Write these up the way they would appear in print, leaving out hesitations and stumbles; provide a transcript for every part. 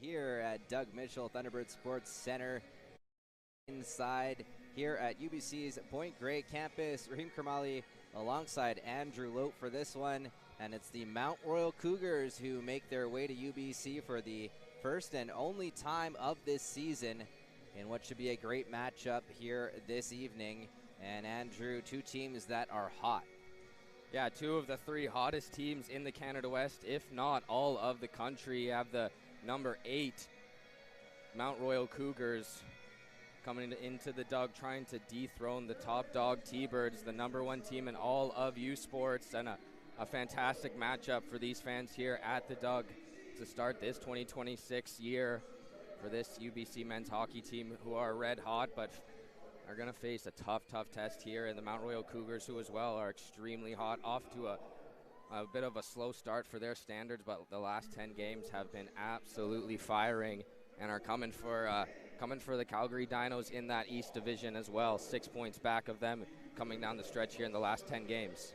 here at Doug Mitchell Thunderbird Sports Center inside here at UBC's Point Grey campus. Raheem Kermali alongside Andrew Lote for this one, and it's the Mount Royal Cougars who make their way to UBC for the first and only time of this season in what should be a great matchup here this evening. And Andrew, two teams that are hot. Yeah, two of the three hottest teams in the Canada West, if not all of the country. You have the number 8 Mount Royal Cougars coming into the Doug, trying to dethrone the top dog T-Birds, the number 1 team in all of U Sports, and a fantastic matchup for these fans here at the Doug to start this 2026 year for this UBC men's hockey team, who are red hot, but are going to face a tough test here. And the Mount Royal Cougars, who as well are extremely hot, off to a bit of a slow start for their standards, but the last 10 games have been absolutely firing and are coming for the Calgary Dinos in that East Division as well. 6 points back of them coming down the stretch here in the last 10 games.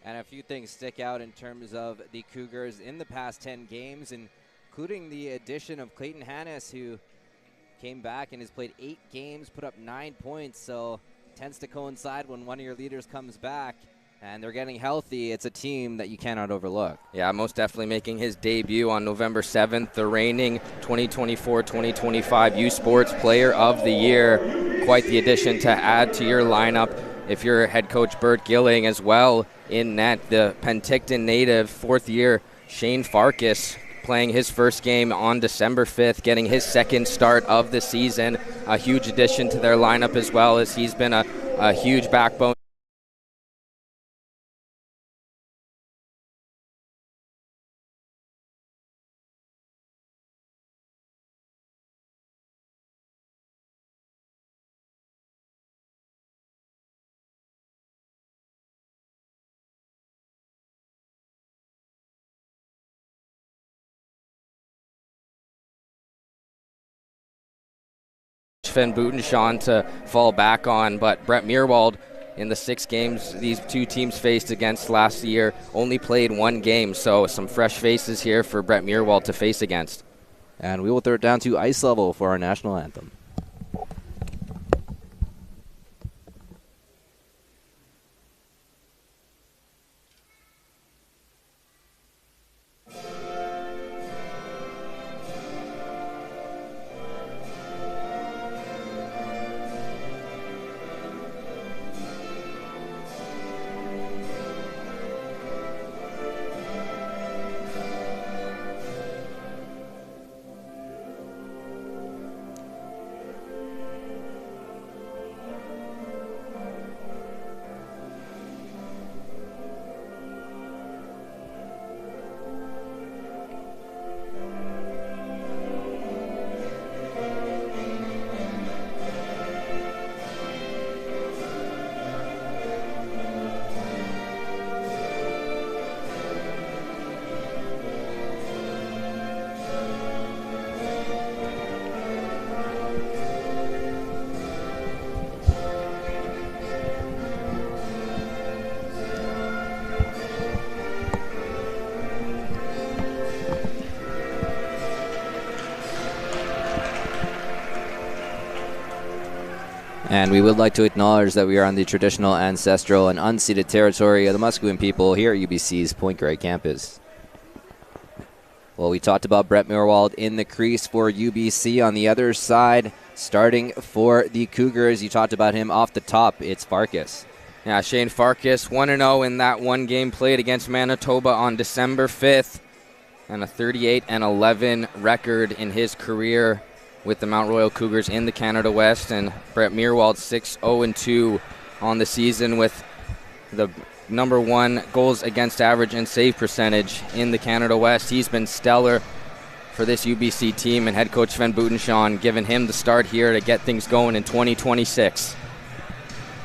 And a few things stick out in terms of the Cougars in the past 10 games, including the addition of Clayton Hannes, who came back and has played 8 games, put up 9 points, so tends to coincide when one of your leaders comes back and they're getting healthy. It's a team that you cannot overlook. Yeah, most definitely making his debut on November 7th, the reigning 2024-2025 U Sports Player of the Year. Quite the addition to add to your lineup if you're head coach Bert Gilling as well. In net, the Penticton native, 4th year Shane Farkas, playing his first game on December 5th, getting his second start of the season. A huge addition to their lineup as well, as he's been a huge backbone. Van Butenshawn to fall back on, but Brett Meerwald, in the 6 games these two teams faced against last year, only played 1 game, so some fresh faces here for Brett Meerwald to face against. And we will throw it down to ice level for our national anthem. And we would like to acknowledge that we are on the traditional, ancestral, and unceded territory of the Musqueam people here at UBC's Point Grey campus. Well, we talked about Brett Meerwald in the crease for UBC. On the other side, starting for the Cougars, you talked about him off the top. It's Farkas. Yeah, Shane Farkas, 1-0 in that 1 game played against Manitoba on December 5th, and a 38-11 record in his career with the Mount Royal Cougars in the Canada West. And Brett Meerwald 6-0-2 on the season with the number 1 goals against average and save percentage in the Canada West. He's been stellar for this UBC team, and head coach Van Butenshawn giving him the start here to get things going in 2026.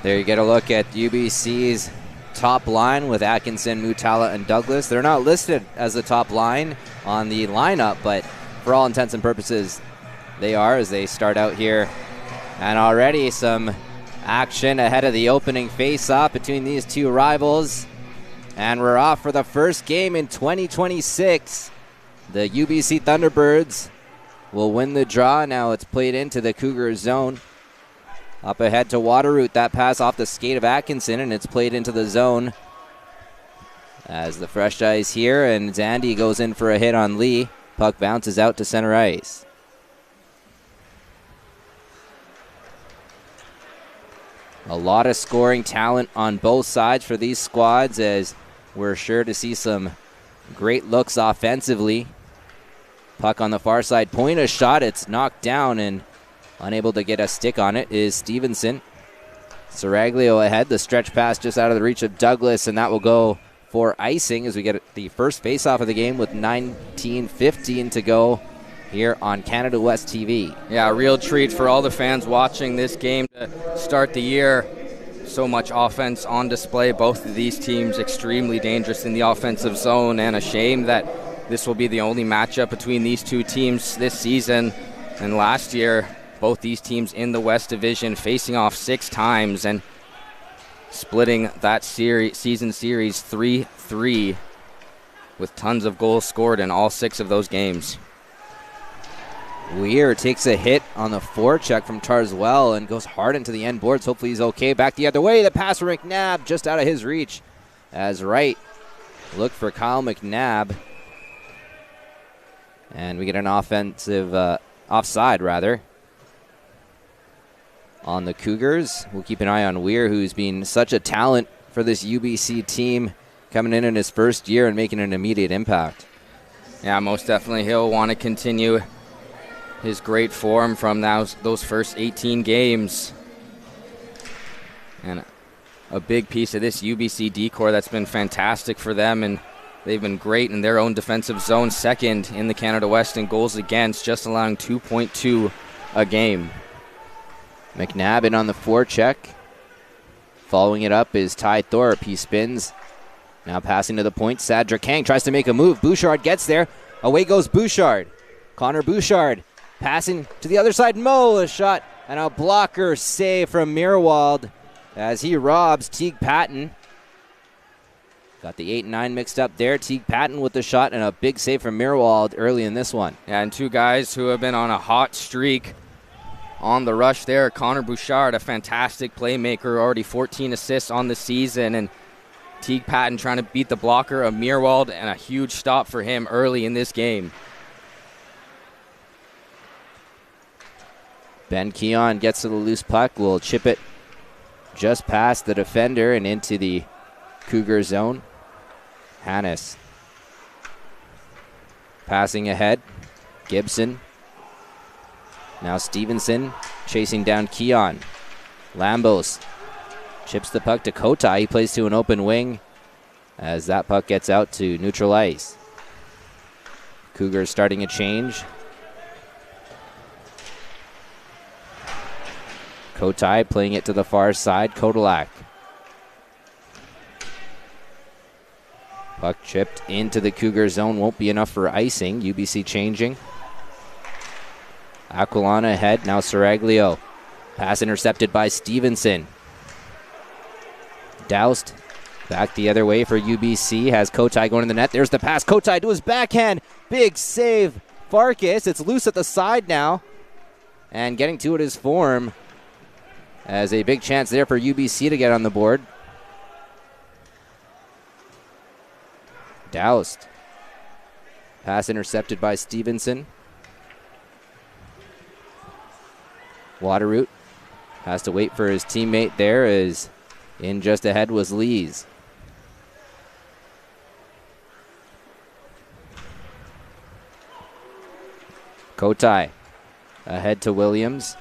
There you get a look at UBC's top line with Atkinson, Mutala, and Douglas. They're not listed as the top line on the lineup, but for all intents and purposes, they are, as they start out here. And already some action ahead of the opening face-off between these two rivals. And we're off for the first game in 2026. The UBC Thunderbirds will win the draw. Now it's played into the Cougars zone. Up ahead to Waterroot. That pass off the skate of Atkinson, and it's played into the zone. As the fresh ice here, and Zandy goes in for a hit on Lee. Puck bounces out to center ice. A lot of scoring talent on both sides for these squads, as we're sure to see some great looks offensively. Puck on the far side, point a shot, it's knocked down, and unable to get a stick on it is Stevenson. Saraglio ahead, the stretch pass just out of the reach of Douglas, and that will go for icing as we get the first face-off of the game with 19:15 to go here on Canada West TV. Yeah, a real treat for all the fans watching this game to start the year. So much offense on display. Both of these teams extremely dangerous in the offensive zone, and a shame that this will be the only matchup between these two teams this season. And last year, both these teams in the West Division facing off 6 times and splitting that season series 3-3 with tons of goals scored in all 6 of those games. Weir takes a hit on the forecheck from Tarswell and goes hard into the end boards. Hopefully he's okay. Back the other way. The pass for McNabb just out of his reach as Wright looked for Kyle McNabb. And we get an offensive offside, rather, on the Cougars. We'll keep an eye on Weir, who's been such a talent for this UBC team, coming in his first year and making an immediate impact. Yeah, most definitely he'll want to continue his great form from those first 18 games. And a big piece of this UBC D-core that's been fantastic for them, and they've been great in their own defensive zone, second in the Canada West in goals against, just allowing 2.2 a game. McNabb in on the forecheck. Following it up is Ty Thorpe. He spins. Now passing to the point. Sadra Kang tries to make a move. Bouchard gets there. Away goes Bouchard. Connor Bouchard passing to the other side. Mo, a shot and a blocker save from Mirwald as he robs Teague Patton. Got the 8 and 9 mixed up there. Teague Patton with the shot and a big save from Mirwald early in this one. Yeah, and 2 guys who have been on a hot streak on the rush there. Connor Bouchard, a fantastic playmaker, already 14 assists on the season, and Teague Patton trying to beat the blocker of Mirwald, and a huge stop for him early in this game. Ben Keon gets to the loose puck, will chip it just past the defender and into the Cougar zone. Hannes passing ahead. Gibson. Now Stevenson chasing down Keon. Lambos chips the puck to Kotai. He plays to an open wing as that puck gets out to neutral ice. Cougars starting a change. Kotai playing it to the far side. Kodalak. Puck chipped into the Cougar zone. Won't be enough for icing. UBC changing. Aquilana ahead. Now Saraglio. Pass intercepted by Stevenson. Doused. Back the other way for UBC. Has Kotai going to the net. There's the pass. Kotai to his backhand. Big save. Farkas. It's loose at the side now. And getting to it is Form. As a big chance there for UBC to get on the board. Doused. Pass intercepted by Stevenson. Waterroot has to wait for his teammate there, as in just ahead was Lees. Kotai ahead to Williams.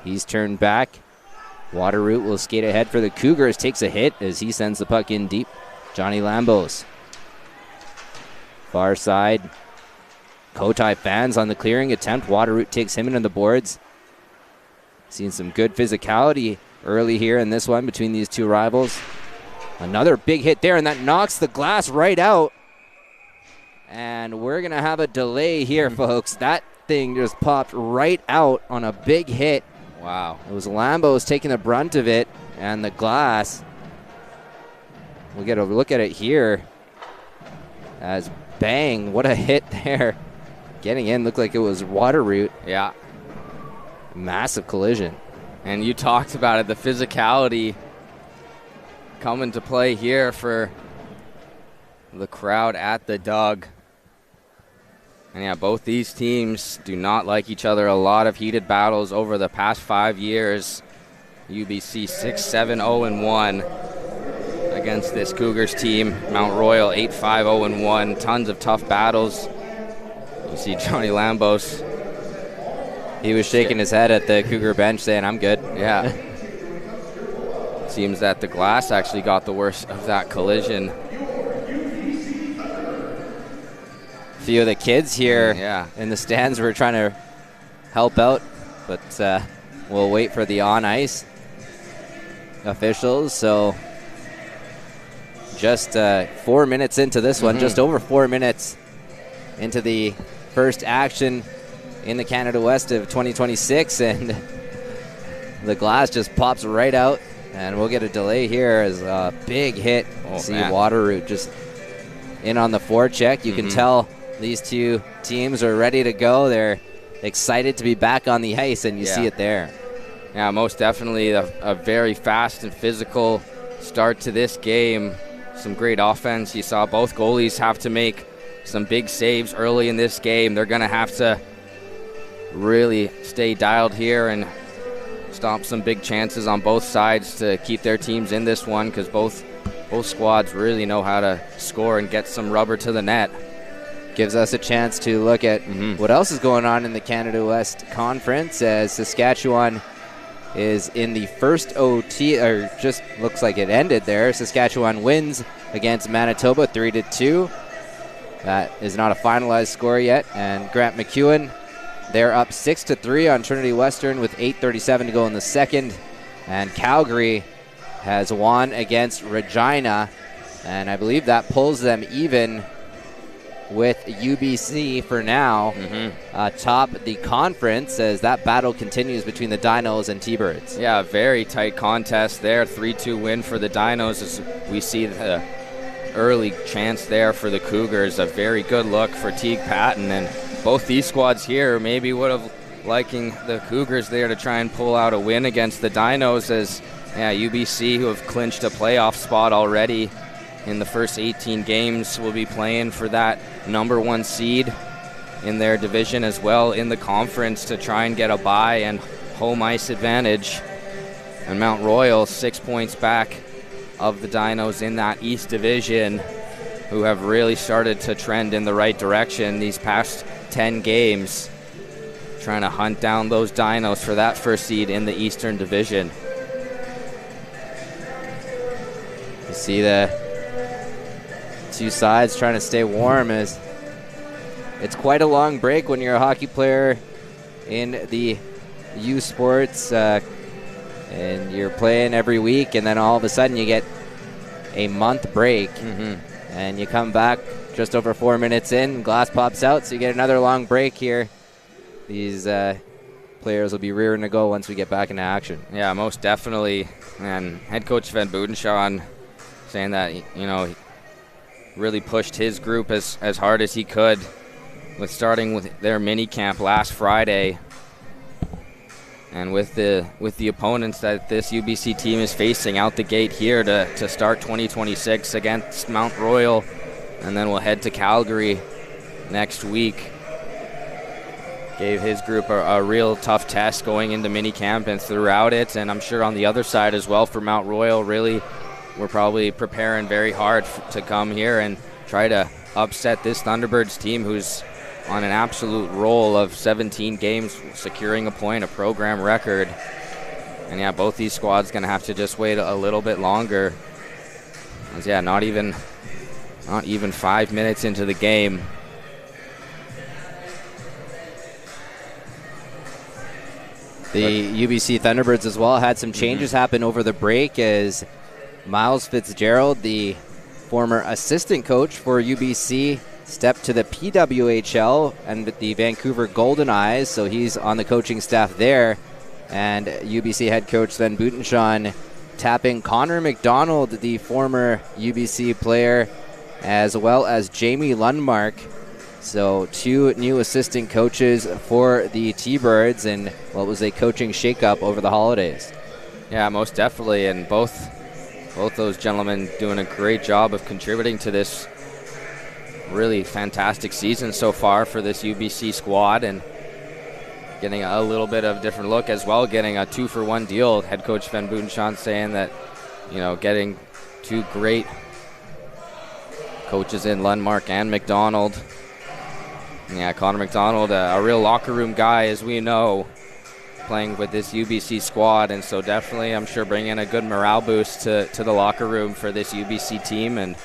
He's turned back. Waterroot will skate ahead for the Cougars. Takes a hit as he sends the puck in deep. Johnny Lambos. Far side. Kotai fans on the clearing attempt. Waterroot takes him into the boards. Seen some good physicality early here in this one between these two rivals. Another big hit there, and that knocks the glass right out. And we're going to have a delay here, folks. That thing just popped right out on a big hit. Wow. It was Lambos taking the brunt of it, and the glass. We'll get a look at it here as bang, what a hit there. getting in. Looked like it was water route. Yeah. Massive collision. And you talked about it, the physicality coming to play here for the crowd at the Doug. And yeah, both these teams do not like each other. A lot of heated battles over the past 5 years. UBC 6-7-0-1 against this Cougars team. Mount Royal 8-5-0-1. Tons of tough battles. You see Johnny Lambos. He was shaking his head at the Cougar bench saying, I'm good. Yeah. Seems that the glass actually got the worst of that collision. A few of the kids here in the stands were trying to help out, but we'll wait for the on-ice officials. So just 4 minutes into this one, just over 4 minutes into the first action in the Canada West of 2026, and the glass just pops right out, and we'll get a delay here as a big hit. See water route just in on the forecheck. You can tell these two teams are ready to go. They're excited to be back on the ice, and you see it there. Yeah, most definitely a very fast and physical start to this game. Some great offense. You saw both goalies have to make some big saves early in this game. They're going to have to really stay dialed here and stomp some big chances on both sides to keep their teams in this one, because both squads really know how to score and get some rubber to the net. Gives us a chance to look at what else is going on in the Canada West Conference, as Saskatchewan is in the first OT, or just looks like it ended there. Saskatchewan wins against Manitoba 3-2. That is not a finalized score yet. And Grant MacEwan, they're up 6-3 on Trinity Western with 8:37 to go in the second. And Calgary has won against Regina, and I believe that pulls them even with UBC for now, top the conference, as that battle continues between the Dinos and T-Birds. Yeah, very tight contest there. 3-2 win for the Dinos, as we see the early chance there for the Cougars. A very good look for Teague Patton, and both these squads here maybe would have liking the Cougars there to try and pull out a win against the Dinos, as UBC, who have clinched a playoff spot already in the first 18 games, will be playing for that #1 seed in their division as well in the conference to try and get a bye and home ice advantage. And Mount Royal 6 points back of the Dinos in that East Division, who have really started to trend in the right direction these past 10 games, trying to hunt down those Dinos for that first seed in the Eastern Division. You see the two sides trying to stay warm, as it's quite a long break when you're a hockey player in the U Sports, and you're playing every week, and then all of a sudden you get a month break, and you come back just over 4 minutes in, glass pops out, so you get another long break here. These players will be rearing to go once we get back into action. Yeah, most definitely. And head coach Van Budenshaw saying that, you know, really pushed his group as hard as he could, with starting with their mini camp last Friday, and with the opponents that this UBC team is facing out the gate here to start 2026 against Mount Royal, and then we'll head to Calgary next week. Gave his group a real tough test going into mini camp and throughout it, and I'm sure on the other side as well for Mount Royal, really we're probably preparing very hard to come here and try to upset this Thunderbirds team, who's on an absolute roll of 17 games, securing a point, a program record. And yeah, both these squads gonna have to just wait a little bit longer. As yeah, not even 5 minutes into the game. The UBC Thunderbirds as well had some changes happen over the break, as Miles Fitzgerald, the former assistant coach for UBC, stepped to the PWHL and the Vancouver Golden Eyes, so he's on the coaching staff there. And UBC head coach Van Budenshaw tapping Connor McDonald, the former UBC player, as well as Jamie Lundmark. So 2 new assistant coaches for the T-Birds, and what was a coaching shakeup over the holidays. Yeah, most definitely, and both those gentlemen doing a great job of contributing to this really fantastic season so far for this UBC squad, and getting a little bit of different look as well, getting a 2-for-1 deal. Head coach Van Boonschon saying that, you know, getting 2 great coaches in Lundmark and McDonald. Yeah, Connor McDonald, a real locker room guy, as we know, playing with this UBC squad, and so definitely, I'm sure, bringing a good morale boost to the locker room for this UBC team and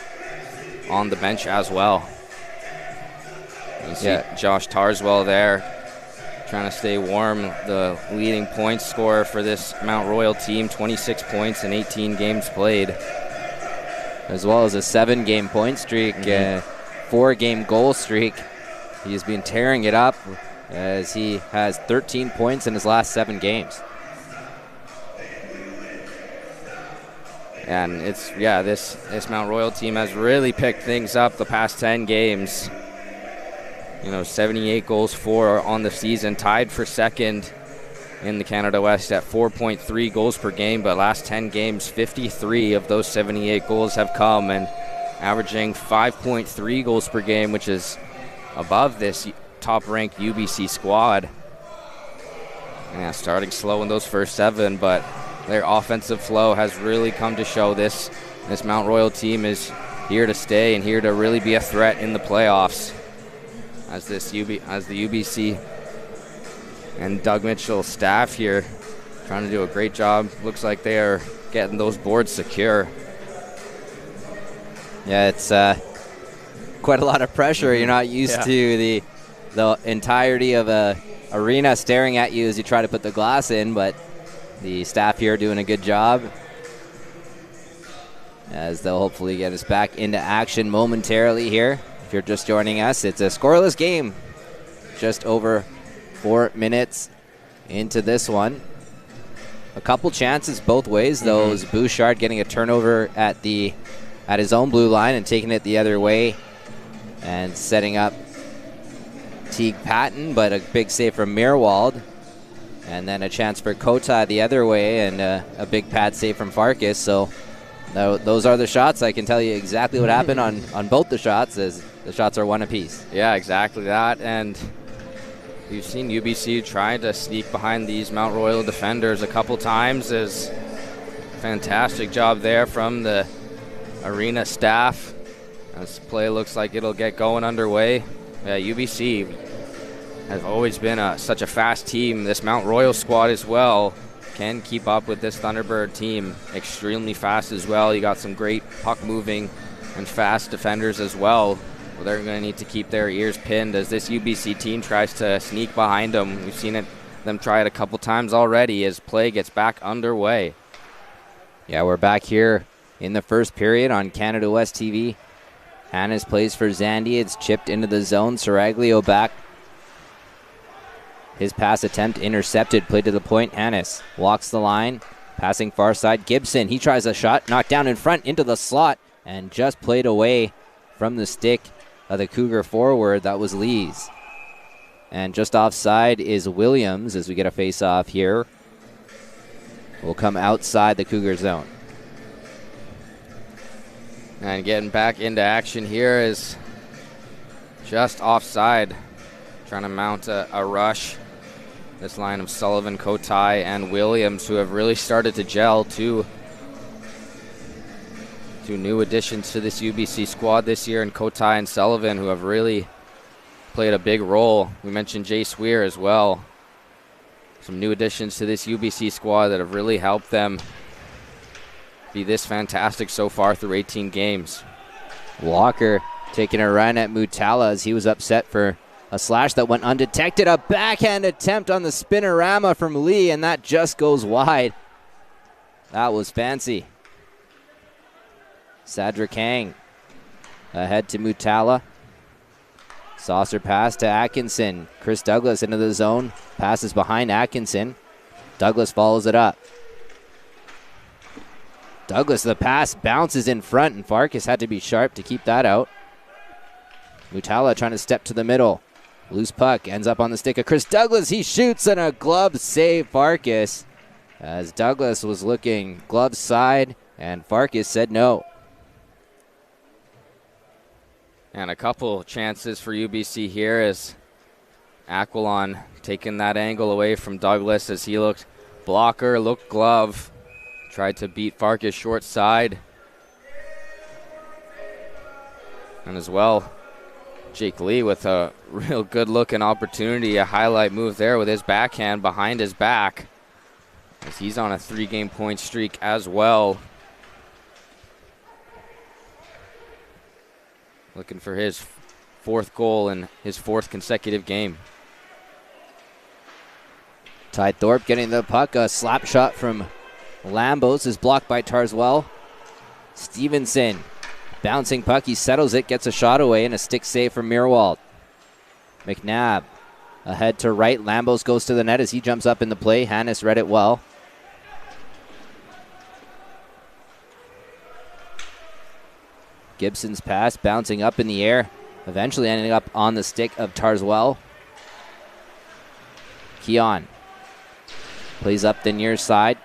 on the bench as well. You see Josh Tarswell there trying to stay warm, the leading points scorer for this Mount Royal team, 26 points in 18 games played. As well as a 7-game point streak, 4-game goal streak. He's been tearing it up as he has 13 points in his last 7 games. And it's, yeah, this Mount Royal team has really picked things up the past 10 games. You know, 78 goals for on the season, tied for second in the Canada West at 4.3 goals per game, but last 10 games, 53 of those 78 goals have come, and averaging 5.3 goals per game, which is above this top-ranked UBC squad. Yeah, starting slow in those first 7, but their offensive flow has really come to show. This Mount Royal team is here to stay and here to really be a threat in the playoffs. As the UBC and Doug Mitchell staff here trying to do a great job. Looks like they are getting those boards secure. Yeah, it's quite a lot of pressure. You're not used to the entirety of a arena staring at you as you try to put the glass in, but the staff here are doing a good job as they'll hopefully get us back into action momentarily here. If you're just joining us, it's a scoreless game. Just over 4 minutes into this one. A couple chances both ways, though. It was Bouchard getting a turnover at his own blue line and taking it the other way and setting up Teague Patton, but a big save from Meerwald. And then a chance for Kota the other way and a big pad save from Farkas. So those are the shots. I can tell you exactly what happened on both the shots, as the shots are one apiece. Yeah, exactly that. And you've seen UBC try to sneak behind these Mount Royal defenders a couple times. Is fantastic job there from the arena staff. This play looks like it'll get going underway. Yeah, UBC has always been such a fast team. This Mount Royal squad as well can keep up with this Thunderbird team. Extremely fast as well. You got some great puck moving and fast defenders as well. They're going to need to keep their ears pinned as this UBC team tries to sneak behind them. We've seen them try it a couple times already as play gets back underway. Yeah, we're back here in the first period on Canada West TV. Hannes plays for Zandy. It's chipped into the zone. Saraglio back. His pass attempt intercepted. Played to the point. Hannes walks the line. Passing far side. Gibson, he tries a shot. Knocked down in front into the slot and just played away from the stick of the Cougar forward. That was Lees. And just offside is Williams as we get a face-off here. Will come outside the Cougar zone. And getting back into action here is just offside. Trying to mount a rush. This line of Sullivan, Kotai, and Williams, who have really started to gel. Two new additions to this UBC squad this year, and Kotai and Sullivan, who have really played a big role. We mentioned Jay Swear as well. Some new additions to this UBC squad that have really helped them be this fantastic so far through 18 games. Walker taking a run at Mutala as he was upset for a slash that went undetected. A backhand attempt on the spinorama from Lee, and that just goes wide. That was fancy. Sadra Kang ahead to Mutala. Saucer pass to Atkinson. Chris Douglas into the zone. Passes behind Atkinson. Douglas follows it up. Douglas, the pass bounces in front, and Farkas had to be sharp to keep that out. Mutala trying to step to the middle. Loose puck ends up on the stick of Chris Douglas. He shoots and a glove save Farkas, as Douglas was looking glove side and Farkas said no. And a couple chances for UBC here as Aquilon taking that angle away from Douglas as he looked blocker, looked glove, tried to beat Farkas short side. And as well, Jake Lee with a real good looking opportunity, a highlight move there with his backhand behind his back, as he's on a 3-game point streak as well. Looking for his 4th goal in his 4th consecutive game. Ty Thorpe getting the puck, a slap shot from Lambos is blocked by Tarswell. Stevenson, bouncing puck, he settles it, gets a shot away, and a stick save from Meerwald. McNabb ahead to right, Lambos goes to the net as he jumps up in the play. Hannes read it well. Gibson's pass bouncing up in the air, eventually ending up on the stick of Tarswell. Keon plays up the near side.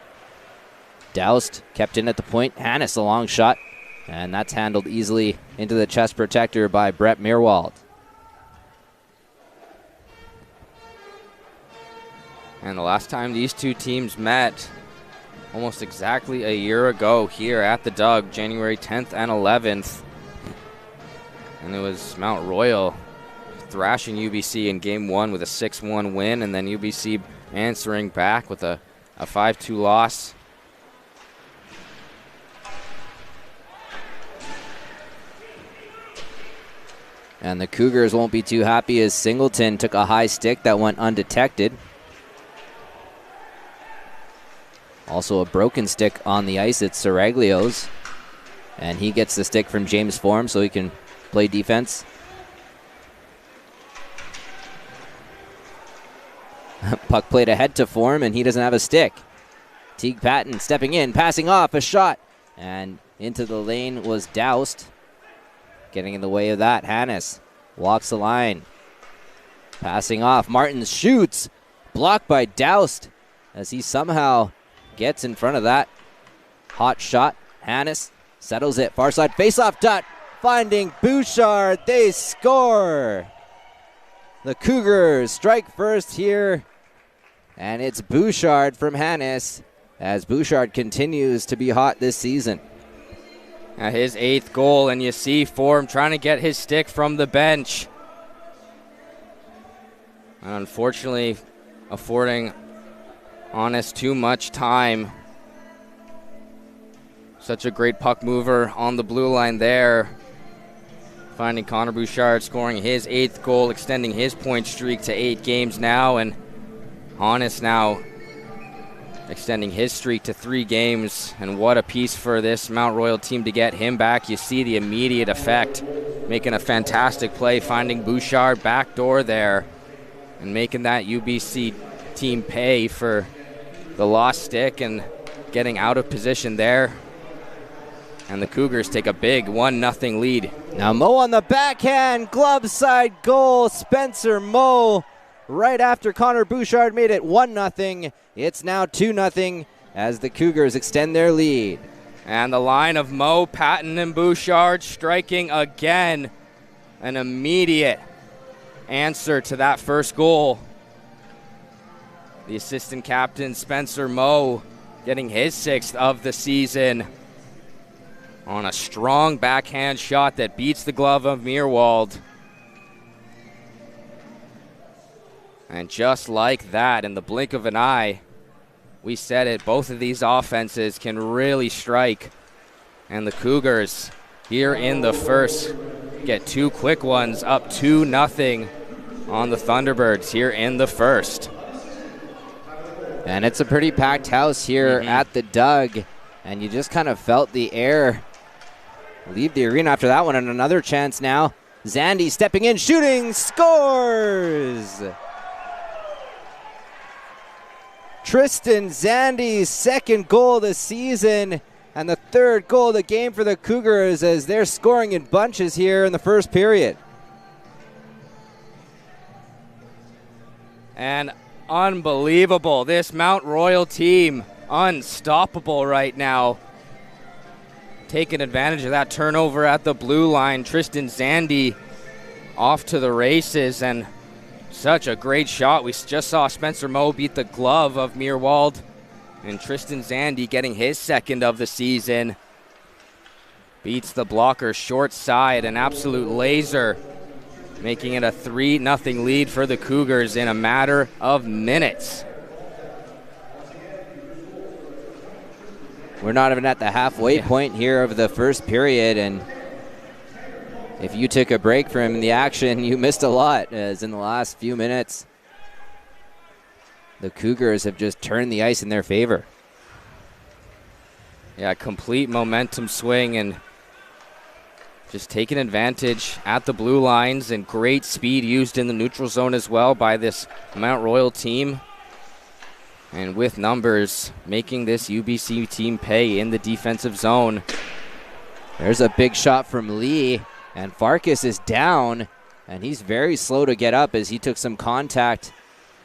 Doused, kept in at the point. Hannes, a long shot, and that's handled easily into the chest protector by Brett Meerwald. And the last time these two teams met, almost exactly a year ago here at the Doug, January 10th and 11th. And it was Mount Royal thrashing UBC in game 1 with a 6-1 win, and then UBC answering back with a 5-2 loss. And the Cougars won't be too happy as Singleton took a high stick that went undetected. Also a broken stick on the ice, it's Seraglio's. And he gets the stick from James Form so he can play defense. Puck played ahead to Form and he doesn't have a stick. Teague Patton stepping in, passing off, a shot. And into the lane was Doused. Getting in the way of that, Hannes walks the line. Passing off, Martins shoots. Blocked by Doused as he somehow gets in front of that. Hot shot, Hannes settles it. Far side face-off dot, finding Bouchard. They score. The Cougars strike first here. And it's Bouchard from Hannes as Bouchard continues to be hot this season. At his 8th goal, and you see Form trying to get his stick from the bench. And unfortunately, affording Honest too much time. Such a great puck mover on the blue line there. Finding Connor Bouchard scoring his 8th goal, extending his point streak to 8 games now, and Honest now extending his streak to 3 games. And what a piece for this Mount Royal team to get him back. You see the immediate effect, making a fantastic play, finding Bouchard backdoor there and making that UBC team pay for the lost stick and getting out of position there. And the Cougars take a big 1-0 lead. Now Moe on the backhand, glove side goal. Spencer Moe right after Connor Bouchard made it 1-0. It's now 2-0 as the Cougars extend their lead. And the line of Moe, Patton, and Bouchard striking again. An immediate answer to that first goal. The assistant captain, Spencer Moe, getting his 6th of the season on a strong backhand shot that beats the glove of Meerwald. And just like that, in the blink of an eye, we said it, both of these offenses can really strike. And the Cougars here in the first get 2 quick ones, up 2-0 on the Thunderbirds here in the first. And it's a pretty packed house here at the Doug, and you just kind of felt the air leave the arena after that one. And another chance now. Zandy stepping in, shooting, scores! Tristan Zandy's 2nd goal of the season and the 3rd goal of the game for the Cougars as they're scoring in bunches here in the first period. And unbelievable. This Mount Royal team, unstoppable right now. Taking advantage of that turnover at the blue line. Tristan Zandy off to the races, and such a great shot. We just saw Spencer Moe beat the glove of Meerwald, and Tristan Zandy getting his second of the season. Beats the blocker short side, an absolute laser, making it a 3-0 lead for the Cougars in a matter of minutes. We're not even at the halfway point here of the first period, and if you took a break from the action, you missed a lot, as in the last few minutes, the Cougars have just turned the ice in their favor. Yeah, complete momentum swing and just taking advantage at the blue lines, and great speed used in the neutral zone as well by this Mount Royal team. And with numbers, making this UBC team pay in the defensive zone. There's a big shot from Lee, and Farkas is down, and he's very slow to get up as he took some contact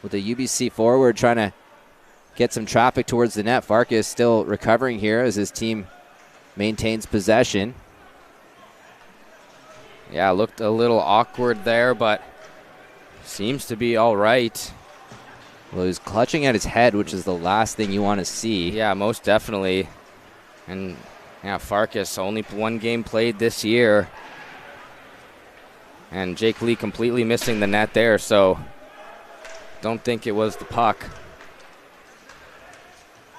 with the UBC forward trying to get some traffic towards the net. Farkas still recovering here as his team maintains possession. Yeah, looked a little awkward there, but seems to be all right. Well, he's clutching at his head, which is the last thing you want to see. Yeah, most definitely. And yeah, Farkas, only one game played this year. And Jake Lee completely missing the net there, so don't think it was the puck.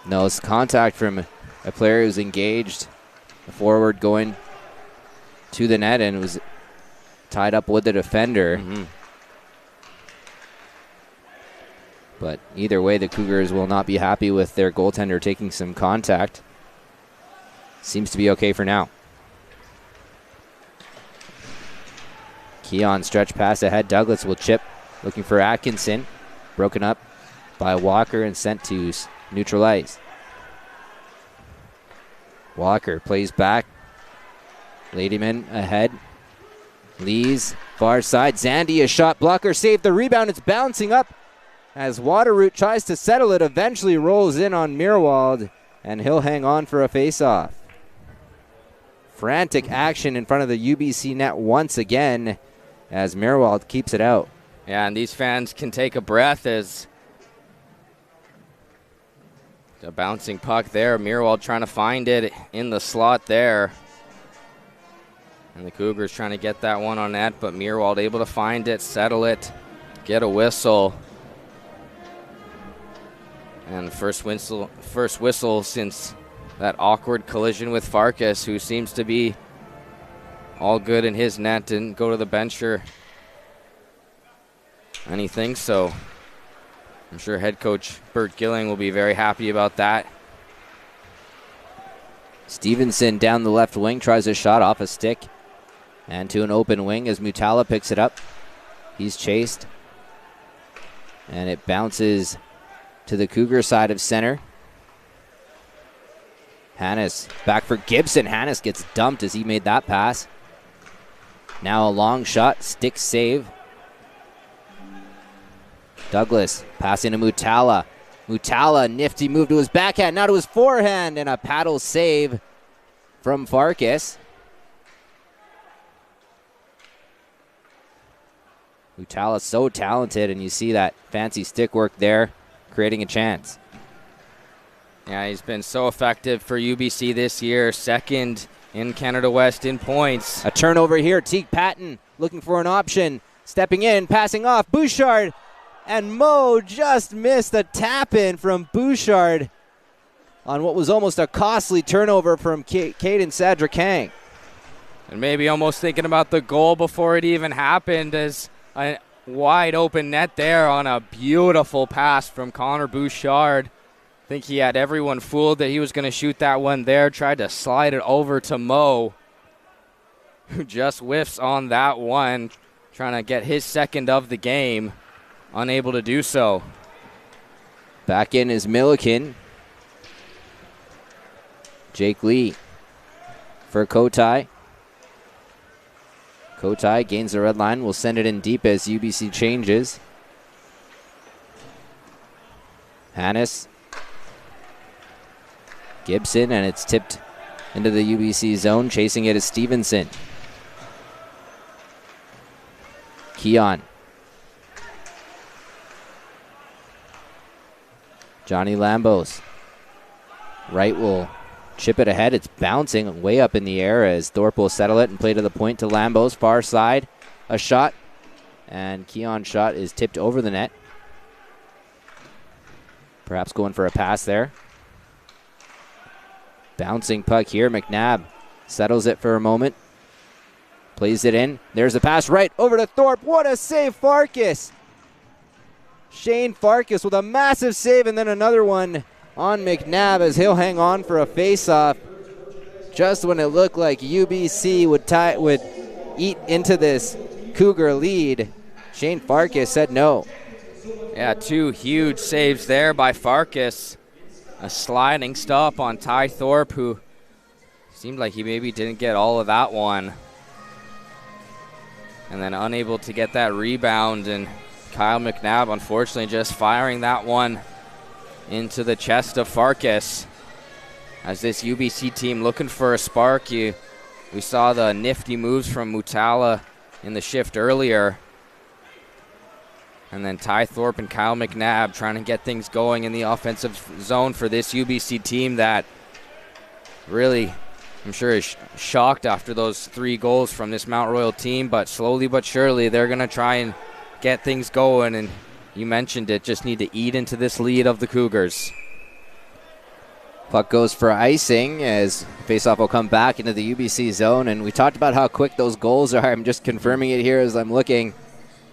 No, it's contact from a player who's engaged, a forward going to the net, and was tied up with the defender. But either way, the Cougars will not be happy with their goaltender taking some contact. Seems to be okay for now. Keon stretch pass ahead. Douglas will chip, looking for Atkinson. Broken up by Walker and sent to neutral ice. Walker plays back. Ladyman ahead. Lee's far side. Zandy, a shot blocker, saved the rebound. It's bouncing up as Waterroot tries to settle it. Eventually rolls in on Meerwald, and he'll hang on for a face-off. Frantic action in front of the UBC net once again as Meerwald keeps it out. Yeah, and these fans can take a breath as the bouncing puck there. Meerwald trying to find it in the slot there. And the Cougars trying to get that one on net, but Meerwald able to find it, settle it, get a whistle. And first whistle since that awkward collision with Farkas, who seems to be all good in his net, didn't go to the bench or anything. So I'm sure head coach Bert Gilling will be very happy about that. Stevenson down the left wing, tries a shot off a stick and to an open wing as Mutala picks it up. He's chased, and it bounces to the Cougar side of center. Hannes back for Gibson. Hannes gets dumped as he made that pass. Now a long shot, stick save. Douglas passing to Mutala. Mutala, nifty move to his backhand, now to his forehand, and a paddle save from Farkas. Mutala so talented, and you see that fancy stick work there, creating a chance. Yeah, he's been so effective for UBC this year, second in Canada West in points. A turnover here, Teague Patton looking for an option, stepping in, passing off, Bouchard, and Mo just missed a tap-in from Bouchard on what was almost a costly turnover from Caden Sadrakang. And maybe almost thinking about the goal before it even happened, as a wide open net there on a beautiful pass from Connor Bouchard. I think he had everyone fooled that he was going to shoot that one there, tried to slide it over to Mo, who just whiffs on that one, trying to get his second of the game, unable to do so. Back in is Milliken. Jake Lee for Kotai. Kotai gains the red line, will send it in deep as UBC changes. Hannes. Gibson, and it's tipped into the UBC zone. Chasing it is Stevenson. Keon. Johnny Lambos. Wright will chip it ahead. It's bouncing way up in the air as Thorpe will settle it and play to the point to Lambos. Far side. A shot. And Keon's shot is tipped over the net. Perhaps going for a pass there. Bouncing puck here. McNabb settles it for a moment. Plays it in. There's a pass right over to Thorpe. What a save, Farkas. Shane Farkas with a massive save, and then another one on McNabb as he'll hang on for a face-off. Just when it looked like UBC would eat into this Cougar lead, Shane Farkas said no. Yeah, 2 huge saves there by Farkas. A sliding stop on Ty Thorpe, who seemed like he maybe didn't get all of that one. And then unable to get that rebound, and Kyle McNabb unfortunately just firing that one into the chest of Farkas. As this UBC team looking for a spark, we saw the nifty moves from Mutala in the shift earlier. And then Ty Thorpe and Kyle McNabb trying to get things going in the offensive zone for this UBC team that really, I'm sure, is shocked after those 3 goals from this Mount Royal team. But slowly but surely, they're going to try and get things going. And you mentioned it, just need to eat into this lead of the Cougars. Puck goes for icing as faceoff will come back into the UBC zone. And we talked about how quick those goals are. I'm just confirming it here as I'm looking.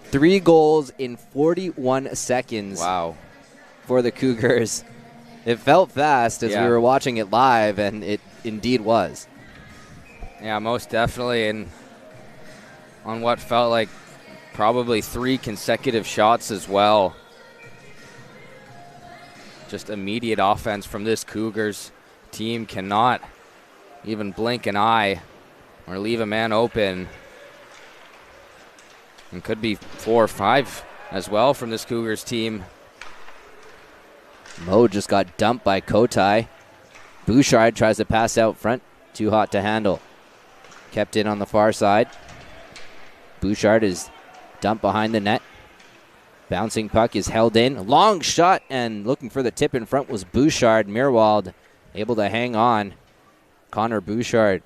3 goals in 41 seconds. Wow. For the Cougars. It felt fast as we were watching it live, and it indeed was. Yeah, most definitely. And on what felt like probably 3 consecutive shots as well. Just immediate offense from this Cougars team. Cannot even blink an eye or leave a man open. And could be 4 or 5 as well from this Cougars team. Mo just got dumped by Kotai. Bouchard tries to pass out front. Too hot to handle. Kept in on the far side. Bouchard is dumped behind the net. Bouncing puck is held in. Long shot, and looking for the tip in front was Bouchard. Mirwald able to hang on. Connor Bouchard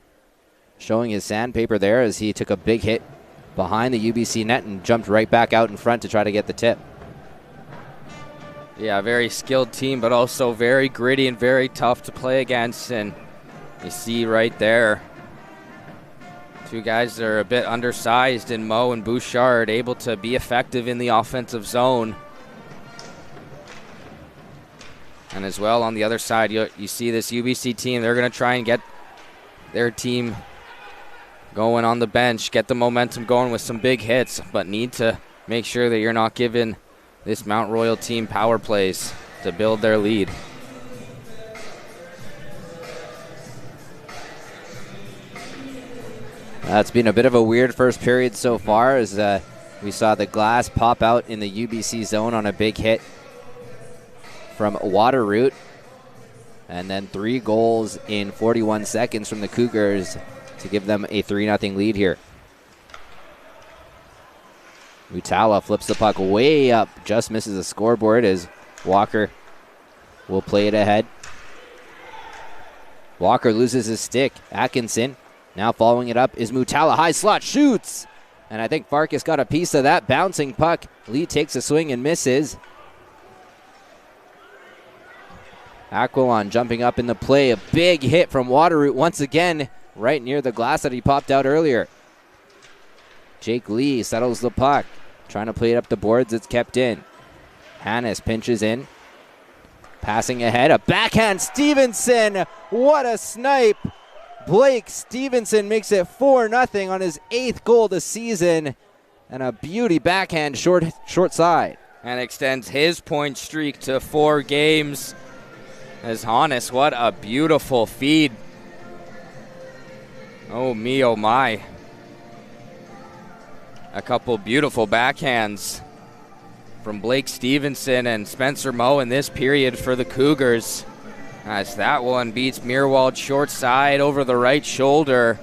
showing his sandpaper there as he took a big hit behind the UBC net and jumped right back out in front to try to get the tip. Yeah, very skilled team, but also very gritty and very tough to play against. And you see right there, 2 guys that are a bit undersized in Mo and Bouchard, able to be effective in the offensive zone. And as well on the other side, you see this UBC team, they're going to try and get their team going on the bench, get the momentum going with some big hits, but need to make sure that you're not giving this Mount Royal team power plays to build their lead. It's been a bit of a weird first period so far as we saw the glass pop out in the UBC zone on a big hit from Waterroot. And then 3 goals in 41 seconds from the Cougars to give them a 3-0 lead here. Mutala flips the puck way up, just misses the scoreboard as Walker will play it ahead. Walker loses his stick. Atkinson now following it up is Mutala. High slot, shoots! And I think Farkas got a piece of that. Bouncing puck. Lee takes a swing and misses. Aquilon jumping up in the play. A big hit from Waterroot once again, right near the glass that he popped out earlier. Jake Lee settles the puck. Trying to play it up the boards. It's kept in. Hannes pinches in. Passing ahead. A backhand. Stevenson. What a snipe. Blake Stevenson makes it 4-0 on his 8th goal this season. And a beauty backhand short side. And extends his point streak to 4 games. As Hannes, what a beautiful feed. Oh me, oh my. A couple beautiful backhands from Blake Stevenson and Spencer Moe in this period for the Cougars. As that one beats Meerwald short side over the right shoulder.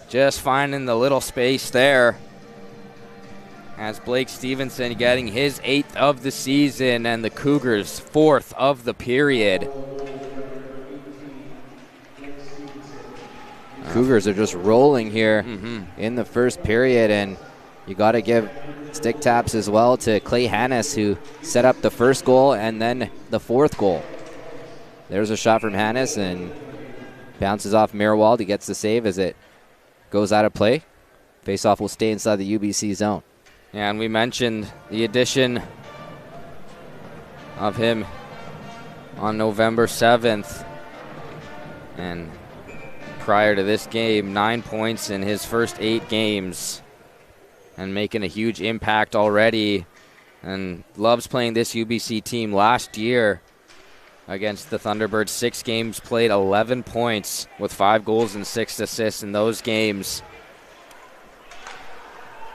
Just finding the little space there. As Blake Stevenson getting his 8th of the season and the Cougars 4th of the period. Cougars are just rolling here in the first period, and you got to give stick taps as well to Clay Hannes, who set up the first goal and then the 4th goal. There's a shot from Hannes and bounces off Meerwald. He gets the save as it goes out of play. Faceoff will stay inside the UBC zone. Yeah, and we mentioned the addition of him on November 7th. And prior to this game, 9 points in his first 8 games and making a huge impact already, and loves playing this UBC team. Last year against the Thunderbirds, 6 games played, 11 points with 5 goals and 6 assists in those games.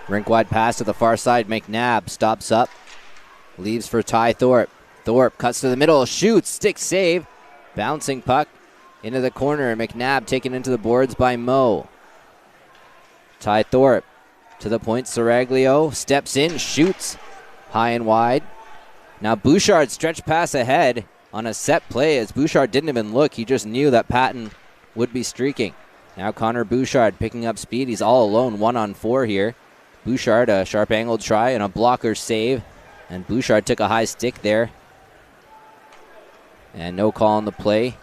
Rink-wide pass to the far side. McNabb stops up, leaves for Ty Thorpe. Thorpe cuts to the middle, shoots, stick save, bouncing puck into the corner. McNabb taken into the boards by Moe. Ty Thorpe to the point. Saraglio steps in, shoots high and wide. Now Bouchard stretch pass ahead on a set play as Bouchard didn't even look. He just knew that Patton would be streaking. Now Connor Bouchard picking up speed. He's all alone, 1-on-4 here. Bouchard, a sharp angled try and a blocker save. And Bouchard took a high stick there. And no call on the play.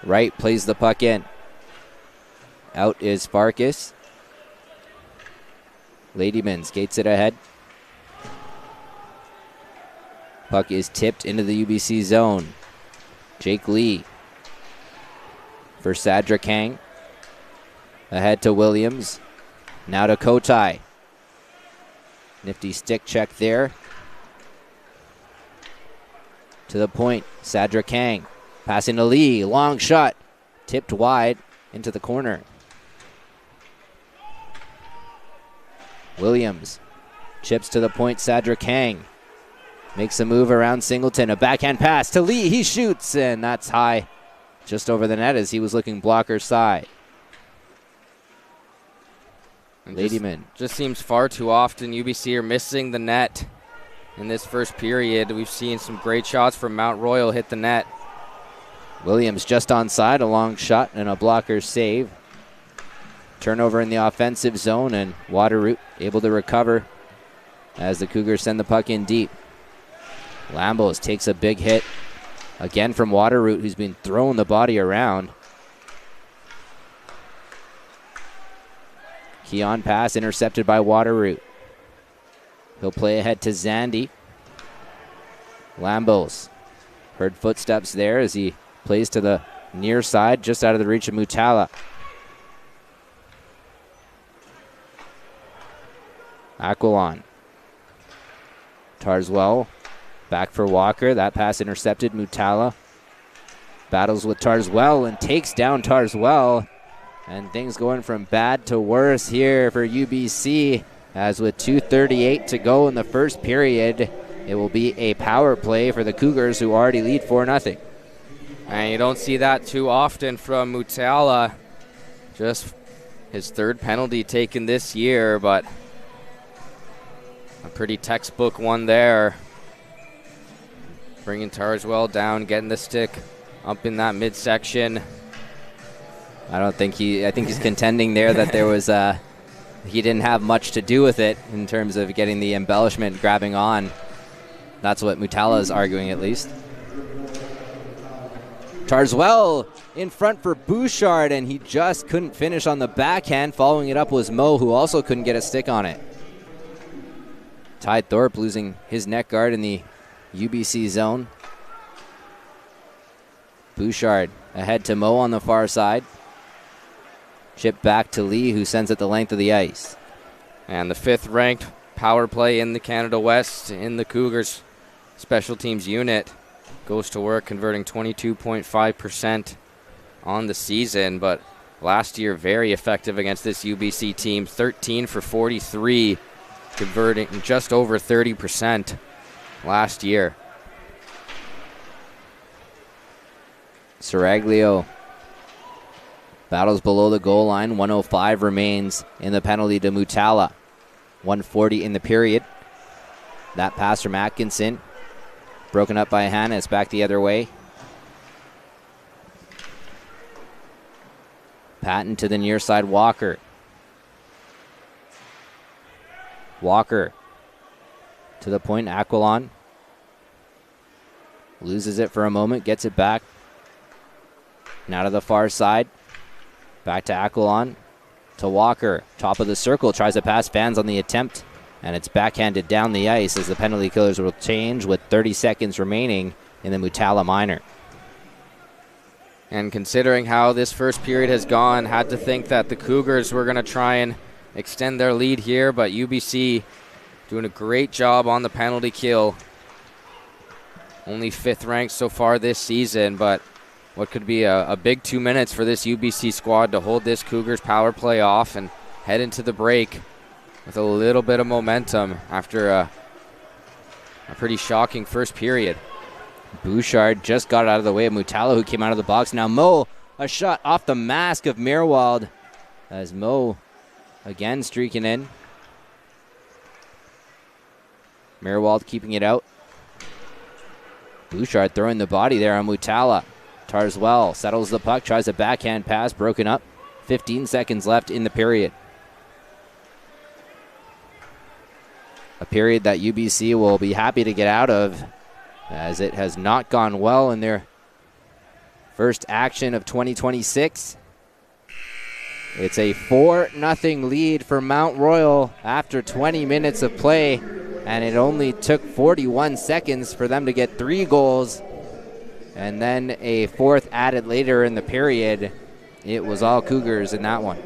Wright plays the puck in. Out is Farkas. Ladyman skates it ahead. Puck is tipped into the UBC zone. Jake Lee for Sadra Kang. Ahead to Williams. Now to Kotai. Nifty stick check there. To the point, Sadra Kang. Passing to Lee, long shot. Tipped wide into the corner. Williams chips to the point, Sadra Kang. Makes a move around Singleton. A backhand pass to Lee. He shoots, and that's high just over the net as he was looking blocker side. Ladyman. Just seems far too often UBC are missing the net in this first period. We've seen some great shots from Mount Royal hit the net. Williams just onside, a long shot and a blocker save. Turnover in the offensive zone, and Waterroot able to recover as the Cougars send the puck in deep. Lambos takes a big hit again from Waterroot, who's been throwing the body around. Key on pass intercepted by Waterroot. He'll play ahead to Zandy. Lambos heard footsteps there as he plays to the near side, just out of the reach of Mutala. Aquilon. Tarswell back for Walker. That pass intercepted. Mutala battles with Tarswell and takes down Tarswell. And things going from bad to worse here for UBC, as with 2:38 to go in the first period, it will be a power play for the Cougars, who already lead 4-0. And you don't see that too often from Mutala. Just his 3rd penalty taken this year, but a pretty textbook one there. Bringing Tarswell down, getting the stick up in that midsection. I think he's contending there that there was he didn't have much to do with it in terms of getting the embellishment, grabbing on. That's what Mutala is arguing, at least. Tarswell in front for Bouchard, and he just couldn't finish on the backhand. Following it up was Moe, who also couldn't get a stick on it. Ty Thorpe losing his net guard in the UBC zone. Bouchard ahead to Moe on the far side. Chip back to Lee, who sends it the length of the ice. And the 5th-ranked power play in the Canada West in the Cougars special teams unit goes to work, converting 22.5% on the season. But last year, very effective against this UBC team. 13 for 43 converting just over 30% last year. Saraglio battles below the goal line. 1:05 remains in the penalty to Mutala. 1:40 in the period. That pass from Atkinson. Broken up by Hannes. Back the other way. Patton to the near side. Walker. Walker to the point. Aquilon loses it for a moment. Gets it back. Now to the far side. Back to Aquilon. To Walker. Top of the circle. Tries to pass. Fans on the attempt. And it's backhanded down the ice as the penalty killers will change with 30 seconds remaining in the Mutala minor. And considering how this first period has gone, had to think that the Cougars were going to try and extend their lead here, but UBC doing a great job on the penalty kill. Only 5th ranked so far this season, but what could be a big 2 minutes for this UBC squad to hold this Cougars power play off and head into the break with a little bit of momentum after a pretty shocking first period. Bouchard just got it out of the way of Mutala, who came out of the box. Now Mo, a shot off the mask of Meerwald as Mo again streaking in. Meerwald keeping it out. Bouchard throwing the body there on Mutala. Tarswell settles the puck, tries a backhand pass, broken up. 15 seconds left in the period. A period that UBC will be happy to get out of, as it has not gone well in their first action of 2026. It's a 4-0 lead for Mount Royal after 20 minutes of play, and it only took 41 seconds for them to get 3 goals, and then a 4th added later in the period. It was all Cougars in that one.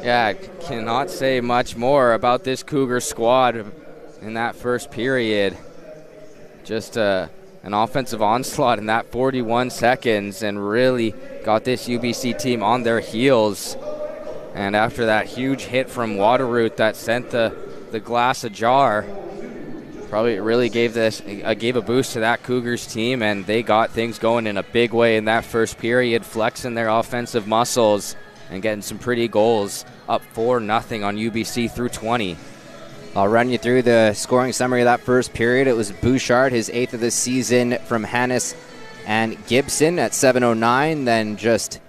Yeah, I cannot say much more about this Cougar squad in that first period. Just an offensive onslaught in that 41 seconds and really got this UBC team on their heels. And after that huge hit from Waterroot that sent the glass ajar, probably really gave a boost to that Cougars team, and they got things going in a big way in that first period, flexing their offensive muscles and getting some pretty goals, up 4-0 on UBC through 20. I'll run you through the scoring summary of that first period. It was Bouchard, his 8th of the season, from Hannes and Gibson at 7:09. Then just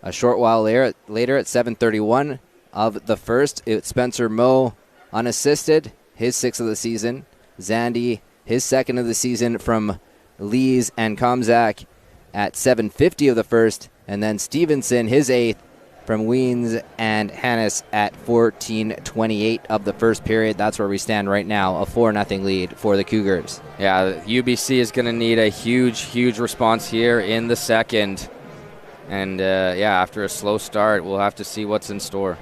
a short while later at 7:31 of the first, it's Spencer Moe unassisted, his 6th of the season. Zandy, his 2nd of the season from Lees and Komzak at 7:50 of the first. And then Stevenson, his 8th from Weens and Hannes at 14:28 of the first period. That's where we stand right now, a 4-0 lead for the Cougars. Yeah, UBC is going to need a huge response here in the second. And, after a slow start, we'll have to see what's in store.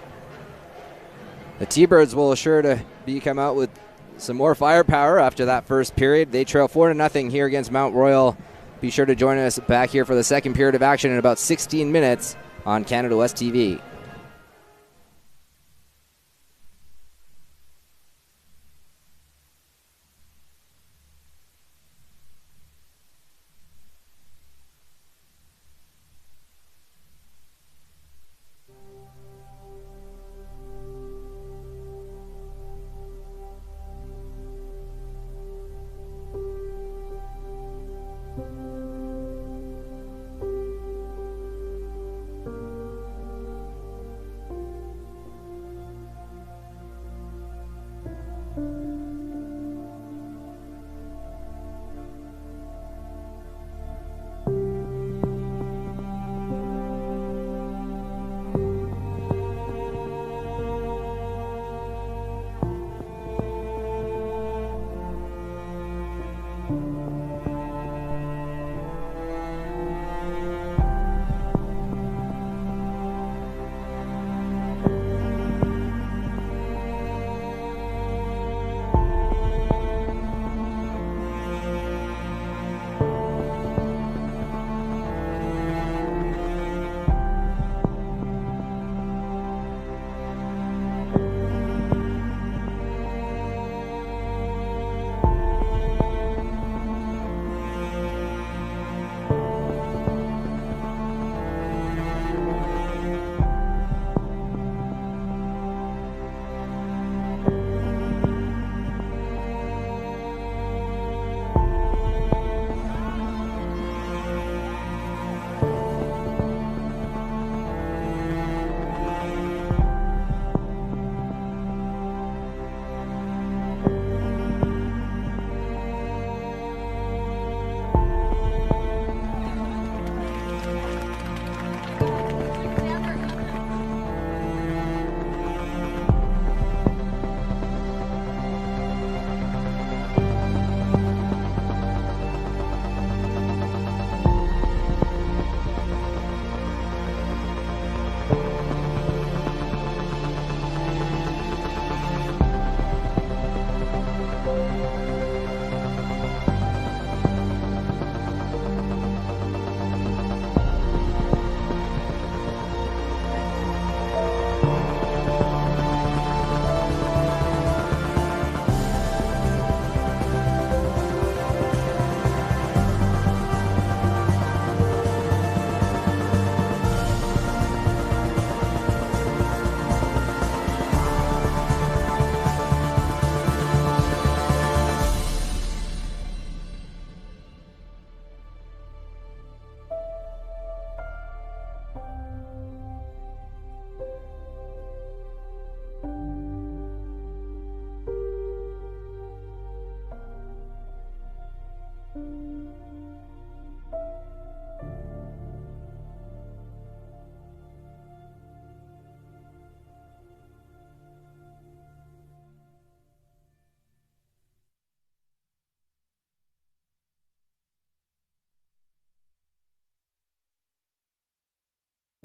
The T-Birds will sure to come out with some more firepower after that first period. They trail 4-0 here against Mount Royal. Be sure to join us back here for the second period of action in about 16 minutes on Canada West TV.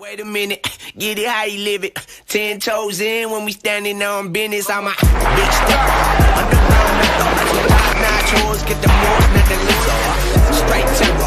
Wait a minute, get it how you live it. 10 toes in when we standing on business. I'm a big step. Underground method. Top notch hoes, get the more than the list. Straight to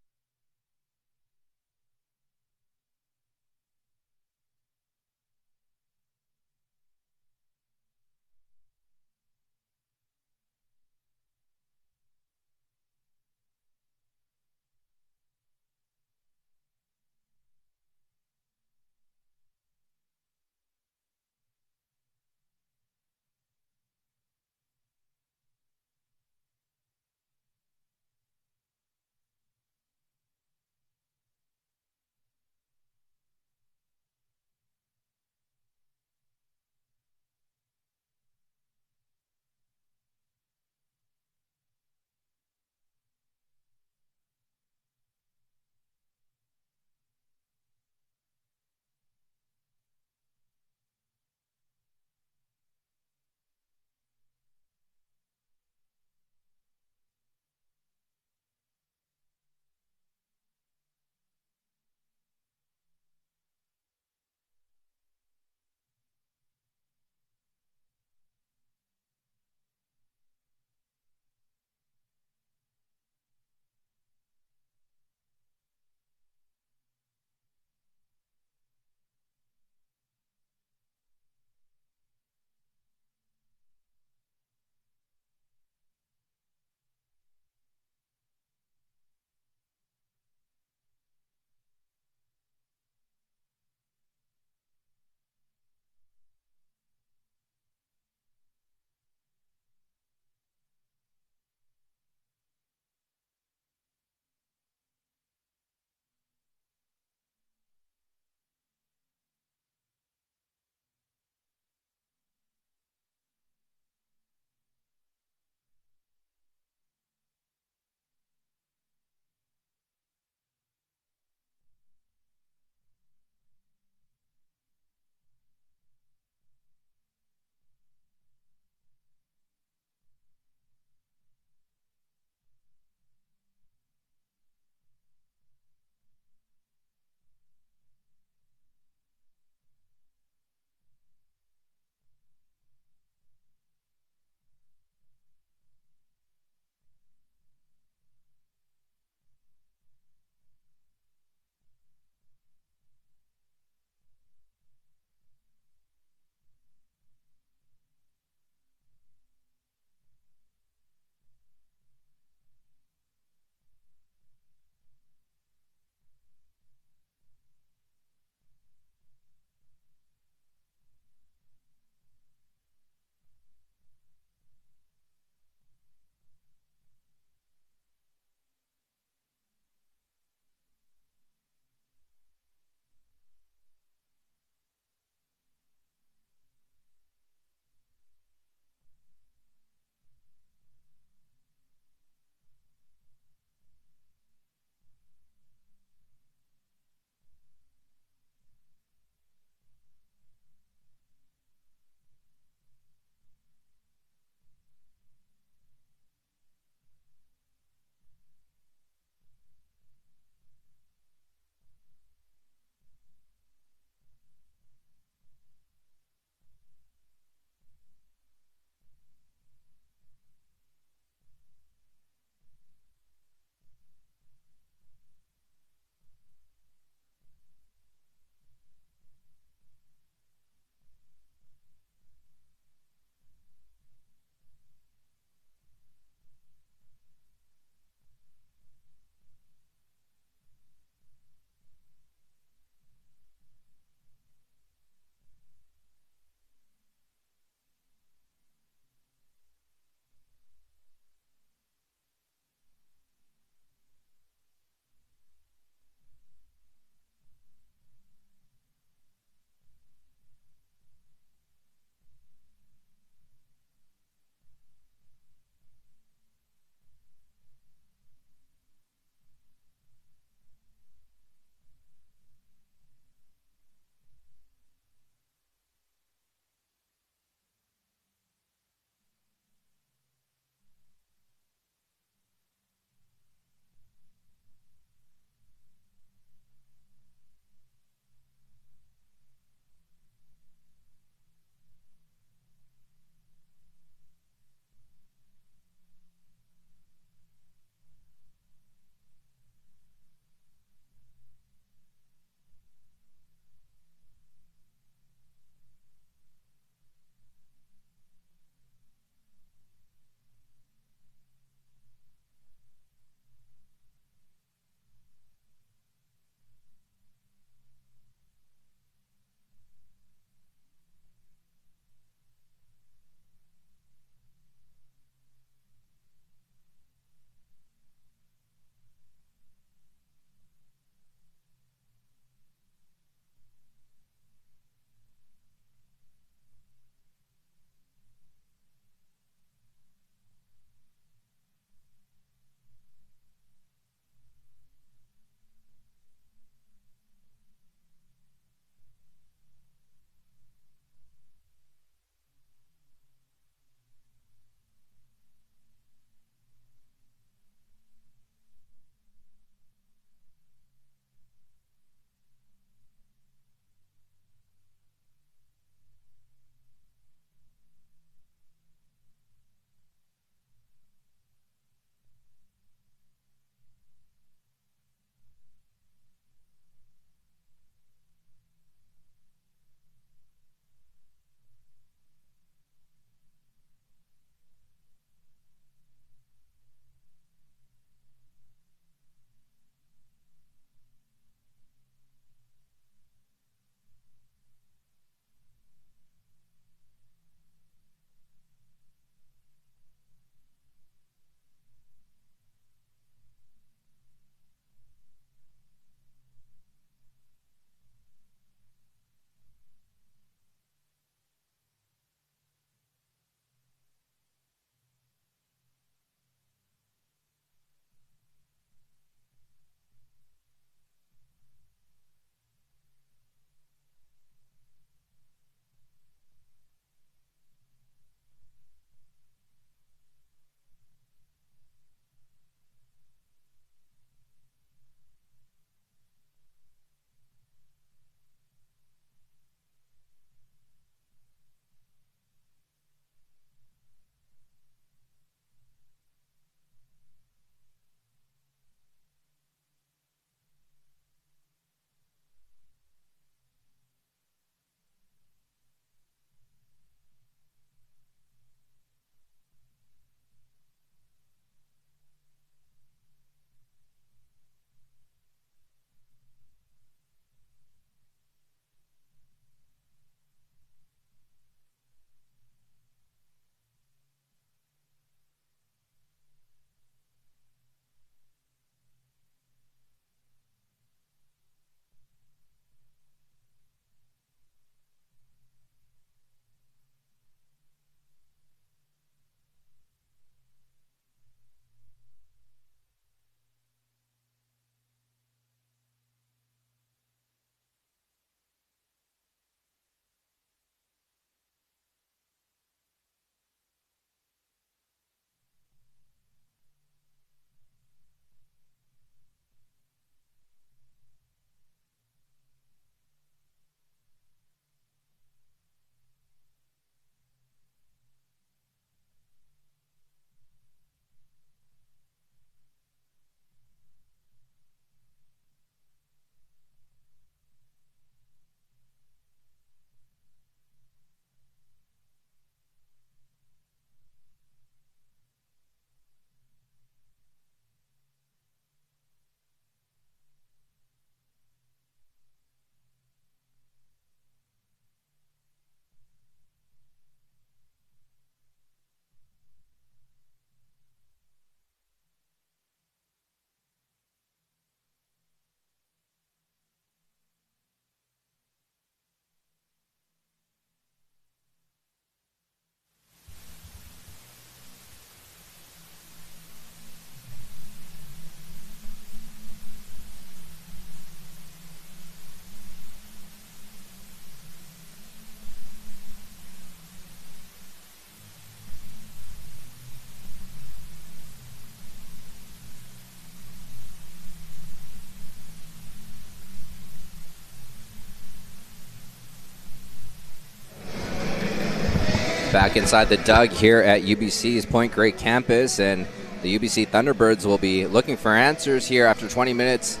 Back inside the Doug here at UBC's Point Grey campus, and the UBC Thunderbirds will be looking for answers here after 20 minutes.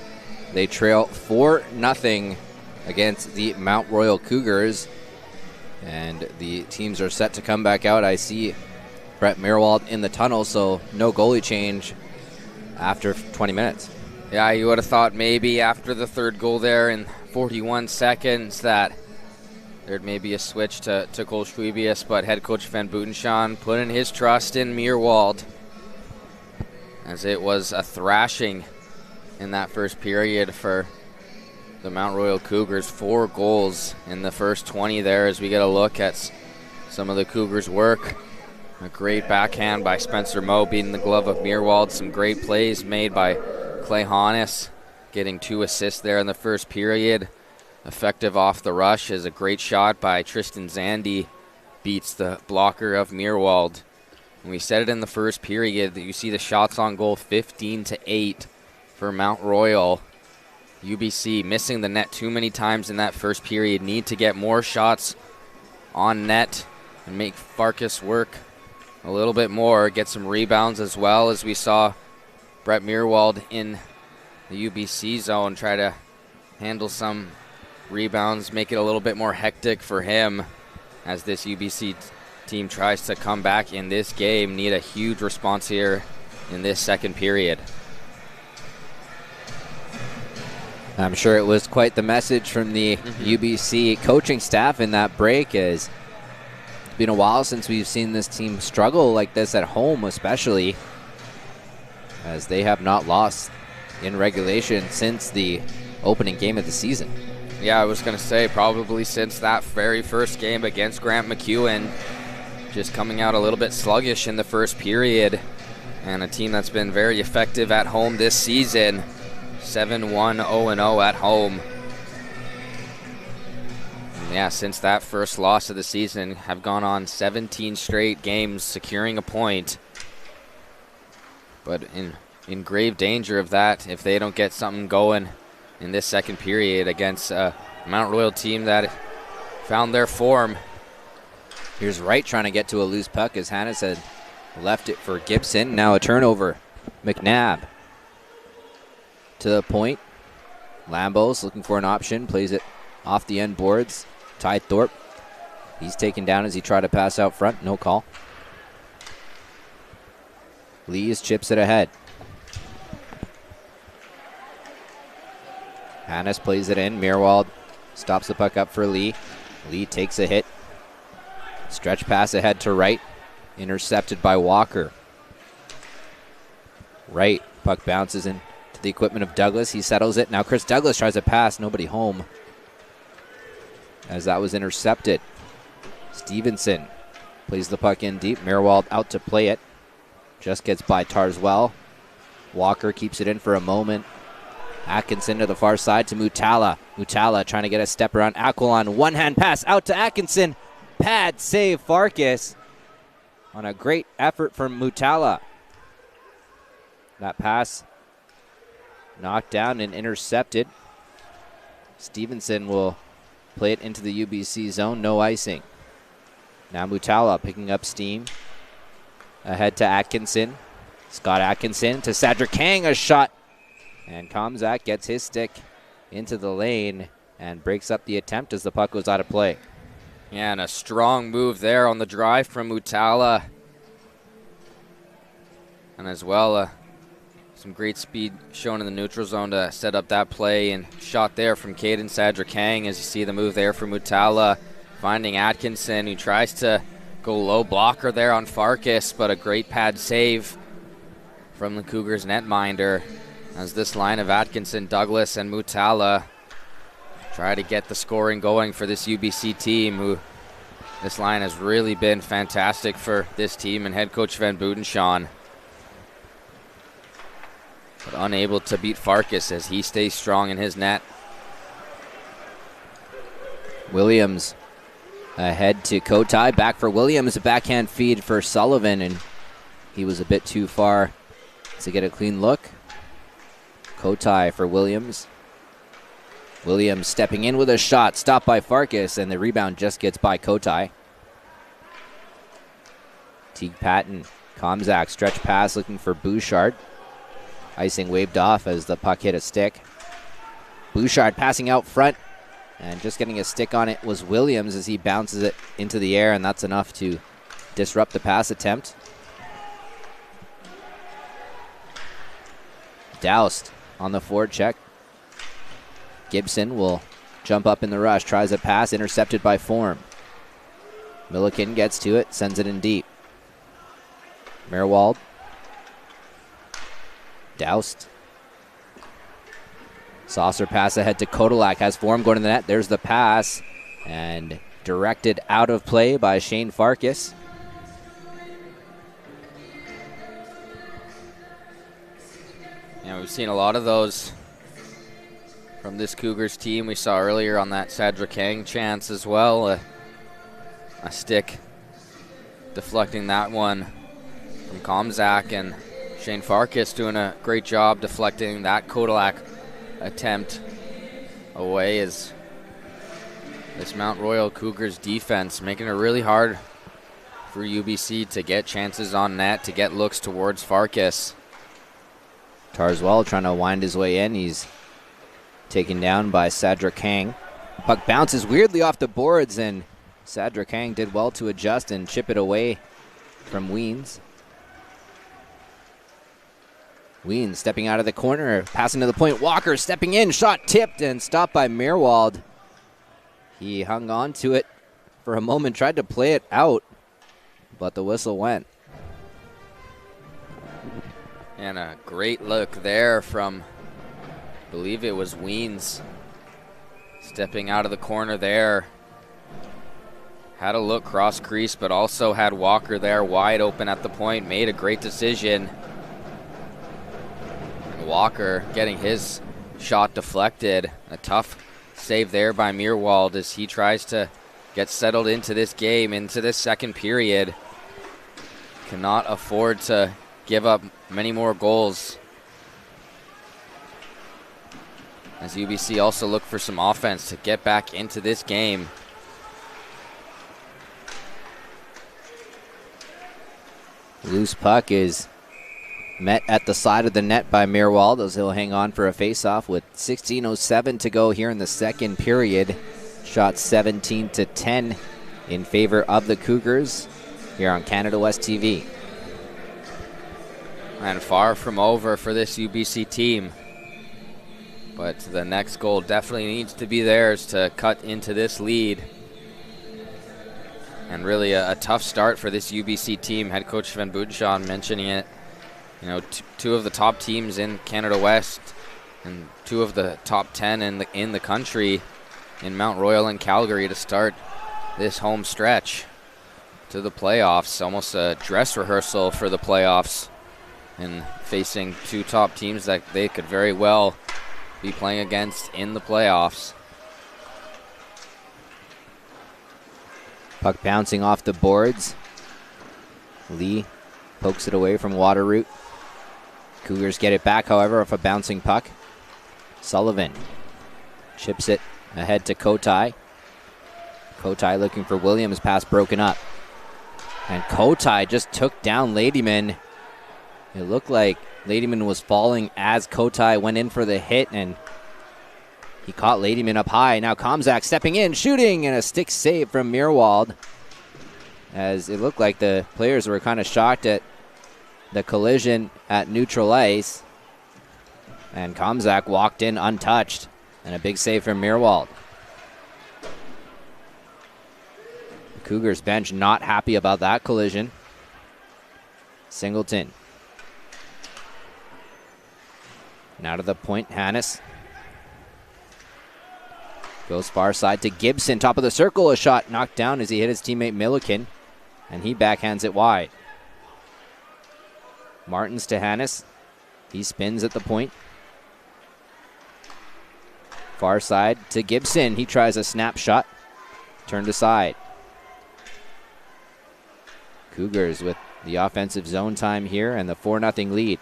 They trail 4-0 against the Mount Royal Cougars, and the teams are set to come back out. I see Brett Meerwald in the tunnel, so no goalie change after 20 minutes. Yeah, you would have thought maybe after the third goal there in 41 seconds that there'd maybe a switch to Cole Schwebius, but head coach Van Buitenschaan put in his trust in Meerwald, as it was a thrashing in that first period for the Mount Royal Cougars. 4 goals in the first 20 there, as we get a look at some of the Cougars' work. A great backhand by Spencer Moe beating the glove of Meerwald. Some great plays made by Clay Honus, getting 2 assists there in the first period. Effective off the rush is a great shot by Tristan Zandy, beats the blocker of Meerwald. And we said it in the first period that you see the shots on goal 15-8 for Mount Royal. UBC missing the net too many times in that first period. Need to get more shots on net and make Farkas work a little bit more. Get some rebounds as well, as we saw Brett Meerwald in the UBC zone try to handle some rebounds, make it a little bit more hectic for him as this UBC team tries to come back in this game. Need a huge response here in this second period. I'm sure it was quite the message from the UBC coaching staff in that break, as it's been a while since we've seen this team struggle like this at home, especially as they have not lost in regulation since the opening game of the season. Yeah, I was going to say probably since that very first game against Grant McEwen, just coming out a little bit sluggish in the first period, and a team that's been very effective at home this season. 7-1, 0-0 at home. And yeah, since that first loss of the season, have gone on 17 straight games securing a point, but in grave danger of that if they don't get something going in this second period against a Mount Royal team that found their form. Here's Wright trying to get to a loose puck, as Hannes had left it for Gibson. Now a turnover. McNabb to the point. Lambos looking for an option, plays it off the end boards. Ty Thorpe, he's taken down as he tried to pass out front. No call. Lees chips it ahead. Hannes plays it in. Meerwald stops the puck up for Lee. Lee takes a hit. Stretch pass ahead to Wright. Intercepted by Walker. Wright, puck bounces in to the equipment of Douglas. He settles it. Now Chris Douglas tries to pass. Nobody home, as that was intercepted. Stevenson plays the puck in deep. Meerwald out to play it. Just gets by Tarswell. Walker keeps it in for a moment. Atkinson to the far side to Mutala. Mutala trying to get a step around Aquilon. One-hand pass out to Atkinson. Pad save Farkas on a great effort from Mutala. That pass knocked down and intercepted. Stevenson will play it into the UBC zone. No icing. Now Mutala picking up steam. Ahead to Atkinson. Scott Atkinson to Cedric Kang. A shot. And Komzak gets his stick into the lane and breaks up the attempt as the puck goes out of play. Yeah, and a strong move there on the drive from Mutala. And as well, some great speed shown in the neutral zone to set up that play. And shot there from Caden Cedric Kang, as you see the move there from Mutala. Finding Atkinson, who tries to go low blocker there on Farkas, but a great pad save from the Cougars netminder, as this line of Atkinson, Douglas, and Mutala try to get the scoring going for this UBC team, who this line has really been fantastic for this team and head coach Van Buitenschaan. But unable to beat Farkas as he stays strong in his net. Williams ahead to Kotai. Back for Williams. A backhand feed for Sullivan, and he was a bit too far to get a clean look. Kotai for Williams. Williams stepping in with a shot. Stopped by Farkas, and the rebound just gets by Kotai. Teague Patton, Komzak, stretch pass looking for Bouchard. Icing waved off as the puck hit a stick. Bouchard passing out front, and just getting a stick on it was Williams as he bounces it into the air, and that's enough to disrupt the pass attempt. Doused on the forward check. Gibson will jump up in the rush, tries a pass, intercepted by Form. Milliken gets to it, sends it in deep. Meerwald. Doused. Saucer pass ahead to Kodalak, has Form going to the net. There's the pass, and directed out of play by Shane Farkas. Yeah, we've seen a lot of those from this Cougars team. We saw earlier on that Sadra Kang chance as well. A stick deflecting that one from Komzak, and Shane Farkas doing a great job deflecting that Kodalak attempt away, as this Mount Royal Cougars defense making it really hard for UBC to get chances on net, to get looks towards Farkas. Tarswell trying to wind his way in. He's taken down by Sadra Kang. Puck bounces weirdly off the boards, and Sadra Kang did well to adjust and chip it away from Weens. Weens stepping out of the corner, passing to the point. Walker stepping in, shot tipped and stopped by Meerwald. He hung on to it for a moment, tried to play it out, but the whistle went. And a great look there from, I believe it was Weens, stepping out of the corner there. Had a look cross crease, but also had Walker there wide open at the point, made a great decision. And Walker getting his shot deflected. A tough save there by Meerwald as he tries to get settled into this game, into this second period. Cannot afford to give up many more goals, as UBC also look for some offense to get back into this game. Loose puck is met at the side of the net by Meerwald as he'll hang on for a faceoff with 16:07 to go here in the second period. Shot 17-10 in favor of the Cougars here on Canada West TV. And far from over for this UBC team. But the next goal definitely needs to be theirs to cut into this lead. And really a tough start for this UBC team. Head coach Van Boudesjans mentioning it. You know, two of the top teams in Canada West and two of the top 10 in the country in Mount Royal and Calgary to start this home stretch to the playoffs. Almost a dress rehearsal for the playoffs, and facing two top teams that they could very well be playing against in the playoffs. Puck bouncing off the boards. Lee pokes it away from Waterroot. Cougars get it back, however, off a bouncing puck. Sullivan chips it ahead to Kotai. Kotai looking for Williams, pass broken up. And Kotai just took down Ladyman. It looked like Ladyman was falling as Kotai went in for the hit, and he caught Ladyman up high. Now Komzak stepping in, shooting, and a stick save from Meerwald, as it looked like the players were kind of shocked at the collision at neutral ice. And Komzak walked in untouched, and a big save from Meerwald. The Cougars bench not happy about that collision. Singleton. Now to the point, Hannes. Goes far side to Gibson, top of the circle, a shot knocked down as he hit his teammate Milliken, and he backhands it wide. Martins to Hannes. He spins at the point. Far side to Gibson. He tries a snapshot. Turned aside. Cougars with the offensive zone time here and the 4-0 lead.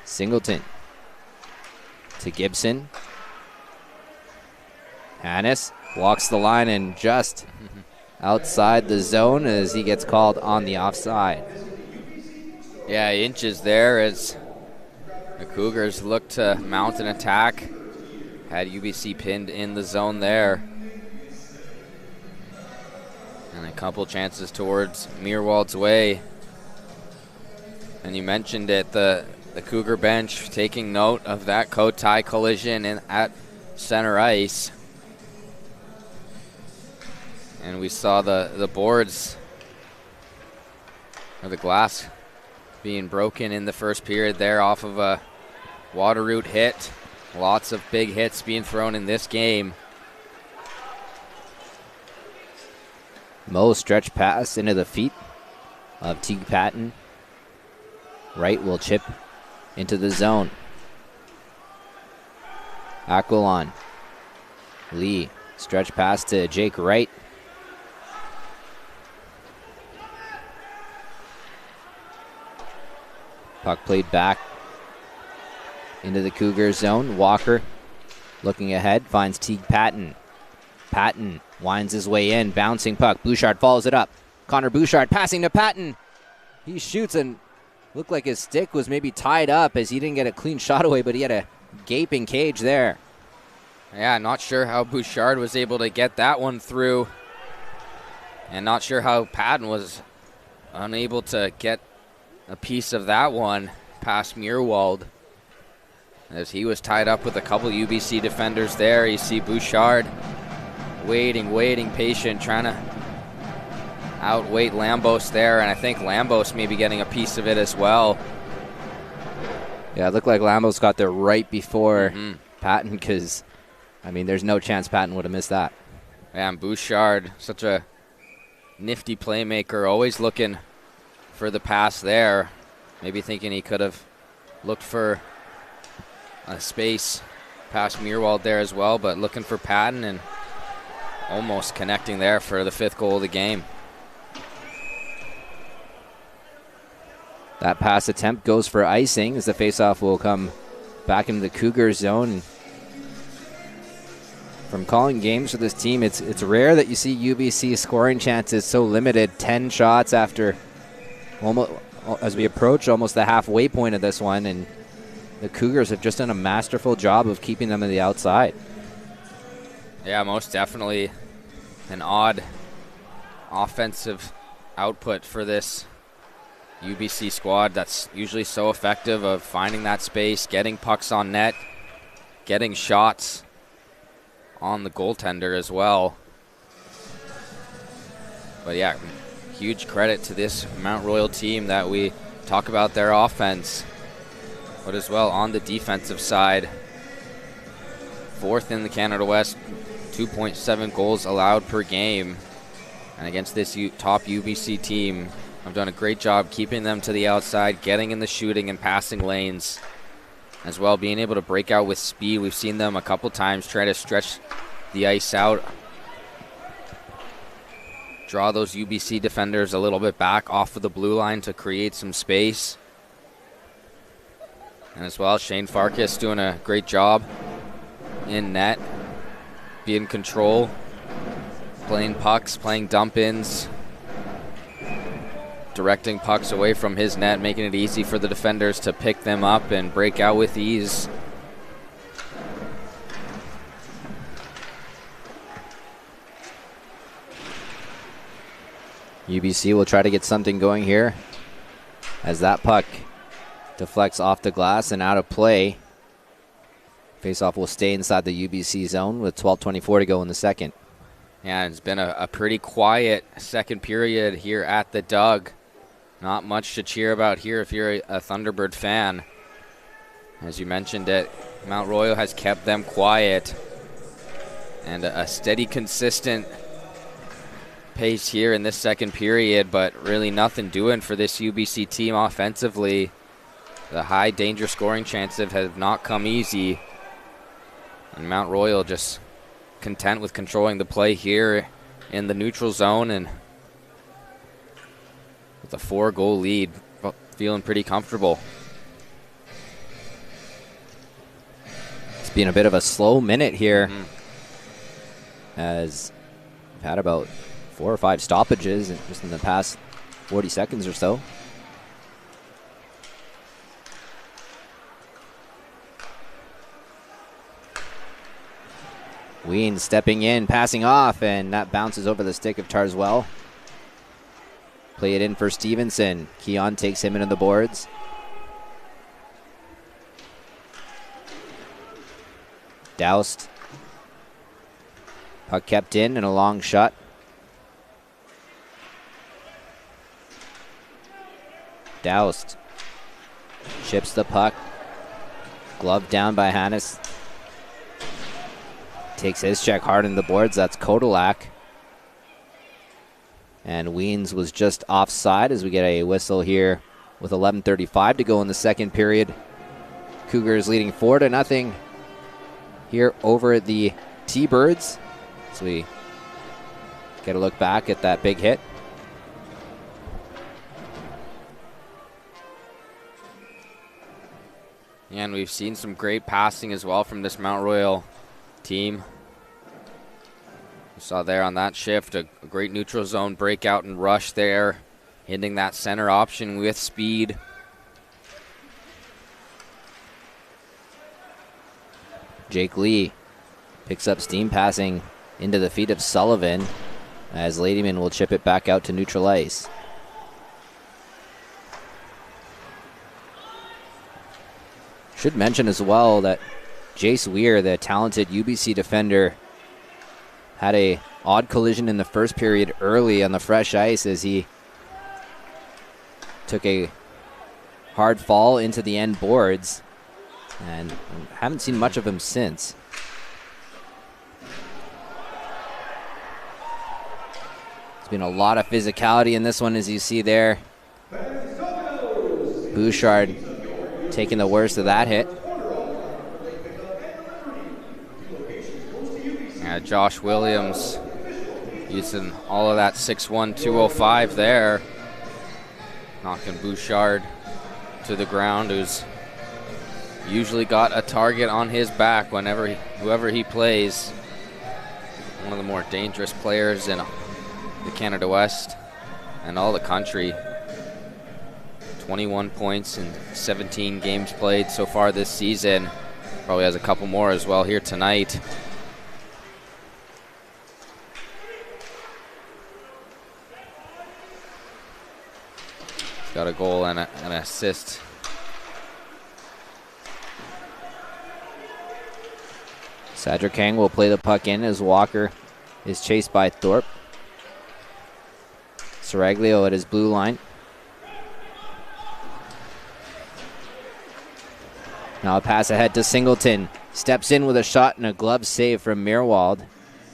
Singleton to Gibson. Hannes walks the line and just outside the zone as he gets called on the offside. Yeah, inches there as the Cougars look to mount an attack. Had UBC pinned in the zone there. And a couple chances towards Meerwald's way. And you mentioned it, the Cougar bench taking note of that coat-tie collision at center ice. And we saw the boards, or the glass, being broken in the first period there off of a water route hit. Lots of big hits being thrown in this game. Mo stretch pass into the feet of Teague Patton. Wright will chip into the zone. Aquilon. Lee, stretch pass to Jake Wright. Puck played back into the Cougars zone. Walker looking ahead, finds Teague Patton. Patton winds his way in, bouncing puck. Bouchard follows it up. Connor Bouchard passing to Patton. He shoots and looked like his stick was maybe tied up as he didn't get a clean shot away, but he had a gaping cage there. Yeah, not sure how Bouchard was able to get that one through. And not sure how Patton was unable to get a piece of that one past Meerwald, as he was tied up with a couple UBC defenders there. You see Bouchard waiting, patient, trying to outweight Lambos there, and I think Lambos may be getting a piece of it as well. Yeah, it looked like Lambos got there right before Patton, because, I mean, there's no chance Patton would have missed that. Yeah, and Bouchard, such a nifty playmaker, always looking for the pass there. Maybe thinking he could have looked for a space past Meerwald there as well, but looking for Patton and almost connecting there for the 5th goal of the game. That pass attempt goes for icing as the faceoff will come back into the Cougars zone. From calling games for this team, it's rare that you see UBC scoring chances so limited. 10 shots after almost, as we approach almost the halfway point of this one, and the Cougars have just done a masterful job of keeping them on the outside. Yeah, most definitely an odd offensive output for this UBC squad that's usually so effective of finding that space, getting pucks on net, getting shots on the goaltender as well. But yeah, huge credit to this Mount Royal team that we talk about their offense, but as well on the defensive side. 4th in the Canada West, 2.7 goals allowed per game. And against this top UBC team, I've done a great job keeping them to the outside, getting in the shooting and passing lanes, as well being able to break out with speed. We've seen them a couple times try to stretch the ice out, draw those UBC defenders a little bit back off of the blue line to create some space. And as well, Shane Farkas doing a great job in net, be in control, playing pucks, playing dump-ins, directing pucks away from his net, making it easy for the defenders to pick them up and break out with ease. UBC will try to get something going here as that puck deflects off the glass and out of play. Faceoff will stay inside the UBC zone with 12:24 to go in the second. Yeah, it's been a pretty quiet second period here at the Doug. Not much to cheer about here if you're a Thunderbird fan. As you mentioned it, Mount Royal has kept them quiet. And a steady, consistent pace here in this second period, but really nothing doing for this UBC team offensively. The high danger scoring chances have not come easy. And Mount Royal just content with controlling the play here in the neutral zone, and with a 4-goal lead, feeling pretty comfortable. It's been a bit of a slow minute here, as we've had about 4 or 5 stoppages just in the past 40 seconds or so. Ween stepping in, passing off, and that bounces over the stick of Tarswell. Play it in for Stevenson. Keon takes him into the boards. Doused. Puck kept in and a long shot. Doused. Chips the puck. Glove down by Hannes. Takes his check hard in the boards. That's Kodalak. And Weens was just offside as we get a whistle here with 11:35 to go in the second period. Cougars leading 4-0 here over the T-Birds. So we get a look back at that big hit. And we've seen some great passing as well from this Mount Royal team. We saw there on that shift a great neutral zone breakout and rush there, hitting that center option with speed. Jake Lee picks up steam passing into the feet of Sullivan as Ladyman will chip it back out to neutral ice. Should mention as well that Jace Weir, the talented UBC defender, had a odd collision in the first period early on the fresh ice as he took a hard fall into the end boards, and haven't seen much of him since. There's been a lot of physicality in this one, as you see there. Bouchard taking the worst of that hit. Yeah, Josh Williams using all of that 6'1", 205 there. Knocking Bouchard to the ground, who's usually got a target on his back whoever he plays. One of the more dangerous players in the Canada West and all the country. 21 points in 17 games played so far this season. Probably has a couple more as well here tonight. He's got a goal and an assist. Cedric Kang will play the puck in as Walker is chased by Thorpe. Saraglio at his blue line. Now a pass ahead to Singleton. Steps in with a shot and a glove save from Meerwald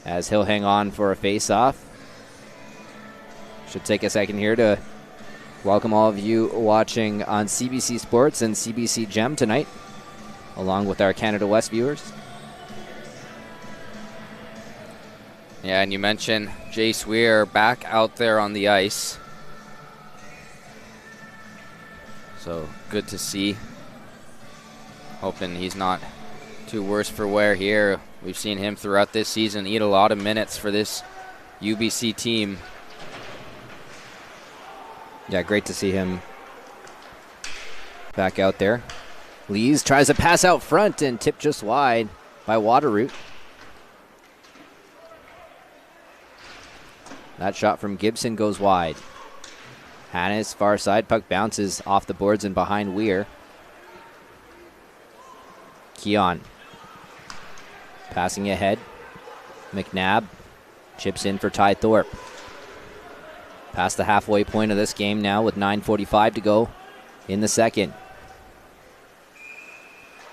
as he'll hang on for a face-off. Should take a second here to welcome all of you watching on CBC Sports and CBC Gem tonight, along with our Canada West viewers. Yeah, and you mentioned Jace Weir back out there on the ice. So good to see. Hoping he's not too worse for wear here. We've seen him throughout this season eat a lot of minutes for this UBC team. Yeah, great to see him back out there. Lees tries to pass out front and tipped just wide by Waterroot. That shot from Gibson goes wide. Hannes, far side, puck bounces off the boards and behind Weir. Keon passing ahead. McNabb chips in for Ty Thorpe. Past the halfway point of this game now with 9:45 to go in the second.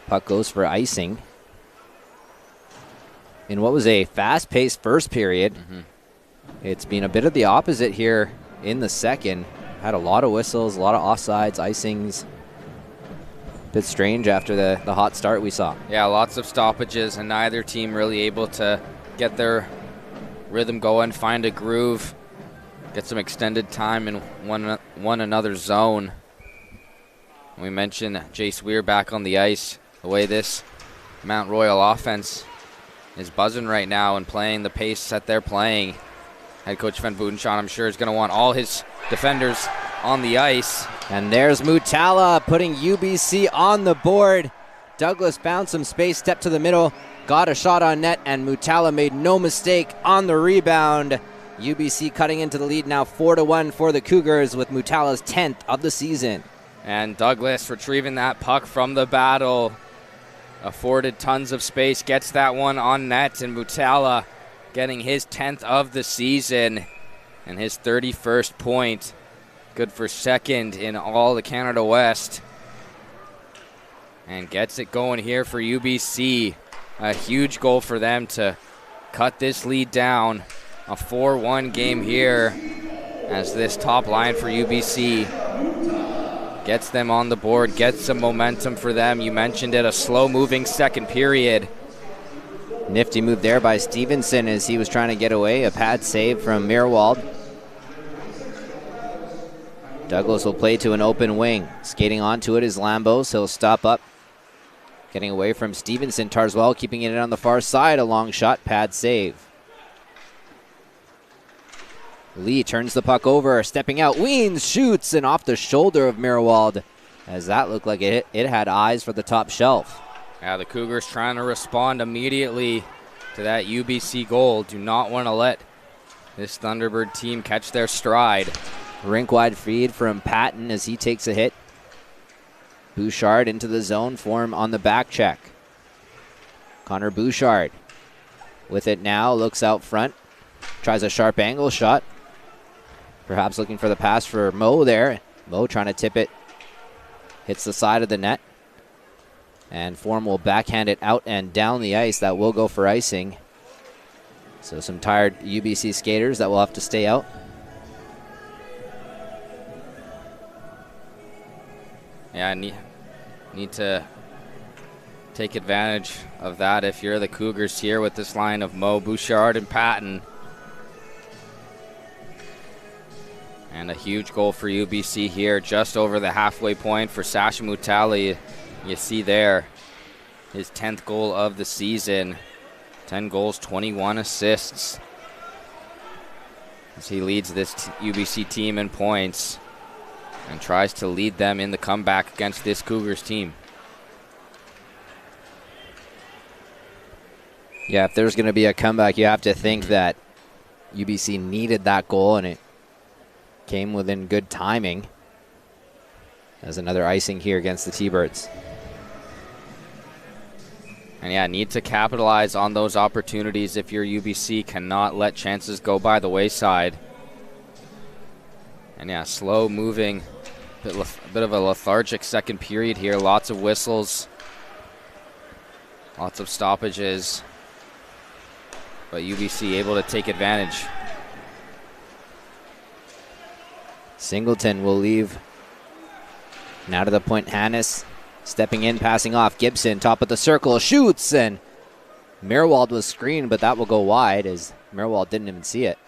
Puck goes for icing. In what was a fast-paced first period, it's been a bit of the opposite here in the second. Had a lot of whistles, a lot of offsides, icings. Bit strange after the hot start we saw. Yeah, lots of stoppages and neither team really able to get their rhythm going, find a groove, get some extended time in one another's zone. We mentioned Jace Weir back on the ice. The way this Mount Royal offense is buzzing right now and playing the pace that they're playing. Head coach Van Bootenschauen, I'm sure, is going to want all his defenders on the ice. And there's Mutala putting UBC on the board. Douglas found some space, stepped to the middle, got a shot on net, and Mutala made no mistake on the rebound. UBC cutting into the lead now 4-1 for the Cougars with Mutala's 10th of the season. And Douglas retrieving that puck from the battle. Afforded tons of space, gets that one on net, and Mutala getting his 10th of the season and his 31st point. Good for second in all the Canada West. And gets it going here for UBC. A huge goal for them to cut this lead down. A 4-1 game here as this top line for UBC gets them on the board, gets some momentum for them. You mentioned it, a slow-moving second period. Nifty move there by Stevenson as he was trying to get away. A pad save from Meerwald. Douglas will play to an open wing. Skating onto it is Lambos. He'll stop up. Getting away from Stevenson. Tarzwell keeping it on the far side. A long shot, pad save. Lee turns the puck over, stepping out. Weens shoots, and off the shoulder of Meerwald, as that looked like it had eyes for the top shelf. Yeah, the Cougars trying to respond immediately to that UBC goal. Do not want to let this Thunderbird team catch their stride. Rink-wide feed from Patton as he takes a hit. Bouchard into the zone for him on the back check. Connor Bouchard with it now, looks out front, tries a sharp angle shot. Perhaps looking for the pass for Mo there. Mo trying to tip it. Hits the side of the net. And Form will backhand it out and down the ice. That will go for icing. So some tired UBC skaters that will have to stay out. Yeah, need to take advantage of that if you're the Cougars here with this line of Mo, Bouchard, and Patton. And a huge goal for UBC here, just over the halfway point for Sasha Mutala. You see there, his 10th goal of the season. 10 goals, 21 assists. As he leads this UBC team in points and tries to lead them in the comeback against this Cougars team. Yeah, if there's going to be a comeback, you have to think that UBC needed that goal, and it came within good timing. As another icing here against the T-Birds. And yeah, need to capitalize on those opportunities if you're UBC. Cannot let chances go by the wayside. And yeah, slow moving, bit of a lethargic second period here. Lots of whistles, lots of stoppages. But UBC able to take advantage. Singleton will leave. Now to the point, Hannes stepping in, passing off. Gibson, top of the circle, shoots, and Meerwald was screened, but that will go wide as Meerwald didn't even see it.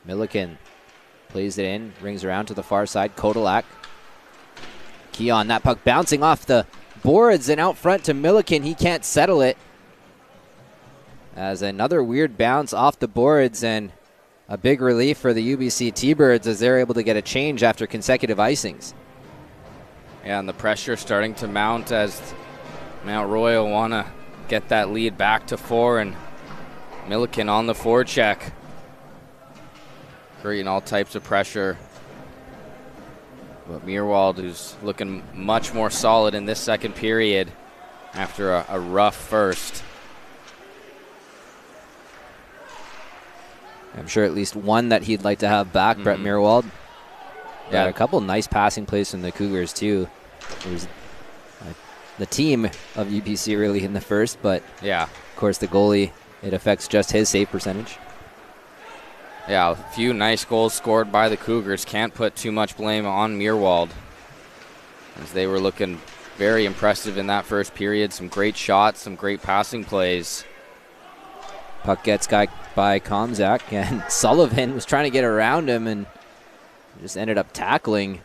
Milliken plays it in, rings around to the far side. Kodalak. Keon, that puck bouncing off the boards and out front to Milliken. He can't settle it. As another weird bounce off the boards, and a big relief for the UBC T-Birds as they're able to get a change after consecutive icings. Yeah, and the pressure starting to mount as Mount Royal want to get that lead back to 4, and Milliken on the forecheck, creating all types of pressure. But Meerwald, who's looking much more solid in this second period after a rough first. I'm sure at least one that he'd like to have back, Brett Meerwald. Yeah, a couple nice passing plays from the Cougars too. It was the team of UBC really in the first, but yeah, of course the goalie, it affects just his save percentage. Yeah, a few nice goals scored by the Cougars. Can't put too much blame on Meerwald, as they were looking very impressive in that first period. Some great shots, some great passing plays. Puck gets guy by Komzak, and Sullivan was trying to get around him and just ended up tackling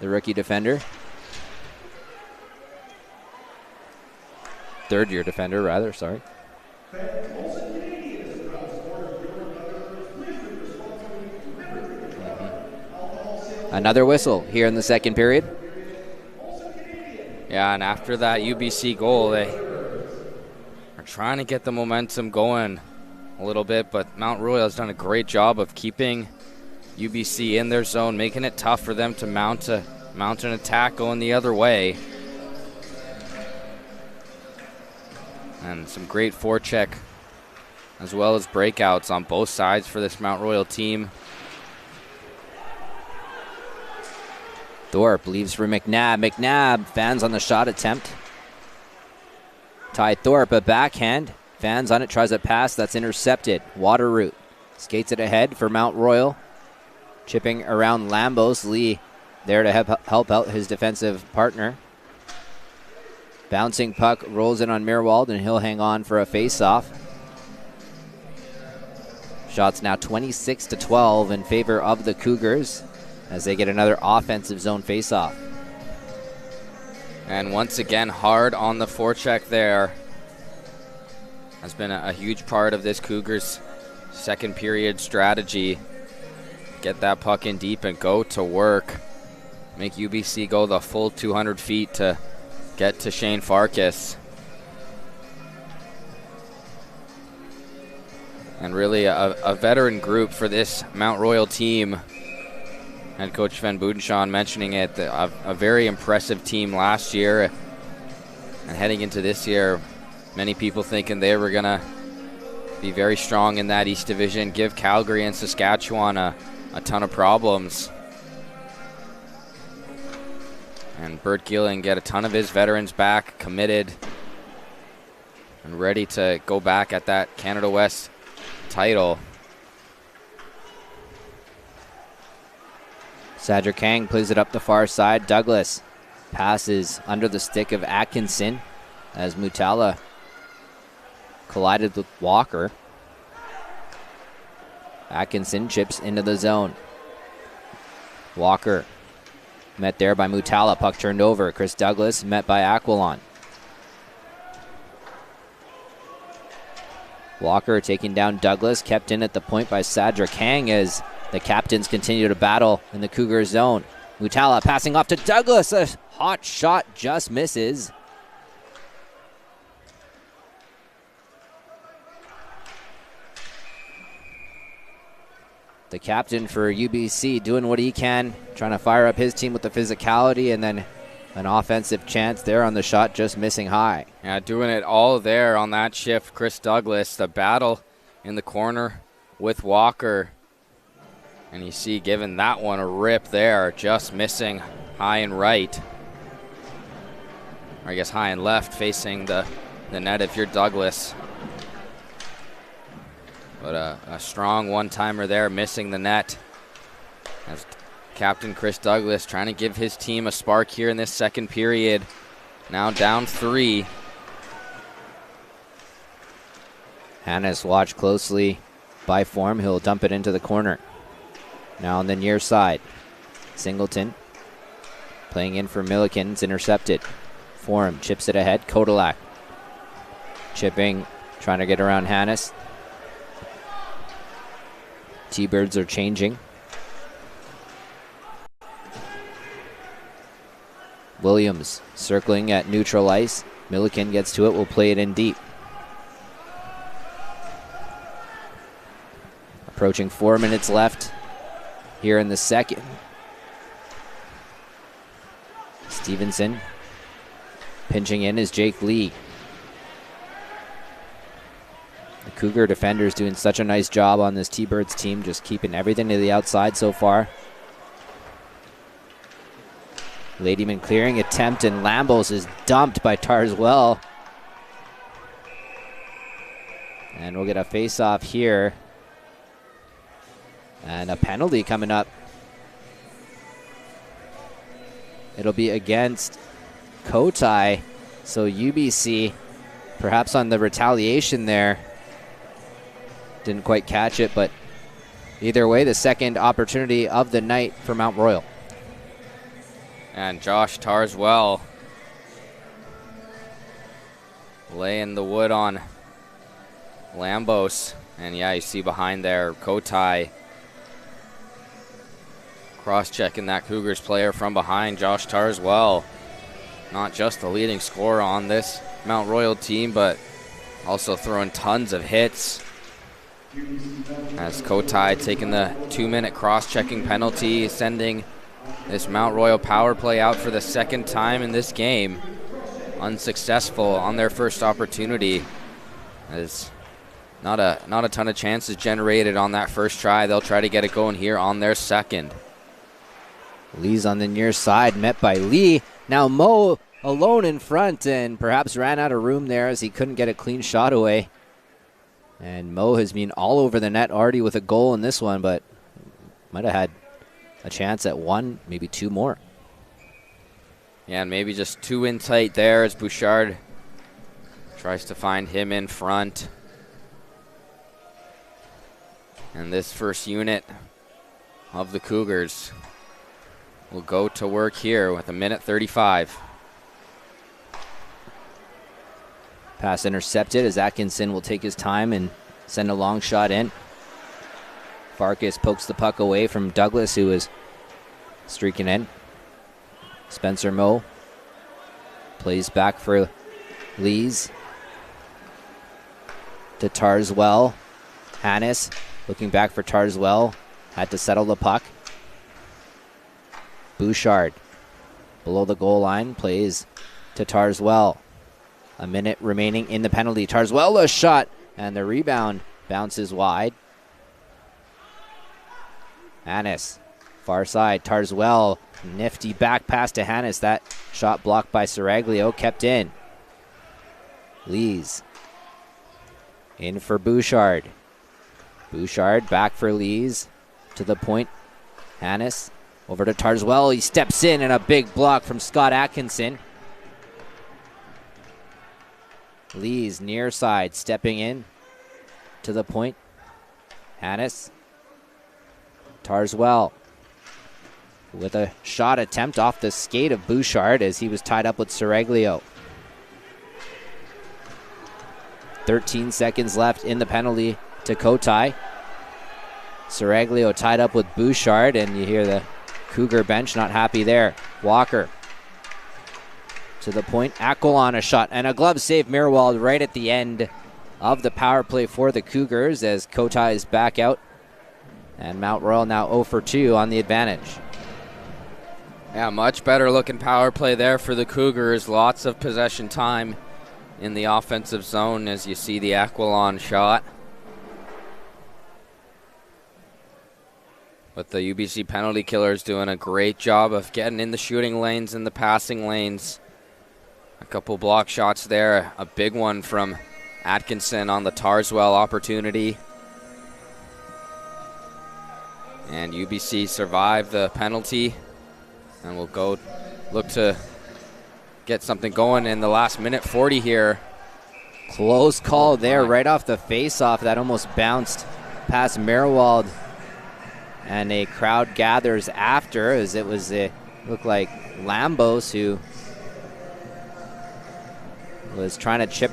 the rookie defender. Third-year defender, rather, sorry. Another whistle here in the second period. Yeah, and after that UBC goal, they are trying to get the momentum going a little bit, but Mount Royal has done a great job of keeping UBC in their zone, making it tough for them to mount an attack going the other way. And some great forecheck as well as breakouts on both sides for this Mount Royal team. Thorpe leaves for McNabb. McNabb fans on the shot attempt. Ty Thorpe, a backhand. Fans on it, tries a pass that's intercepted. Waterroot skates it ahead for Mount Royal. Chipping around Lambos. Lee there to help out his defensive partner. Bouncing puck rolls in on Meerwald, and he'll hang on for a face-off. Shots now 26-12 in favor of the Cougars as they get another offensive zone face-off. And once again, hard on the forecheck there. Has been a huge part of this Cougars second period strategy. Get that puck in deep and go to work. Make UBC go the full 200 feet to get to Shane Farkas. And really a veteran group for this Mount Royal team. And Coach Van Boodenshaw mentioning it, a very impressive team last year. And heading into this year, many people thinking they were going to be very strong in that East Division, give Calgary and Saskatchewan a ton of problems. And Bert Gilling get a ton of his veterans back, committed, and ready to go back at that Canada West title. Sadra Kang plays it up the far side. Douglas passes under the stick of Atkinson as Mutala collided with Walker. Atkinson chips into the zone. Walker met there by Mutala. Puck turned over. Chris Douglas met by Aquilon. Walker taking down Douglas, kept in at the point by Sadra Kang as the captains continue to battle in the Cougar zone. Mutala passing off to Douglas. A hot shot just misses. The captain for UBC doing what he can, trying to fire up his team with the physicality, and then an offensive chance there on the shot, just missing high. Yeah, doing it all there on that shift. Chris Douglas, the battle in the corner with Walker. And you see giving that one a rip there, just missing high and right. Or I guess high and left, facing the net if you're Douglas. But a strong one-timer there, missing the net. As Captain Chris Douglas trying to give his team a spark here in this second period. Now down 3. Hannes watched closely by Form. He'll dump it into the corner. Now on the near side. Singleton playing in for Milliken. It's intercepted. Form chips it ahead. Kodalak chipping, trying to get around Hannes. T-Birds are changing. Williams circling at neutral ice. Milliken gets to it, will play it in deep. Approaching 4 minutes left here in the second. Stevenson pinching in is Jake Lee. The Cougar defenders doing such a nice job on this T-Birds team, just keeping everything to the outside so far. Ladyman clearing attempt, and Lambos is dumped by Tarswell. And we'll get a face-off here. And a penalty coming up. It'll be against Kotai. So UBC, perhaps on the retaliation there. Didn't quite catch it, but either way, the second opportunity of the night for Mount Royal. And Josh Tarswell laying the wood on Lambos. And yeah, you see behind there, Kotai cross-checking that Cougars player from behind, Josh Tarswell. Not just the leading scorer on this Mount Royal team, but also throwing tons of hits. As Kotai taking the 2-minute cross-checking penalty, sending this Mount Royal power play out for the second time in this game. Unsuccessful on their first opportunity. As not a ton of chances generated on that first try. They'll try to get it going here on their second. Lee's on the near side, met by Lee. Now Mo alone in front and perhaps ran out of room there as he couldn't get a clean shot away. And Mo has been all over the net already with a goal in this one, but might have had a chance at one, maybe two more. Yeah, and maybe just two in tight there as Bouchard tries to find him in front. And this first unit of the Cougars will go to work here with 1:35. Pass intercepted as Atkinson will take his time and send a long shot in. Farkas pokes the puck away from Douglas, who is streaking in. Spencer Moe plays back for Lees. To Tarswell. Hannes looking back for Tarswell. Had to settle the puck. Bouchard below the goal line plays to Tarswell. A minute remaining in the penalty. Tarswell a shot and the rebound bounces wide. Hannes, far side. Tarswell, nifty back pass to Hannes. That shot blocked by Saraglio, kept in. Lees in for Bouchard. Bouchard back for Lees to the point. Hannes over to Tarswell. He steps in and a big block from Scott Atkinson. Lees near side stepping in to the point. Hannes. Tarswell with a shot attempt off the skate of Bouchard as he was tied up with Saraglio. 13 seconds left in the penalty to Kotai. Saraglio tied up with Bouchard, and you hear the Cougar bench not happy there. Walker to the point. Aquilon a shot and a glove save. Mirwald right at the end of the power play for the Cougars as Kotai is back out. And Mount Royal now 0 for 2 on the advantage. Yeah, much better looking power play there for the Cougars. Lots of possession time in the offensive zone as you see the Aquilon shot. But the UBC penalty killers doing a great job of getting in the shooting lanes and the passing lanes. A couple block shots there. A big one from Atkinson on the Tarswell opportunity. And UBC survived the penalty and will go look to get something going in the last minute 40 here. Close call there right off the face-off. That almost bounced past Merwald. And a crowd gathers after as it was, looked like Lambos who was trying to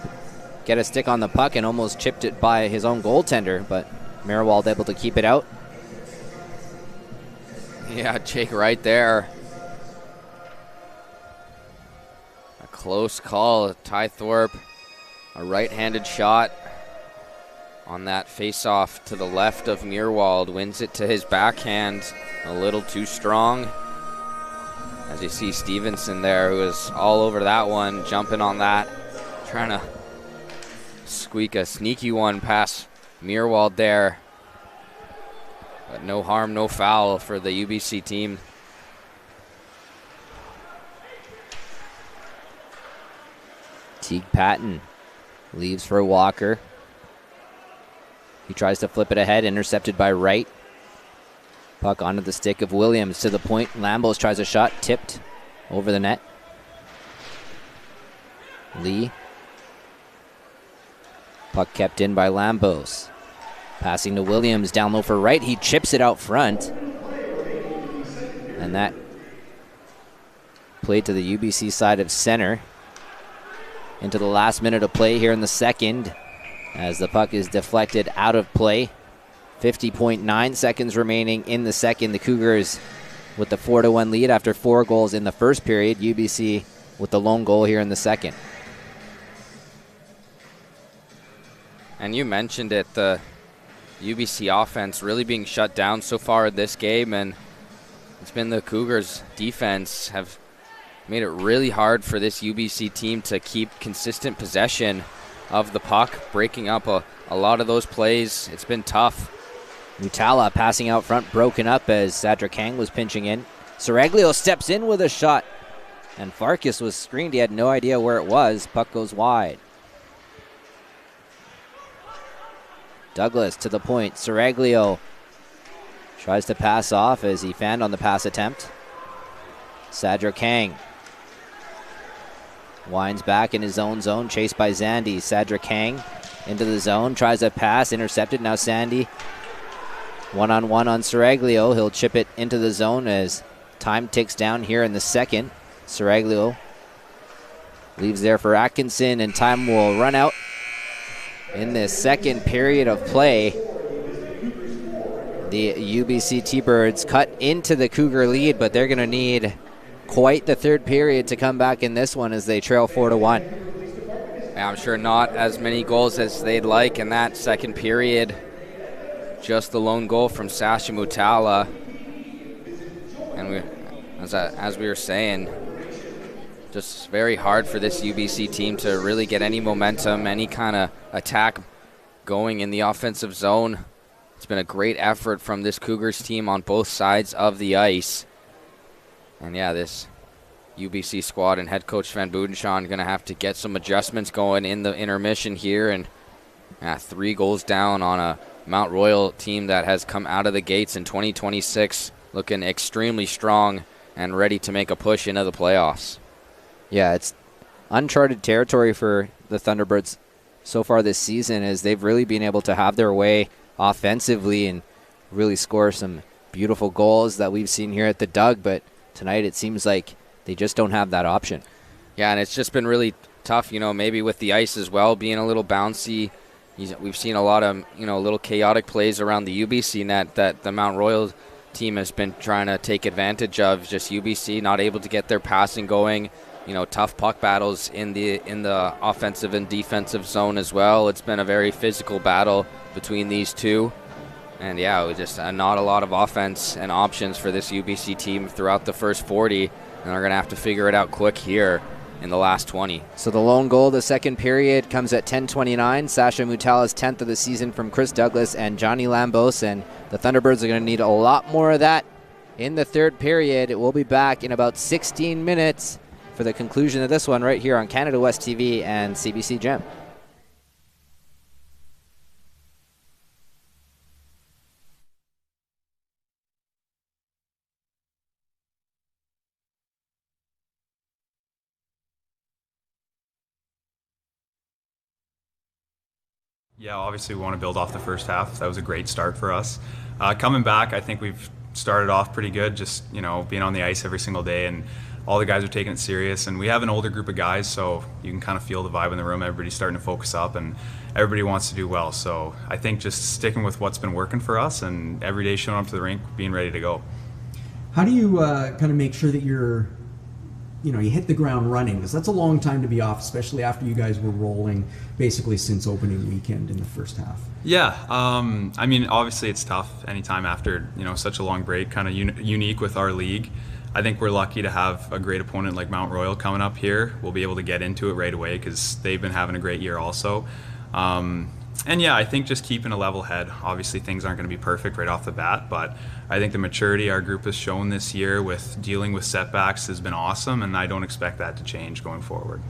get a stick on the puck and almost chipped it by his own goaltender, but Merwald able to keep it out. Yeah, Jake right there. A close call. Ty Thorpe, a right-handed shot on that face-off to the left of Muirwald. Wins it to his backhand. A little too strong. As you see Stevenson there, who is all over that one, jumping on that, trying to squeak a sneaky one past Muirwald there. But no harm, no foul for the UBC team. Teague Patton leaves for Walker. He tries to flip it ahead, intercepted by Wright. Puck onto the stick of Williams to the point. Lambos tries a shot, tipped over the net. Lee. Puck kept in by Lambos. Passing to Williams, down low for Wright. He chips it out front. And that played to the UBC side of center. Into the last minute of play here in the second. as the puck is deflected out of play. 50.9 seconds remaining in the second. The Cougars with the 4-1 lead after 4 goals in the first period. UBC with the lone goal here in the second. And you mentioned it, the UBC offense really being shut down so far in this game, and it's been the Cougars' defense have made it really hard for this UBC team to keep consistent possession of the puck, breaking up a lot of those plays. It's been tough. Mutala passing out front, broken up as Cedric Kang was pinching in. Saraglio steps in with a shot, and Farkas was screened. He had no idea where it was. Puck goes wide. Douglas to the point. Saraglio tries to pass off as he fanned on the pass attempt. Cedric Kang winds back in his own zone, chased by Zandy. Cedric Kang into the zone, tries a pass, intercepted. Now Sandy one-on-one on Saraglio. He'll chip it into the zone as time ticks down here in the second. Saraglio leaves there for Atkinson, and time will run out in this second period of play. The UBC T-Birds cut into the Cougar lead, but they're going to need quite the third period to come back in this one as they trail 4-1. Yeah, I'm sure not as many goals as they'd like in that second period. Just the lone goal from Sasha Mutala. And as we were saying, just very hard for this UBC team to really get any momentum, any kind of attack going in the offensive zone. It's been a great effort from this Cougars team on both sides of the ice. And yeah, this UBC squad and head coach Van Boodenshaw going to have to get some adjustments going in the intermission here. And 3 goals down on a Mount Royal team that has come out of the gates in 2026 looking extremely strong and ready to make a push into the playoffs. Yeah, it's uncharted territory for the Thunderbirds so far this season, as they've really been able to have their way offensively and really score some beautiful goals that we've seen here at the Doug, but tonight it seems like they just don't have that option. Yeah, and it's just been really tough, maybe with the ice as well being a little bouncy. We've seen a lot of, little chaotic plays around the UBC net that the Mount Royal team has been trying to take advantage of. Just UBC not able to get their passing going. Tough puck battles in the offensive and defensive zone as well. It's been a very physical battle between these two. And yeah, it was just not a lot of offense and options for this UBC team throughout the first 40. And they're going to have to figure it out quick here in the last 20. So the lone goal of the second period comes at 10:29. Sasha Mutala's 10th of the season from Chris Douglas and Johnny Lambos. And the Thunderbirds are going to need a lot more of that in the third period. We'll be back in about 16 minutes for the conclusion of this one right here on Canada West TV and CBC Gem. Yeah, obviously we want to build off the first half. That was a great start for us. Coming back, I think we've started off pretty good, just being on the ice every single day, and all the guys are taking it serious. And we have an older group of guys, so you can kind of feel the vibe in the room. Everybody's starting to focus up, and everybody wants to do well. So I think just sticking with what's been working for us, and every day showing up to the rink, being ready to go. How do you kind of make sure that you hit the ground running? Because that's a long time to be off, especially after you guys were rolling basically since opening weekend in the first half. Yeah, I mean, obviously it's tough anytime after, such a long break, kind of unique with our league. I think we're lucky to have a great opponent like Mount Royal coming up here. We'll be able to get into it right away because they've been having a great year also. And yeah, I think just keeping a level head. Obviously things aren't going to be perfect right off the bat, but I think the maturity our group has shown this year with dealing with setbacks has been awesome, and I don't expect that to change going forward.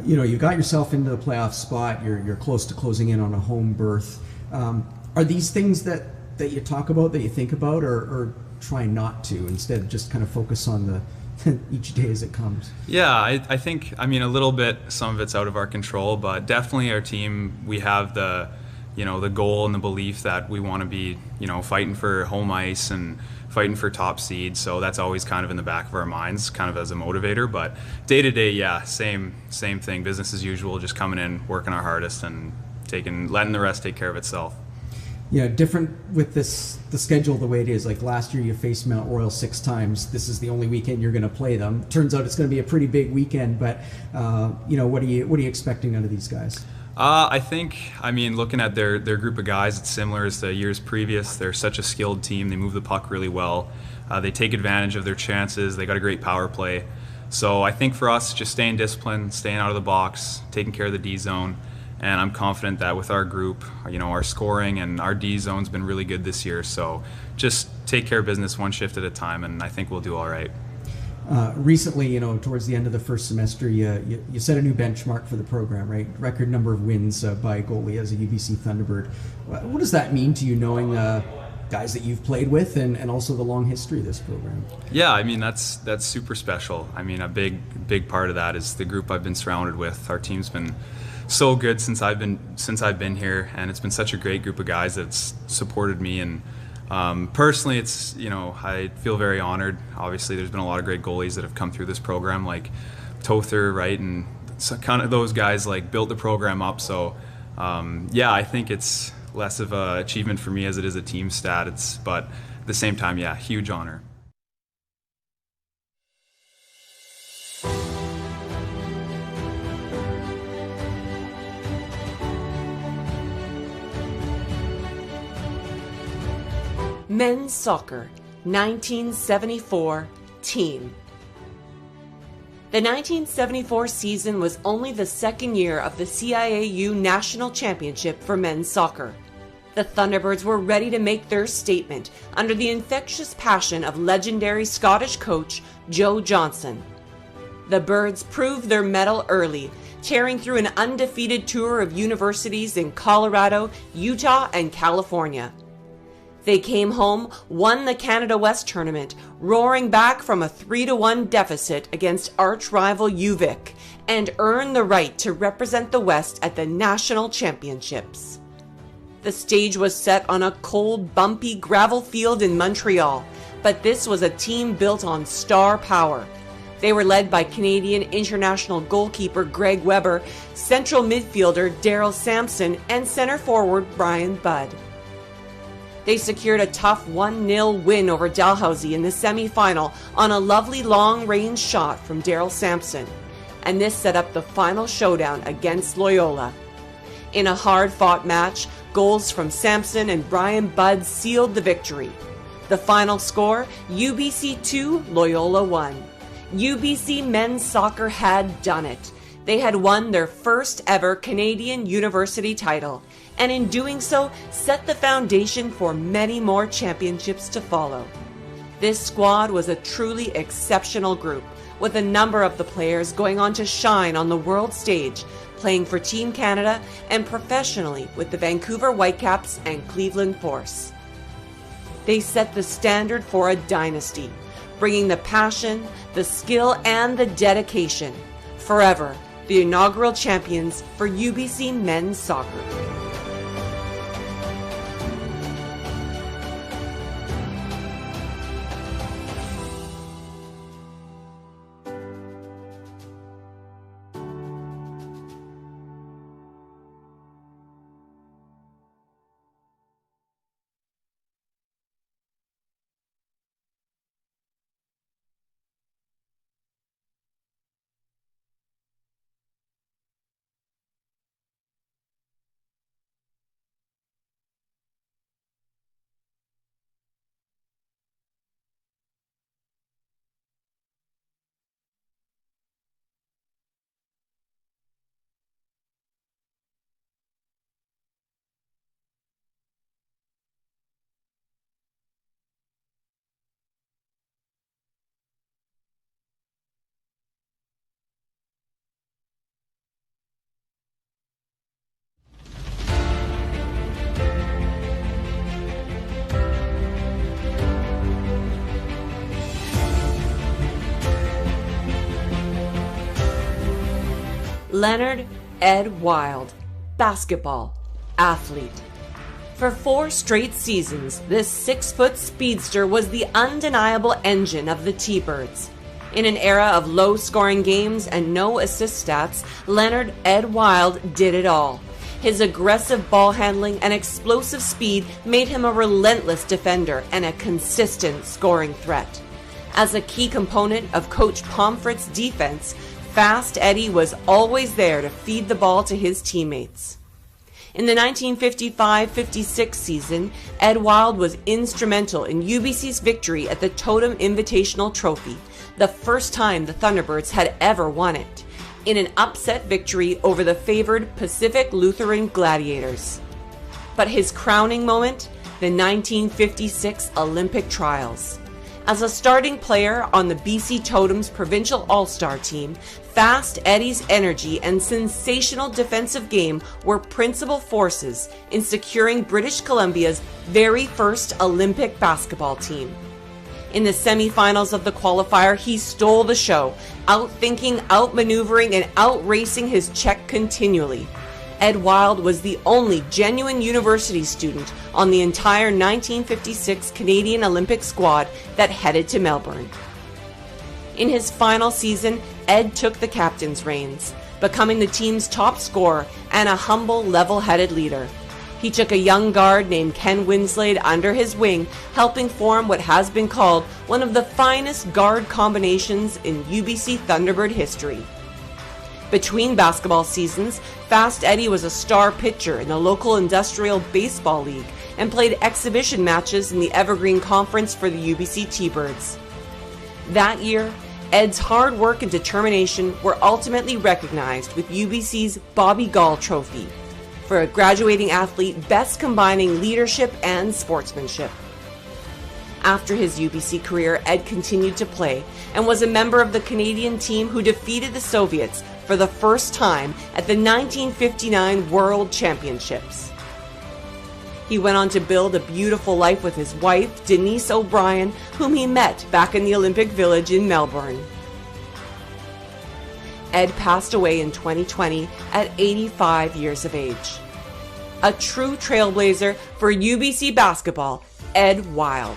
You got yourself into the playoff spot. You're close to closing in on a home berth. Are these things that you talk about, that you think about, or try not to, instead just kind of focus on the each day as it comes? Yeah, I think, a little bit, some of it's out of our control, but definitely our team, we have the goal and the belief that we want to be, fighting for home ice and fighting for top seed. So that's always kind of in the back of our minds, kind of as a motivator. But day to day, yeah, same thing, business as usual, just coming in, working our hardest, and letting the rest take care of itself. Yeah, different with the schedule the way it is. Like last year you faced Mount Royal 6 times. This is the only weekend you're going to play them. Turns out it's going to be a pretty big weekend, but what are you expecting out of these guys? I think, looking at their group of guys, it's similar as the years previous. They're such a skilled team. They move the puck really well. They take advantage of their chances. They got a great power play. So I think for us, just staying disciplined, staying out of the box, taking care of the D zone. And I'm confident that with our group, our scoring and our D zone's been really good this year. So just take care of business one shift at a time, and I think we'll do all right. Recently, towards the end of the first semester, you set a new benchmark for the program, right? Record number of wins by goalie as a UBC Thunderbird. What does that mean to you, knowing guys that you've played with and also the long history of this program? Yeah, that's super special. A big part of that is the group I've been surrounded with. Our team's been so good since I've been here, and it's been such a great group of guys that's supported me. And personally, it's I feel very honored. Obviously, there's been a lot of great goalies that have come through this program, like Tother, right, and so kind of those guys like built the program up. So I think it's less of an achievement for me as it is a team stat. But at the same time, huge honor. Men's Soccer, 1974 team. The 1974 season was only the second year of the CIAU National Championship for men's soccer. The Thunderbirds were ready to make their statement under the infectious passion of legendary Scottish coach Joe Johnson. The Birds proved their mettle early, tearing through an undefeated tour of universities in Colorado, Utah, and California. They came home, won the Canada West tournament, roaring back from a 3-1 deficit against arch-rival UVic, and earned the right to represent the West at the national championships. The stage was set on a cold, bumpy gravel field in Montreal, but this was a team built on star power. They were led by Canadian international goalkeeper Greg Weber, central midfielder Daryl Sampson, and center forward Brian Budd. They secured a tough 1-0 win over Dalhousie in the semi-final on a lovely long-range shot from Daryl Sampson, and this set up the final showdown against Loyola. In a hard-fought match, goals from Sampson and Brian Budd sealed the victory. The final score, UBC 2, Loyola 1. UBC men's soccer had done it. They had won their first ever Canadian university title, and in doing so, set the foundation for many more championships to follow. This squad was a truly exceptional group, with a number of the players going on to shine on the world stage, playing for Team Canada and professionally with the Vancouver Whitecaps and Cleveland Force. They set the standard for a dynasty, bringing the passion, the skill, and the dedication. Forever, the inaugural champions for UBC men's soccer. Leonard Ed Wild, basketball, athlete. For 4 straight seasons, this 6-foot speedster was the undeniable engine of the T-Birds. In an era of low-scoring games and no assist stats, Leonard Ed Wild did it all. His aggressive ball handling and explosive speed made him a relentless defender and a consistent scoring threat. As a key component of Coach Pomfret's defense, Fast Eddie was always there to feed the ball to his teammates. In the 1955-56 season, Ed Wild was instrumental in UBC's victory at the Totem Invitational Trophy, the first time the Thunderbirds had ever won it, in an upset victory over the favored Pacific Lutheran Gladiators. But his crowning moment, the 1956 Olympic trials. As a starting player on the BC Totems Provincial All-Star team, Fast Eddie's energy and sensational defensive game were principal forces in securing British Columbia's very first Olympic basketball team. In the semifinals of the qualifier, he stole the show, outthinking, outmaneuvering, and outracing his Czech continually. Ed Wild was the only genuine university student on the entire 1956 Canadian Olympic squad that headed to Melbourne. In his final season, Ed took the captain's reins, becoming the team's top scorer and a humble, level-headed leader. He took a young guard named Ken Winslade under his wing, helping form what has been called one of the finest guard combinations in UBC Thunderbird history. Between basketball seasons, Fast Eddie was a star pitcher in the local Industrial Baseball League and played exhibition matches in the Evergreen Conference for the UBC T-Birds. That year, Ed's hard work and determination were ultimately recognized with UBC's Bobby Gall Trophy for a graduating athlete best combining leadership and sportsmanship. After his UBC career, Ed continued to play and was a member of the Canadian team who defeated the Soviets for the first time at the 1959 World Championships. He went on to build a beautiful life with his wife, Denise O'Brien, whom he met back in the Olympic Village in Melbourne. Ed passed away in 2020 at 85 years of age. A true trailblazer for UBC basketball, Ed Wild.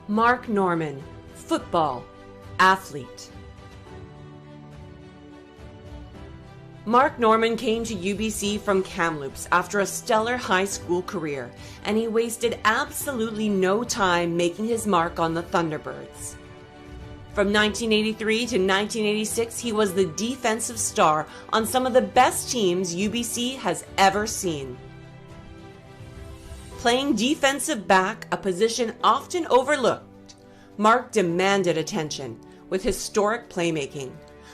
Mark Norman, football, athlete. Mark Norman came to UBC from Kamloops after a stellar high school career, and he wasted absolutely no time making his mark on the Thunderbirds. From 1983 to 1986, he was the defensive star on some of the best teams UBC has ever seen. Playing defensive back, a position often overlooked, Mark demanded attention with historic playmaking.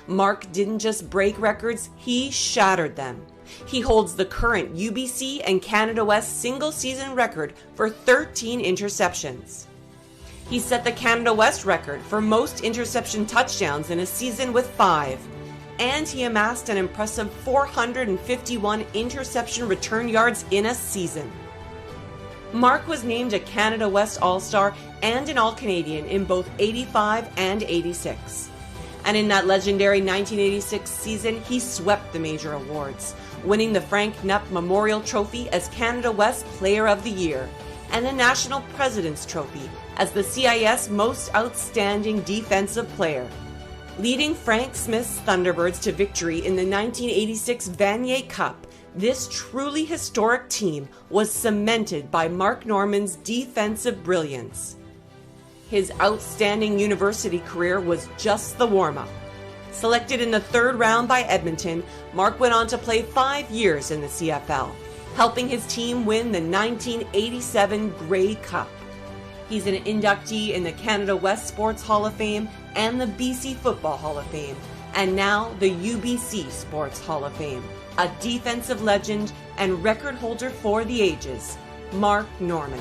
Mark didn't just break records, he shattered them. He holds the current UBC and Canada West single-season record for 13 interceptions. He set the Canada West record for most interception touchdowns in a season with 5, and he amassed an impressive 451 interception return yards in a season. Mark was named a Canada West All-Star and an All-Canadian in both 85 and 86. And in that legendary 1986 season, he swept the major awards, winning the Frank Knupp Memorial Trophy as Canada West Player of the Year and the National President's Trophy as the CIS Most Outstanding Defensive Player, leading Frank Smith's Thunderbirds to victory in the 1986 Vanier Cup. This truly historic team was cemented by Mark Norman's defensive brilliance. His outstanding university career was just the warm-up. Selected in the 3rd round by Edmonton, Mark went on to play 5 years in the CFL, helping his team win the 1987 Grey Cup. He's an inductee in the Canada West Sports Hall of Fame and the BC Football Hall of Fame, and now the UBC Sports Hall of Fame. A defensive legend and record holder for the ages, Mark Norman.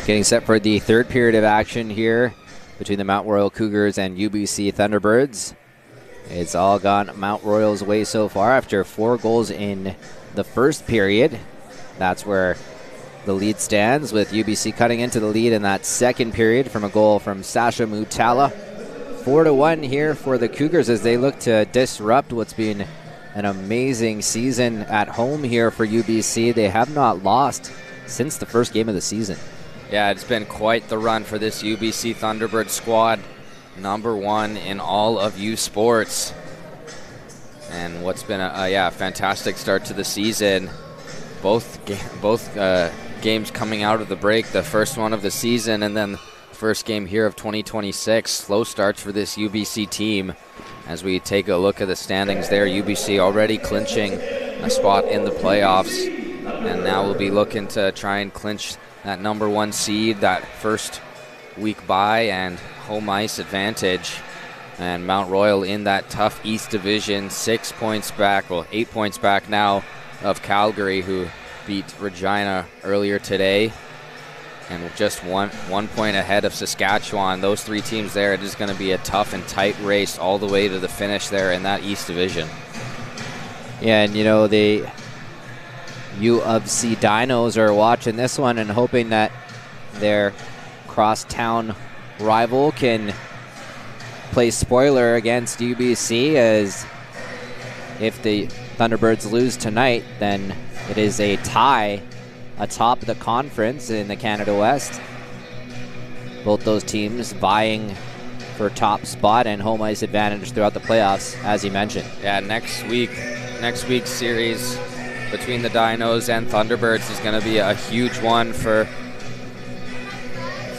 Getting set for the third period of action here between the Mount Royal Cougars and UBC Thunderbirds. It's all gone Mount Royal's way so far after 4 goals in the first period. That's where the lead stands, with UBC cutting into the lead in that second period from a goal from Sasha Mutala. 4-1 here for the Cougars as they look to disrupt what's been an amazing season at home here for UBC. They have not lost since the first game of the season. Yeah, it's been quite the run for this UBC Thunderbird squad. #1 in all of U Sports. And what's been a fantastic start to the season. Both games coming out of the break, the first one of the season and then the first game here of 2026. Slow starts for this UBC team. As we take a look at the standings there, UBC already clinching a spot in the playoffs. And now we'll be looking to try and clinch that #1 seed, that first week bye and home ice advantage. And Mount Royal in that tough East Division, 6 points back, well, 8 points back now of Calgary, who beat Regina earlier today. And just one point ahead of Saskatchewan. Those 3 teams there, it is going to be a tough and tight race all the way to the finish there in that East Division. Yeah, and you know, the U of C Dinos are watching this one and hoping that their crosstown rival can play spoiler against UBC, as if the Thunderbirds lose tonight, then it is a tie atop the conference in the Canada West. Both those teams vying for top spot and home ice advantage throughout the playoffs, as you mentioned. Yeah, next week's series between the Dinos and Thunderbirds is going to be a huge one for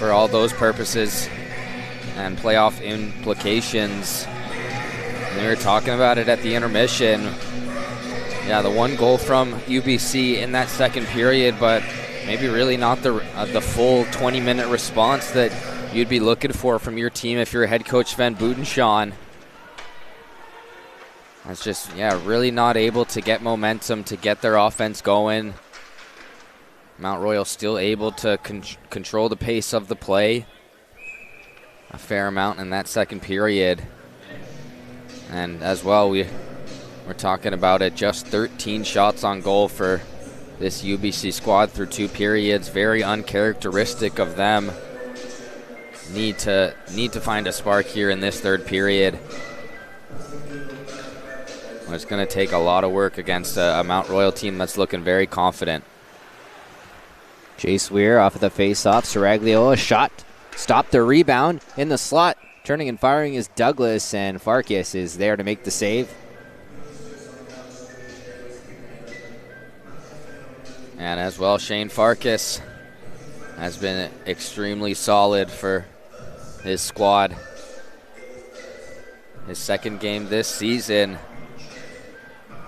all those purposes and playoff implications. And we were talking about it at the intermission. Yeah, the 1 goal from UBC in that second period, but maybe really not the full 20-minute response that you'd be looking for from your team if you're head coach Van Bootenshawn. That's just, really not able to get momentum, to get their offense going. Mount Royal still able to control the pace of the play a fair amount in that second period. And as well, we're talking about it, just 13 shots on goal for this UBC squad through 2 periods. Very uncharacteristic of them. Need to find a spark here in this third period. It's going to take a lot of work against a Mount Royal team that's looking very confident. Jace Weir off of the face-off. Saraglio, a shot. Stopped the rebound in the slot. Turning and firing is Douglas, and Farkas is there to make the save. And as well, Shane Farkas has been extremely solid for his squad. His second game this season.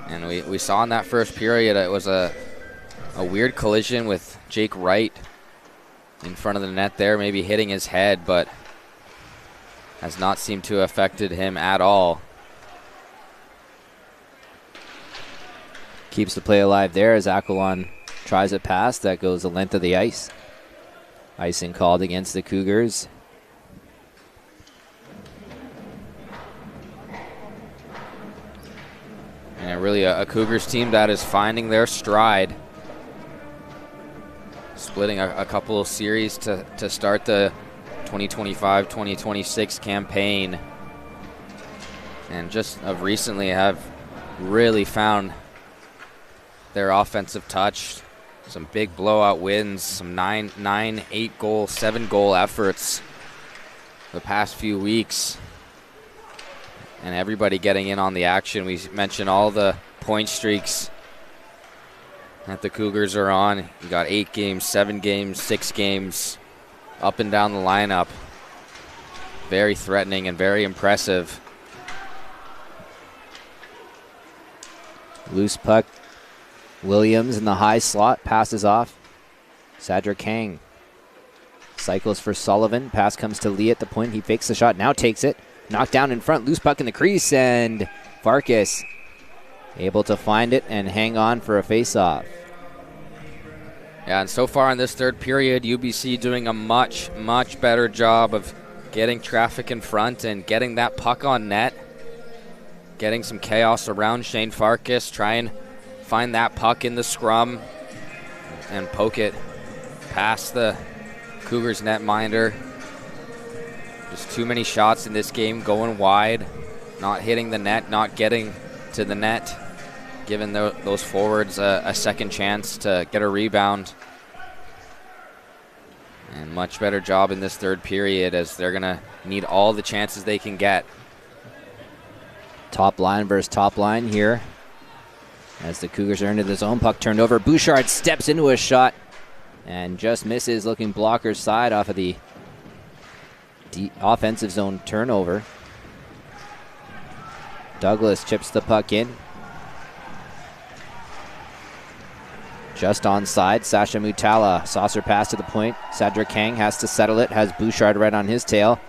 And we saw in that first period, it was a weird collision with Jake Wright in front of the net there, maybe hitting his head, but has not seemed to have affected him at all. Keeps the play alive there as Aquilon tries it past. That goes the length of the ice. Icing called against the Cougars. And really a Cougars team that is finding their stride. Splitting a couple of series to start the 2025-2026 campaign. And just of recently have really found their offensive touch. Some big blowout wins, some 9, 8 goal, 7 goal efforts the past few weeks. And everybody getting in on the action. We mentioned all the point streaks that the Cougars are on. You got 8 games, 7 games, 6 games, up and down the lineup. Very threatening and very impressive. Loose puck. Williams in the high slot, passes off. Sadra Kang cycles for Sullivan. Pass comes to Lee at the point. He fakes the shot, now takes it. Knocked down in front, loose puck in the crease, and Farkas able to find it and hang on for a face-off. Yeah, and so far in this third period, UBC doing a much, much better job of getting traffic in front and getting that puck on net, getting some chaos around Shane Farkas, try and find that puck in the scrum and poke it past the Cougars netminder. Just too many shots in this game going wide, not hitting the net, not getting to the net, giving those forwards a second chance to get a rebound. And much better job in this third period as they're going to need all the chances they can get. Top line versus top line here. As the Cougars are into the zone, puck turned over. Bouchard steps into a shot and just misses, looking blocker's side off of the offensive zone turnover. Douglas chips the puck in. Just onside, Sasha Mutala, saucer pass to the point. Cedric Kang has to settle it, has Bouchard right on his tail,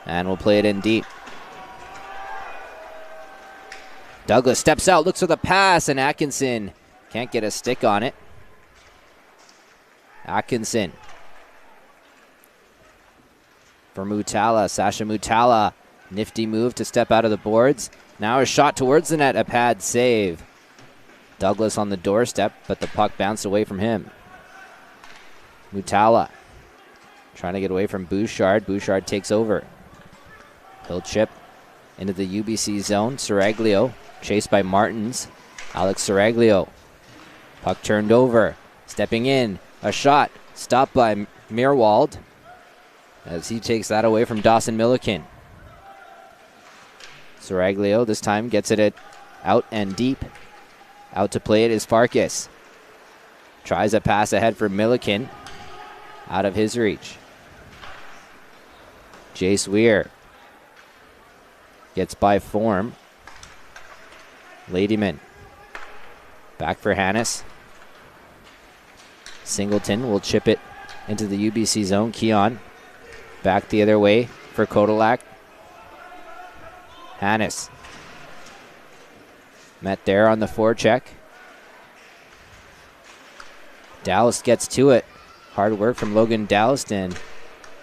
and will play it in deep. Douglas steps out, looks for the pass, and Atkinson can't get a stick on it. Atkinson for Mutala, Sasha Mutala. Nifty move to step out of the boards. Now a shot towards the net, a pad save. Douglas on the doorstep, but the puck bounced away from him. Mutala trying to get away from Bouchard. Bouchard takes over. He'll chip into the UBC zone. Seraglio chased by Martins. Alex Seraglio. Puck turned over. Stepping in. A shot. Stopped by Meerwald as he takes that away from Dawson Milliken. Seraglio this time gets it out and deep. Out to play it is Farkas. Tries a pass ahead for Milliken. Out of his reach. Jace Weir gets by form. Ladyman. Back for Hannes. Singleton will chip it into the UBC zone. Keon back the other way for Kodalak. Hannes. Met there on the forecheck. Dallas gets to it. Hard work from Logan Dallaston.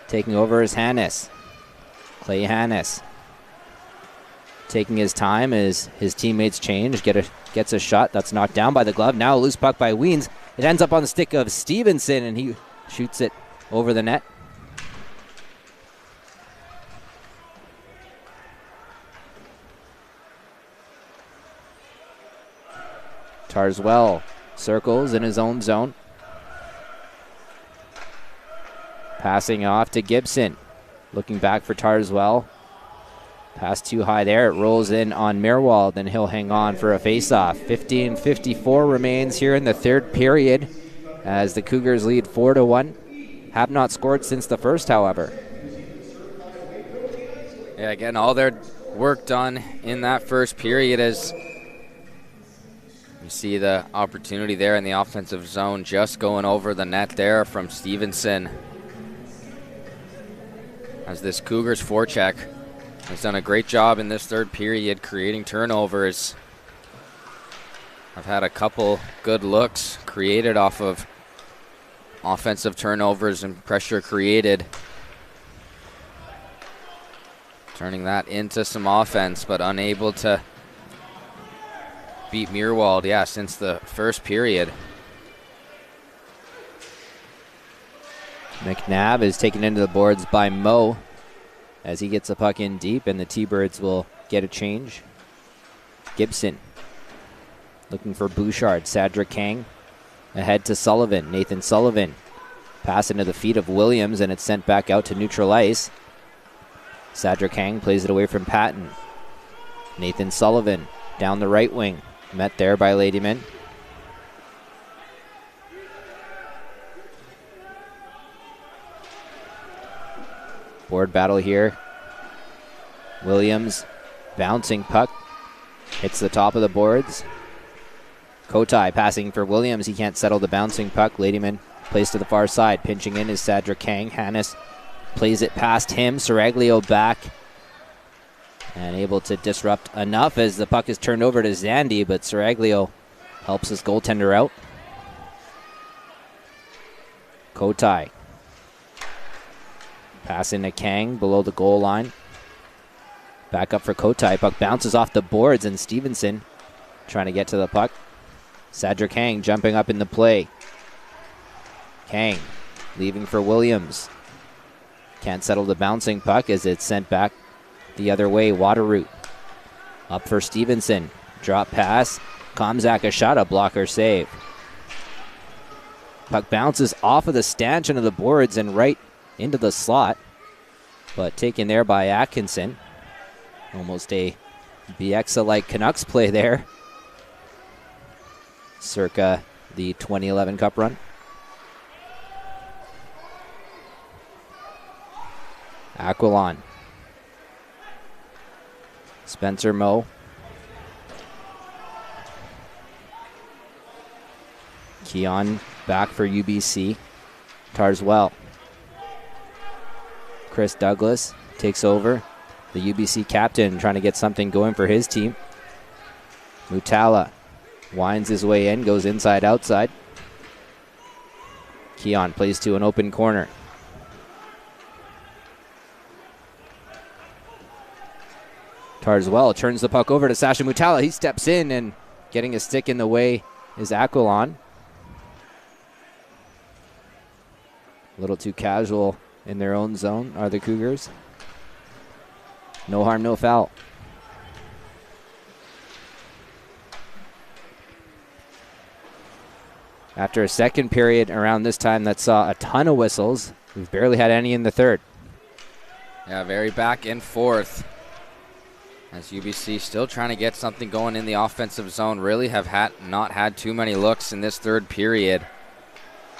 Taking over is Hannes. Clay Hannes. Taking his time as his teammates change. Gets a shot that's knocked down by the glove. Now a loose puck by Weens. It ends up on the stick of Stevenson and he shoots it over the net. Tarswell circles in his own zone. Passing off to Gibson. Looking back for Tarswell. Pass too high there. It rolls in on Meerwald, and he'll hang on for a face-off. 15:54 remains here in the third period as the Cougars lead 4-1. Have not scored since the first, however. Yeah, again, all their work done in that first period as you see the opportunity there in the offensive zone, just going over the net there from Stevenson. As this Cougars forecheck has done a great job in this third period creating turnovers. I've had a couple good looks created off of offensive turnovers and pressure created. Turning that into some offense, but unable to beat Meerwald, yeah, since the first period. McNabb is taken into the boards by Moe as he gets the puck in deep, and the T-Birds will get a change. Gibson looking for Bouchard. Cedric Kang ahead to Sullivan. Nathan Sullivan. Pass into the feet of Williams, and it's sent back out to neutral ice. Cedric Kang plays it away from Patton. Nathan Sullivan down the right wing. Met there by Ladyman. Board battle here. Williams bouncing puck. Hits the top of the boards. Kotai passing for Williams. He can't settle the bouncing puck. Ladyman plays to the far side. Pinching in is Cedric Kang. Hannes plays it past him. Seraglio back. And able to disrupt enough as the puck is turned over to Zandy, but Seraglio helps his goaltender out. Kotai. Pass into Kang below the goal line. Back up for Kotai. Puck bounces off the boards, and Stevenson trying to get to the puck. Cedric Kang jumping up in the play. Kang leaving for Williams. Can't settle the bouncing puck as it's sent back the other way. Waterroot up for Stevenson. Drop pass. Komzak a shot, a blocker save. Puck bounces off of the stanchion of the boards and right into the slot, but taken there by Atkinson. Almost a Bieksa-like Canucks play there, circa the 2011 Cup run. Aquilon. Spencer Moe. Keon back for UBC. Tarswell. Chris Douglas takes over. The UBC captain trying to get something going for his team. Mutala winds his way in, goes inside, outside. Keon plays to an open corner. Tarswell turns the puck over to Sasha Mutala. He steps in, and getting a stick in the way is Aquilon. A little too casual in their own zone are the Cougars. No harm, no foul. After a second period around this time that saw a ton of whistles, we've barely had any in the third. Yeah, very back and forth. As UBC still trying to get something going in the offensive zone. Really have not had too many looks in this third period.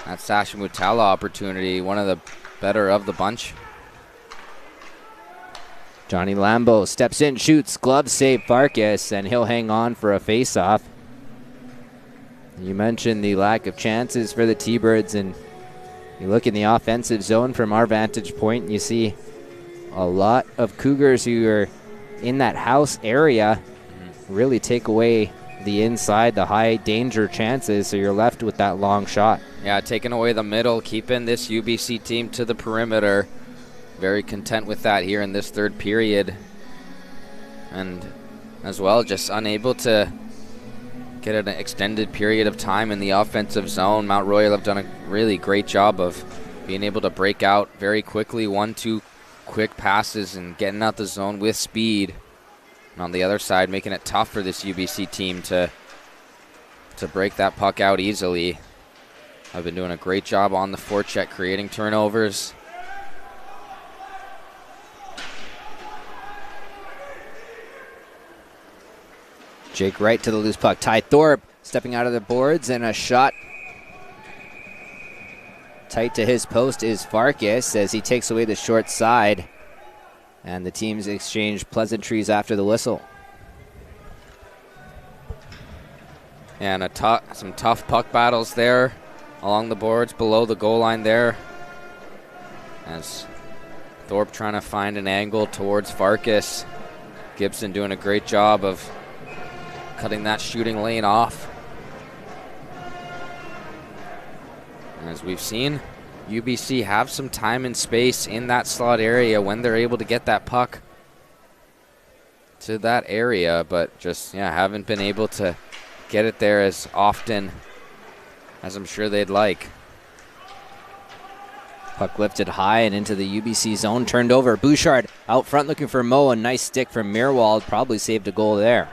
That Sasha Mutala opportunity, one of the better of the bunch. Johnny Lambo steps in, shoots, glove save Farkas, and he'll hang on for a face-off. You mentioned the lack of chances for the T-Birds, and you look in the offensive zone from our vantage point, and you see a lot of Cougars who are in that house area really take away the inside, the high danger chances, so you're left with that long shot. Yeah, taking away the middle, keeping this UBC team to the perimeter. Very content with that here in this third period. And as well, just unable to get an extended period of time in the offensive zone. Mount Royal have done a really great job of being able to break out very quickly, 1-2 quick passes and getting out the zone with speed. And on the other side, making it tough for this UBC team to break that puck out easily. I've been doing a great job on the forecheck, creating turnovers. Jake Wright to the loose puck. Ty Thorpe stepping out of the boards, and a shot tight to his post is Farkas as he takes away the short side. And the teams exchange pleasantries after the whistle. And some tough puck battles there along the boards below the goal line there. As Thorpe trying to find an angle towards Farkas. Gibson doing a great job of cutting that shooting lane off. As we've seen, UBC have some time and space in that slot area when they're able to get that puck to that area, but just, yeah, haven't been able to get it there as often as I'm sure they'd like. Puck lifted high and into the UBC zone, turned over. Bouchard out front looking for Mo. A nice stick from Meerwald, probably saved a goal there.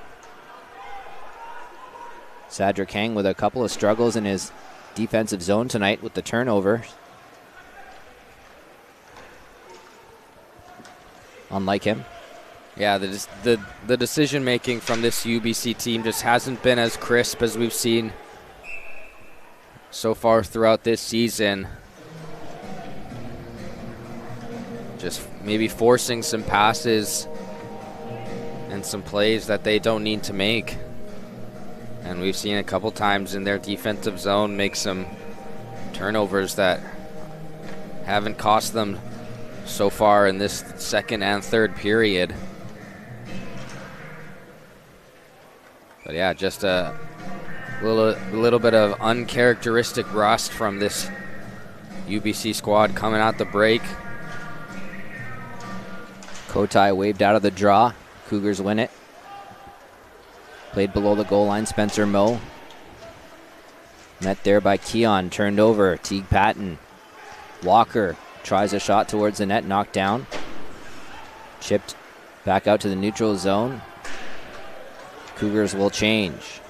Cedric Hang with a couple of struggles in his defensive zone tonight with the turnover. Unlike him. Yeah, the decision making from this UBC team just hasn't been as crisp as we've seen so far throughout this season. Just maybe forcing some passes and some plays that they don't need to make. And we've seen a couple times in their defensive zone make some turnovers that haven't cost them so far in this second and third period. But yeah, just a little bit of uncharacteristic rust from this UBC squad coming out the break. Kotai waved out of the draw. Cougars win it. Played below the goal line, Spencer Moe. Met there by Keon, turned over, Teague Patton. Walker tries a shot towards the net, knocked down. Chipped back out to the neutral zone. Cougars will change.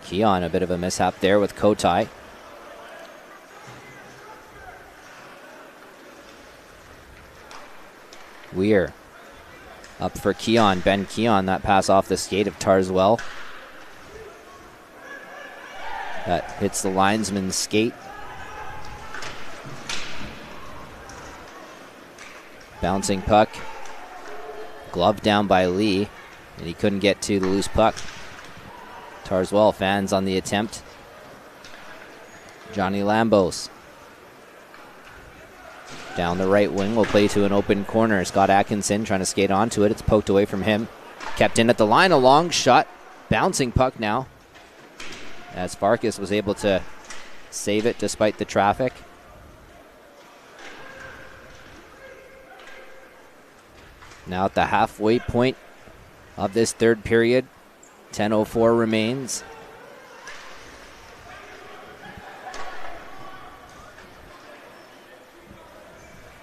Keon, a bit of a mishap there with Kotai. Weir up for Keon. Ben Keon, that pass off the skate of Tarswell. That hits the linesman's skate. Bouncing puck. Glove down by Lee, and he couldn't get to the loose puck. Tarswell fans on the attempt. Johnny Lambos. Down the right wing, will play to an open corner. Scott Atkinson trying to skate onto it. It's poked away from him. Kept in at the line, a long shot. Bouncing puck now, as Farkas was able to save it despite the traffic. Now at the halfway point of this third period, 10:04 remains.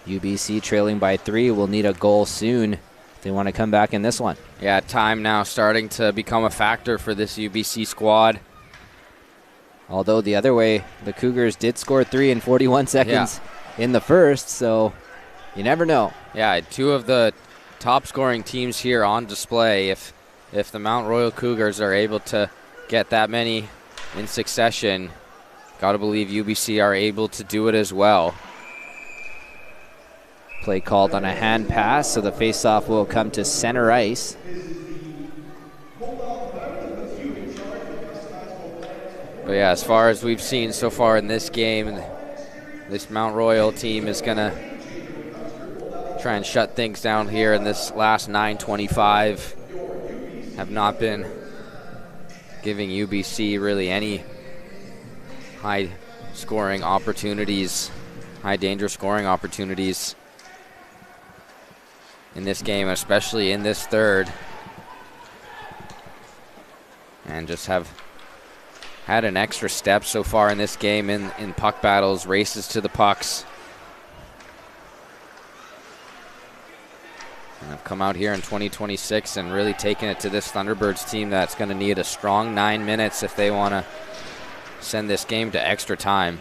UBC trailing by 3 will need a goal soon if they want to come back in this one. Yeah, time now starting to become a factor for this UBC squad. Although the other way, the Cougars did score 3 in 41 seconds in the first, so you never know. Yeah, two of the top scoring teams here on display. If the Mount Royal Cougars are able to get that many in succession, gotta believe UBC are able to do it as well. Play called on a hand pass, so the faceoff will come to center ice. But yeah, as far as we've seen so far in this game, this Mount Royal team is gonna try and shut things down here in this last 9:25. Have not been giving UBC really any high scoring opportunities, high danger scoring opportunities in this game, especially in this third. And just have had an extra step so far in this game in puck battles, races to the pucks. And have come out here in 2026 and really taken it to this Thunderbirds team that's going to need a strong 9 minutes if they want to send this game to extra time.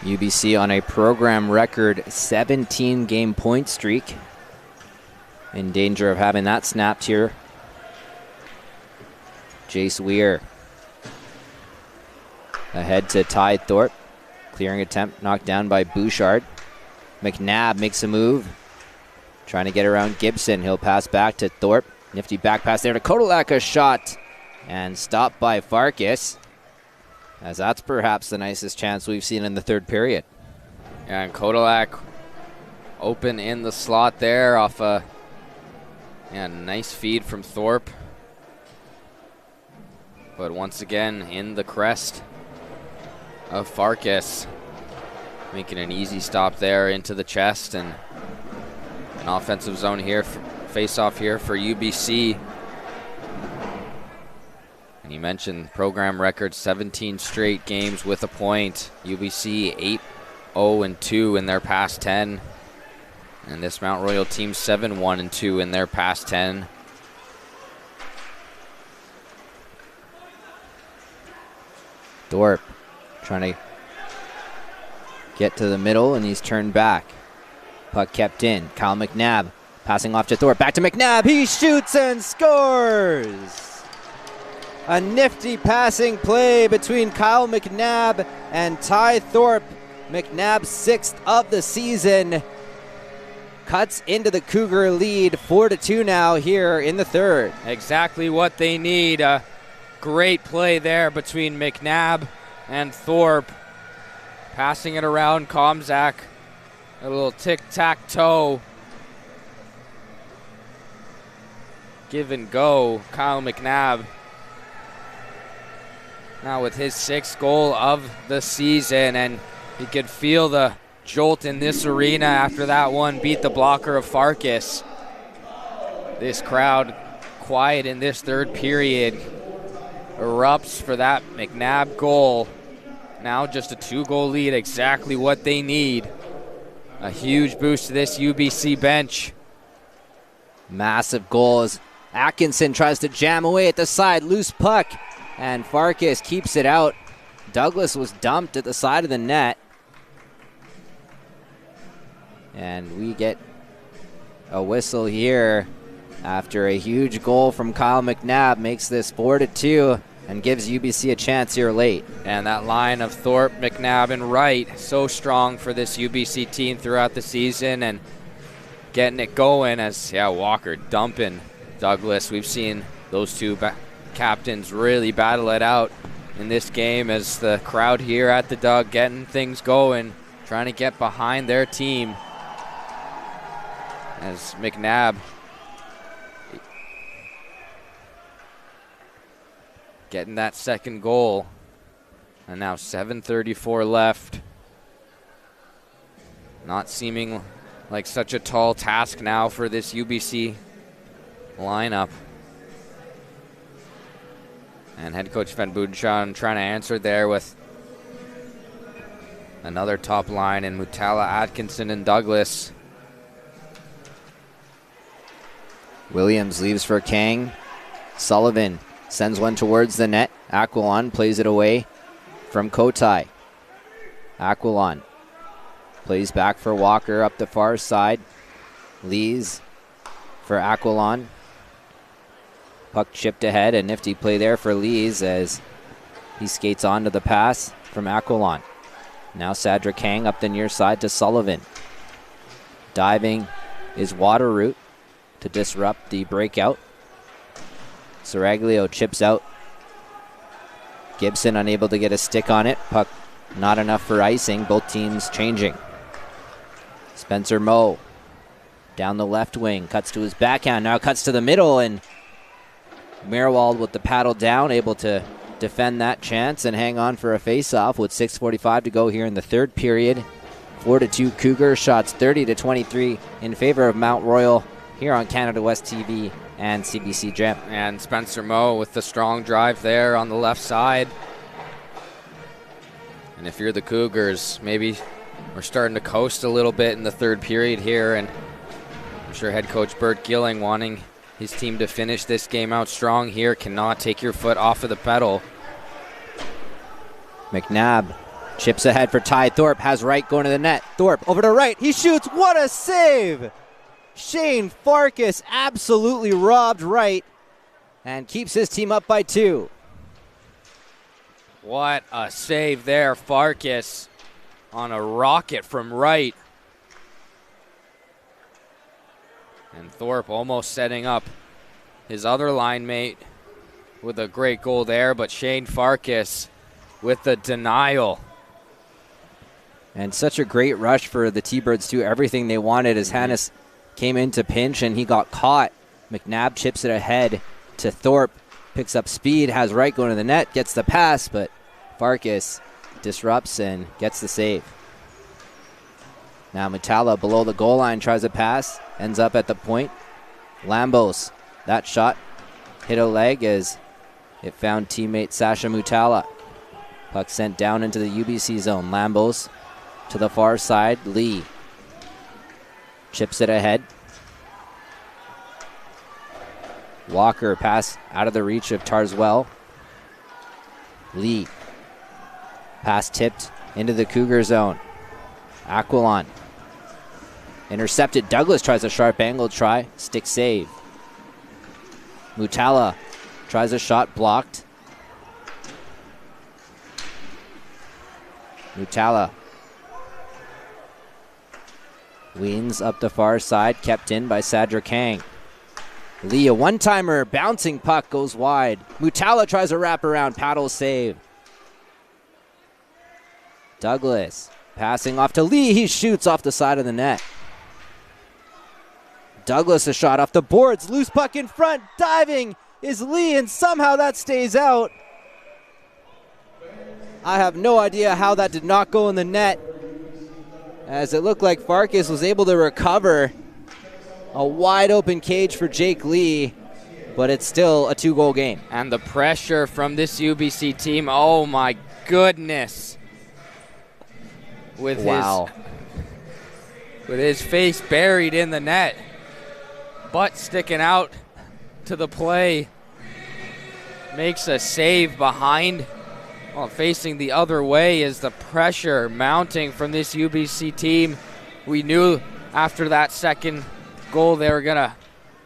UBC on a program record 17-game point streak. In danger of having that snapped here. Jace Weir. Ahead to Ty Thorpe. Clearing attempt knocked down by Bouchard. McNabb makes a move. Trying to get around Gibson. He'll pass back to Thorpe. Nifty back pass there to Kodalak. A shot. And stopped by Farkas. As that's perhaps the nicest chance we've seen in the third period. Yeah, and Kodalak open in the slot there off a nice feed from Thorpe. But once again, in the crest of Farkas. Making an easy stop there into the chest, and an offensive zone here, face-off here for UBC. And you mentioned program record 17 straight games with a point. UBC 8-0-2 in their past 10. And this Mount Royal team 7-1-2 in their past 10. Thorpe trying to get to the middle, and he's turned back. Puck kept in. Kyle McNabb passing off to Thorpe. Back to McNabb. He shoots and scores! A nifty passing play between Kyle McNabb and Ty Thorpe. McNabb's 6th of the season. Cuts into the Cougar lead, 4-2 now here in the third. Exactly what they need. A great play there between McNabb and Thorpe. Passing it around Komzak. A little tic-tac-toe. Give and go. Kyle McNabb now with his 6th goal of the season, and you could feel the jolt in this arena after that one beat the blocker of Farkas. This crowd quiet in this 3rd period erupts for that McNabb goal. Now just a 2-goal lead, exactly what they need. A huge boost to this UBC bench. Massive goal as Atkinson tries to jam away at the side, loose puck, and Farkas keeps it out. Douglas was dumped at the side of the net. And we get a whistle here after a huge goal from Kyle McNabb makes this 4-2 and gives UBC a chance here late. And that line of Thorpe, McNabb, and Wright, so strong for this UBC team throughout the season and getting it going as, Walker dumping Douglas. We've seen those two captains really battle it out in this game as the crowd here at the Doug getting things going, trying to get behind their team. As McNabb getting that 2nd goal. And now 7:34 left. Not seeming like such a tall task now for this UBC lineup. And head coach Van Boudenschauen trying to answer there with another top line in Mutala, Atkinson, and Douglas. Williams leaves for Kang. Sullivan sends one towards the net. Aquilon plays it away from Kotai. Aquilon plays back for Walker up the far side. Lees for Aquilon. Puck chipped ahead, a nifty play there for Lees as he skates onto the pass from Aquilon. Now Sadra Kang up the near side to Sullivan. Diving is Waterroot to disrupt the breakout. Saraglio chips out. Gibson unable to get a stick on it. Puck not enough for icing. Both teams changing. Spencer Moe down the left wing. Cuts to his backhand. Now cuts to the middle, and Meerwald with the paddle down, able to defend that chance and hang on for a face-off with 6:45 to go here in the 3rd period. 4-2 Cougars, shots 30-23 in favor of Mount Royal here on Canada West TV and CBC Gem. And Spencer Moe with the strong drive there on the left side. And if you're the Cougars, maybe we're starting to coast a little bit in the 3rd period here, and I'm sure head coach Bert Gilling wanting his team to finish this game out strong here. Cannot take your foot off of the pedal. McNabb chips ahead for Ty Thorpe, has Wright going to the net. Thorpe over to Wright, he shoots, what a save! Shane Farkas absolutely robbed Wright and keeps his team up by 2. What a save there, Farkas on a rocket from Wright. And Thorpe almost setting up his other line mate with a great goal there, but Shane Farkas with the denial. And such a great rush for the T-Birds too. Everything they wanted as Hannes came in to pinch and he got caught. McNabb chips it ahead to Thorpe. Picks up speed, has Wright going to the net, gets the pass, but Farkas disrupts and gets the save. Now Mutala below the goal line tries a pass, ends up at the point. Lambos, that shot hit a leg as it found teammate Sasha Mutala. Puck sent down into the UBC zone. Lambos to the far side. Lee chips it ahead. Walker pass out of the reach of Tarswell. Lee pass tipped into the Cougar zone. Aquilon intercepted. Douglas tries a sharp angle try. Stick save. Mutala tries a shot blocked. Mutala leans up the far side, kept in by Sadra Kang. Lee, a one-timer, bouncing puck goes wide. Mutala tries a wraparound, paddle save. Douglas passing off to Lee, he shoots off the side of the net. Douglas a shot off the boards, loose puck in front, diving is Lee, and somehow that stays out. I have no idea how that did not go in the net, as it looked like Farkas was able to recover a wide open cage for Jake Lee, but it's still a 2-goal game. And the pressure from this UBC team, oh my goodness. With his face buried in the net, butt sticking out to the play, makes a save behind. Well, facing the other way is the pressure mounting from this UBC team. We knew after that second goal they were going to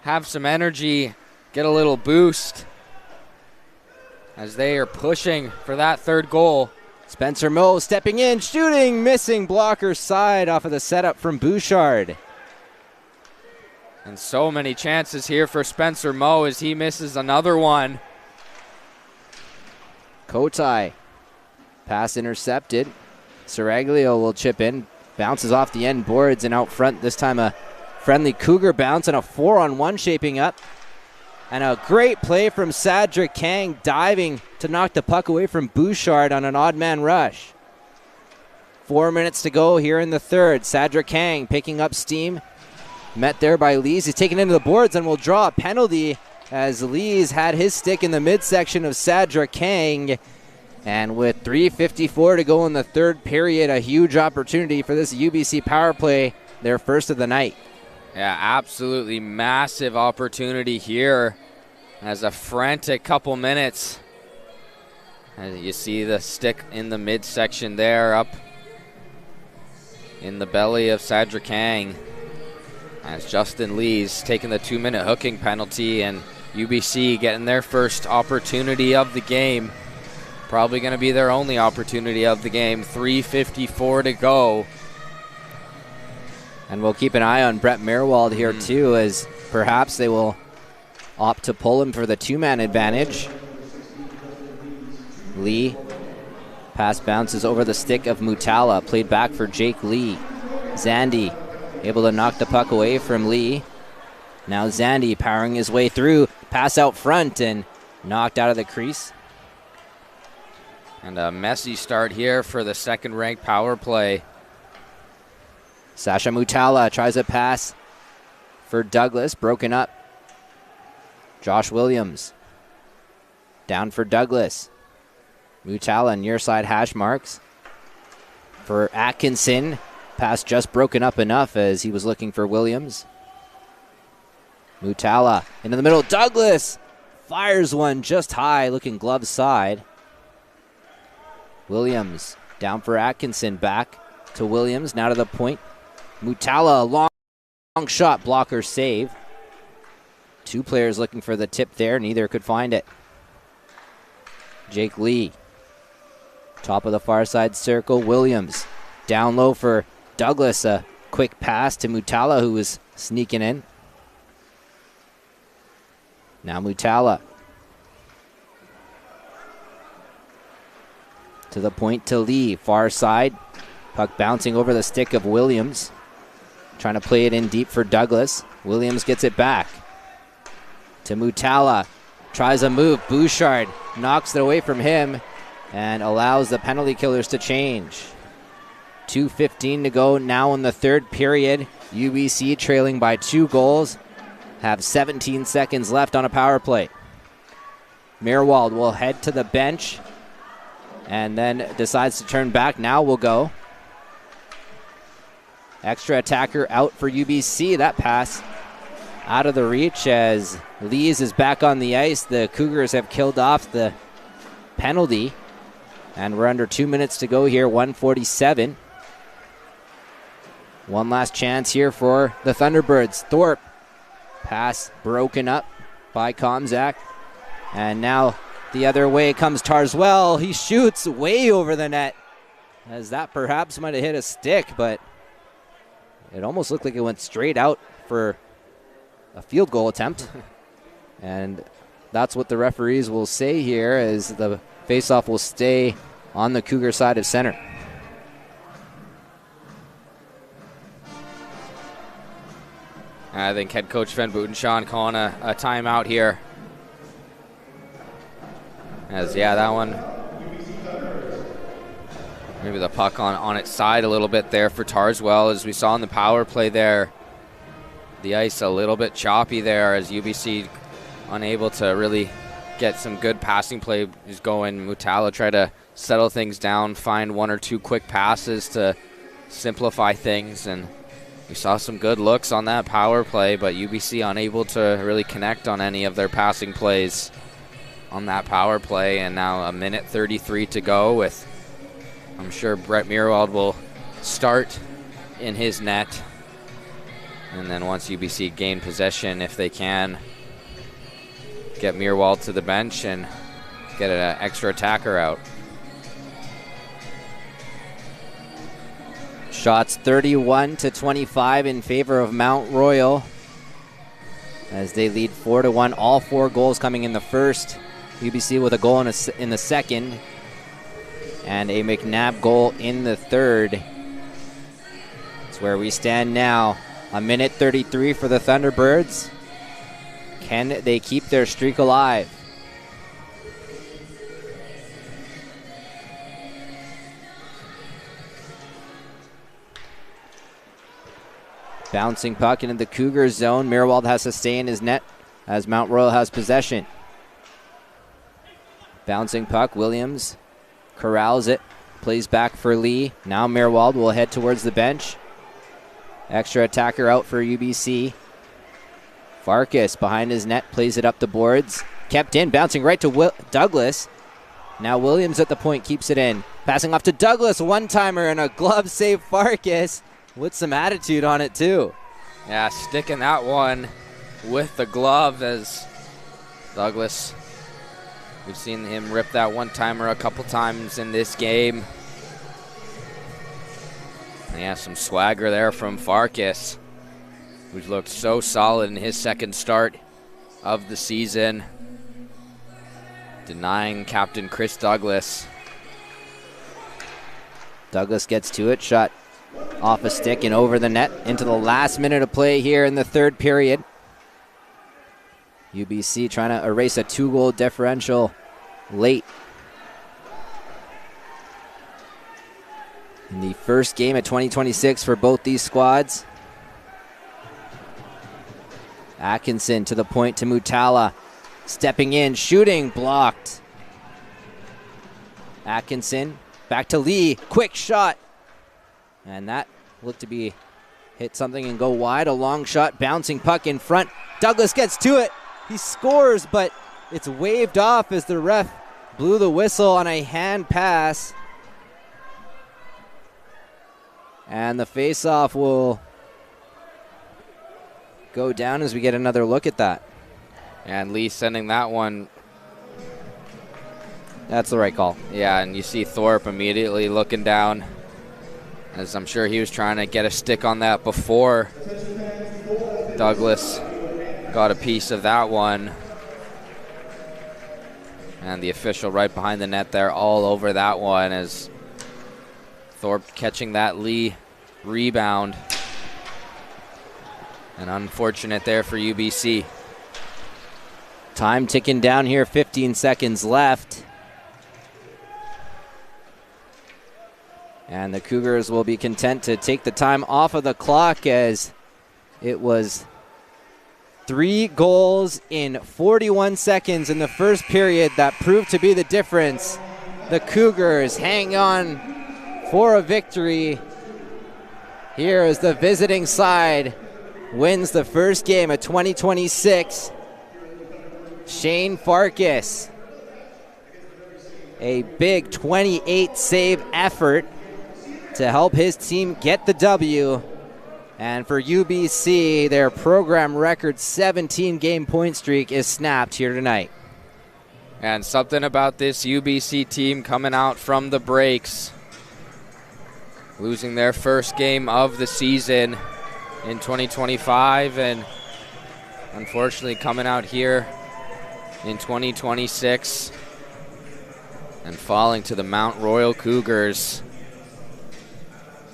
have some energy, get a little boost as they are pushing for that third goal. Spencer Moe stepping in, shooting, missing, blocker side off of the setup from Bouchard. And so many chances here for Spencer Moe as he misses another one. Kotai, pass intercepted. Saraglio will chip in, bounces off the end boards and out front. This time a friendly Cougar bounce and a 4-on-1 shaping up. And a great play from Sadric Kang, diving to knock the puck away from Bouchard on an odd man rush. 4 minutes to go here in the third. Sadric Kang picking up steam. Met there by Lees. He's taken into the boards and will draw a penalty as Lees had his stick in the midsection of Sadric Kang. And with 3:54 to go in the third period, a huge opportunity for this UBC power play, their first of the night. Yeah, absolutely massive opportunity here as a frantic couple minutes. As you see the stick in the midsection there, up in the belly of Sadric Kang. As Justin Lee's taking the 2-minute hooking penalty, and UBC getting their first opportunity of the game. Probably going to be their only opportunity of the game. 3:54 to go. And we'll keep an eye on Brett Meerwald here too, as perhaps they will opt to pull him for the 2-man advantage. Lee, pass bounces over the stick of Mutala, played back for Jake Lee. Zandy able to knock the puck away from Lee. Now Zandy powering his way through, pass out front and knocked out of the crease. And a messy start here for the second-ranked power play. Sasha Mutala tries a pass for Douglas, broken up. Josh Williams down for Douglas. Mutala near side hash marks for Atkinson. Pass just broken up enough as he was looking for Williams. Mutala into the middle. Douglas fires one just high, looking glove side. Williams down for Atkinson, back to Williams, now to the point. Mutala, long shot, blocker save. Two players looking for the tip there, neither could find it. Jake Lee, top of the far side circle. Williams down low for Douglas, a quick pass to Mutala, who was sneaking in. Now Mutala to the point to Lee, far side. Puck bouncing over the stick of Williams. Trying to play it in deep for Douglas. Williams gets it back to Mutala. Tries a move. Bouchard knocks it away from him and allows the penalty killers to change. 2:15 to go now in the third period. UBC trailing by 2 goals. Have 17 seconds left on a power play. Meerwald will head to the bench and then decides to turn back. Now will go. Extra attacker out for UBC. That pass out of the reach as Lees is back on the ice. The Cougars have killed off the penalty. And we're under 2 minutes to go here, 1:47. One last chance here for the Thunderbirds. Thorpe, pass broken up by Komzak. And now the other way comes Tarswell. He shoots way over the net, as that perhaps might have hit a stick, but it almost looked like it went straight out for a field goal attempt. And that's what the referees will say here, as the faceoff will stay on the Cougar side of center. I think head coach Sven Butenshaw calling a timeout here. As, yeah, that one Maybe the puck on its side a little bit there for Tarswell, as we saw in the power play there. The ice a little bit choppy there as UBC unable to really get some good passing play is going. Mutala tried to settle things down, find one or two quick passes to simplify things, and we saw some good looks on that power play, but UBC unable to really connect on any of their passing plays on that power play. And now a minute 33 to go, with, I'm sure Brett Meerwald will start in his net. And then once UBC gain possession, if they can, get Meerwald to the bench and get an extra attacker out. Shots 31-25 in favor of Mount Royal as they lead 4-1. All 4 goals coming in the first. UBC with a goal in the second and a McNabb goal in the third. That's where we stand now. A minute 33 for the Thunderbirds. Can they keep their streak alive? Bouncing puck into the Cougars zone. Meerwald has to stay in his net as Mount Royal has possession. Bouncing puck, Williams corrals it, plays back for Lee. Now Meerwald will head towards the bench. Extra attacker out for UBC. Farkas behind his net, plays it up the boards. Kept in, bouncing right to Douglas. Now Williams at the point, keeps it in. Passing off to Douglas, one-timer and a glove save. Farkas with some attitude on it too. Yeah, sticking that one with the glove as Douglas. We've seen him rip that one-timer a couple times in this game. And yeah, some swagger there from Farkas, who's looked so solid in his second start of the season, denying Captain Chris Douglas. Douglas gets to it, shot off a stick and over the net into the last minute of play here in the third period. UBC trying to erase a 2-goal differential late in the first game of 2026 for both these squads. Atkinson to the point to Mutala. Stepping in, shooting, blocked. Atkinson back to Lee, quick shot. And that looked to be hit something and go wide. A long shot, bouncing puck in front. Douglas gets to it. He scores, but it's waved off as the ref blew the whistle on a hand pass. And the face-off will go down as we get another look at that. And Lee sending that one. That's the right call. Yeah, and you see Thorpe immediately looking down, as I'm sure he was trying to get a stick on that before Douglas got a piece of that one. And the official right behind the net there, all over that one, as Thorpe catching that Lee rebound. And unfortunate there for UBC. Time ticking down here, 15 seconds left. And the Cougars will be content to take the time off of the clock, as it was 3 goals in 41 seconds in the first period that proved to be the difference. The Cougars hang on for a victory here as the visiting side wins the first game of 2026. Shane Farkas, a big 28 save effort to help his team get the W. And for UBC, their program record 17 game point streak is snapped here tonight. And something about this UBC team coming out from the breaks, losing their first game of the season in 2025, and unfortunately coming out here in 2026 and falling to the Mount Royal Cougars.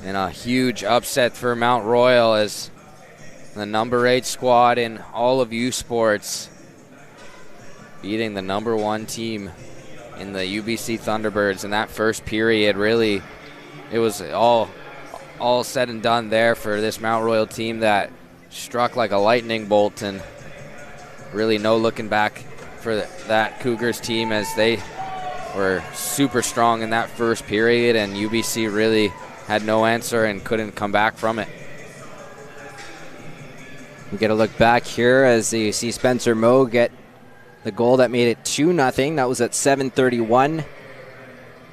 And a huge upset for Mount Royal, as the number 8 squad in all of U Sports beating the number 1 team in the UBC Thunderbirds in that first period. Really it was all said and done there for this Mount Royal team that struck like a lightning bolt, and really no looking back for that Cougars team, as they were super strong in that first period, and UBC really had no answer and couldn't come back from it. We get a look back here as you see Spencer Moe get the goal that made it 2-0. That was at 7:31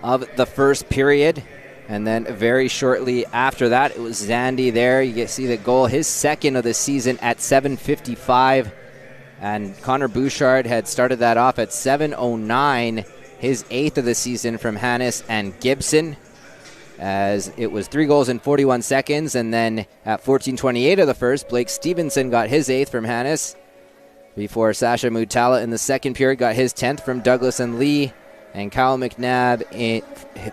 of the first period. And then very shortly after that, it was Zandy there. You see the goal, his second of the season at 7:55. And Connor Bouchard had started that off at 7:09, his 8th of the season from Hannes and Gibson, as it was 3 goals in 41 seconds. And then at 14:28 of the first, Blake Stevenson got his 8th from Hannes, before Sasha Mutala in the second period got his 10th from Douglas and Lee, and Kyle McNabb in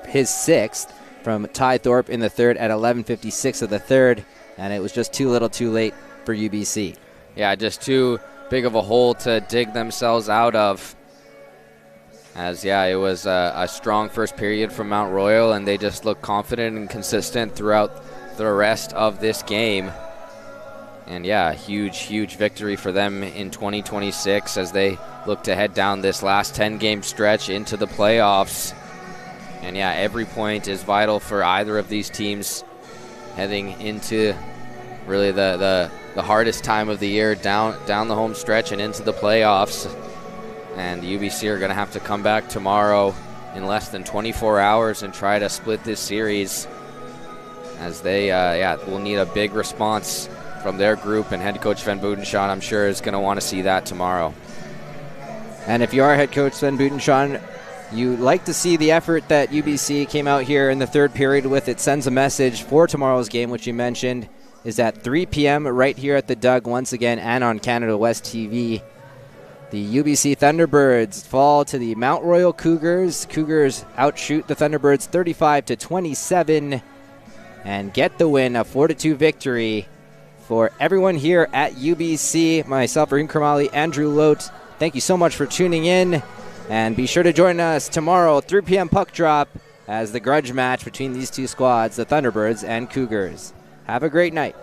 his 6th from Ty Thorpe in the third at 11:56 of the third. And it was just too little too late for UBC. Yeah, just too big of a hole to dig themselves out of. As, yeah, it was a strong first period from Mount Royal, and they just looked confident and consistent throughout the rest of this game. And, yeah, huge victory for them in 2026 as they look to head down this last 10-game stretch into the playoffs. And, yeah, every point is vital for either of these teams heading into really the hardest time of the year, down the home stretch and into the playoffs. And the UBC are going to have to come back tomorrow in less than 24 hours and try to split this series, as they will need a big response from their group, and head coach Sven Budenshaw, I'm sure, is going to want to see that tomorrow. And if you are head coach Sven Budenshaw, you like to see the effort that UBC came out here in the third period with. It sends a message for tomorrow's game, which you mentioned is at 3 p.m. right here at the Doug once again, and on Canada West TV. The UBC Thunderbirds fall to the Mount Royal Cougars. Cougars outshoot the Thunderbirds 35-27 and get the win, a 4-2 victory. For everyone here at UBC, myself, Raheem Kermali, Andrew Lote, thank you so much for tuning in. And be sure to join us tomorrow, 3 p.m. puck drop, as the grudge match between these two squads, the Thunderbirds and Cougars. Have a great night.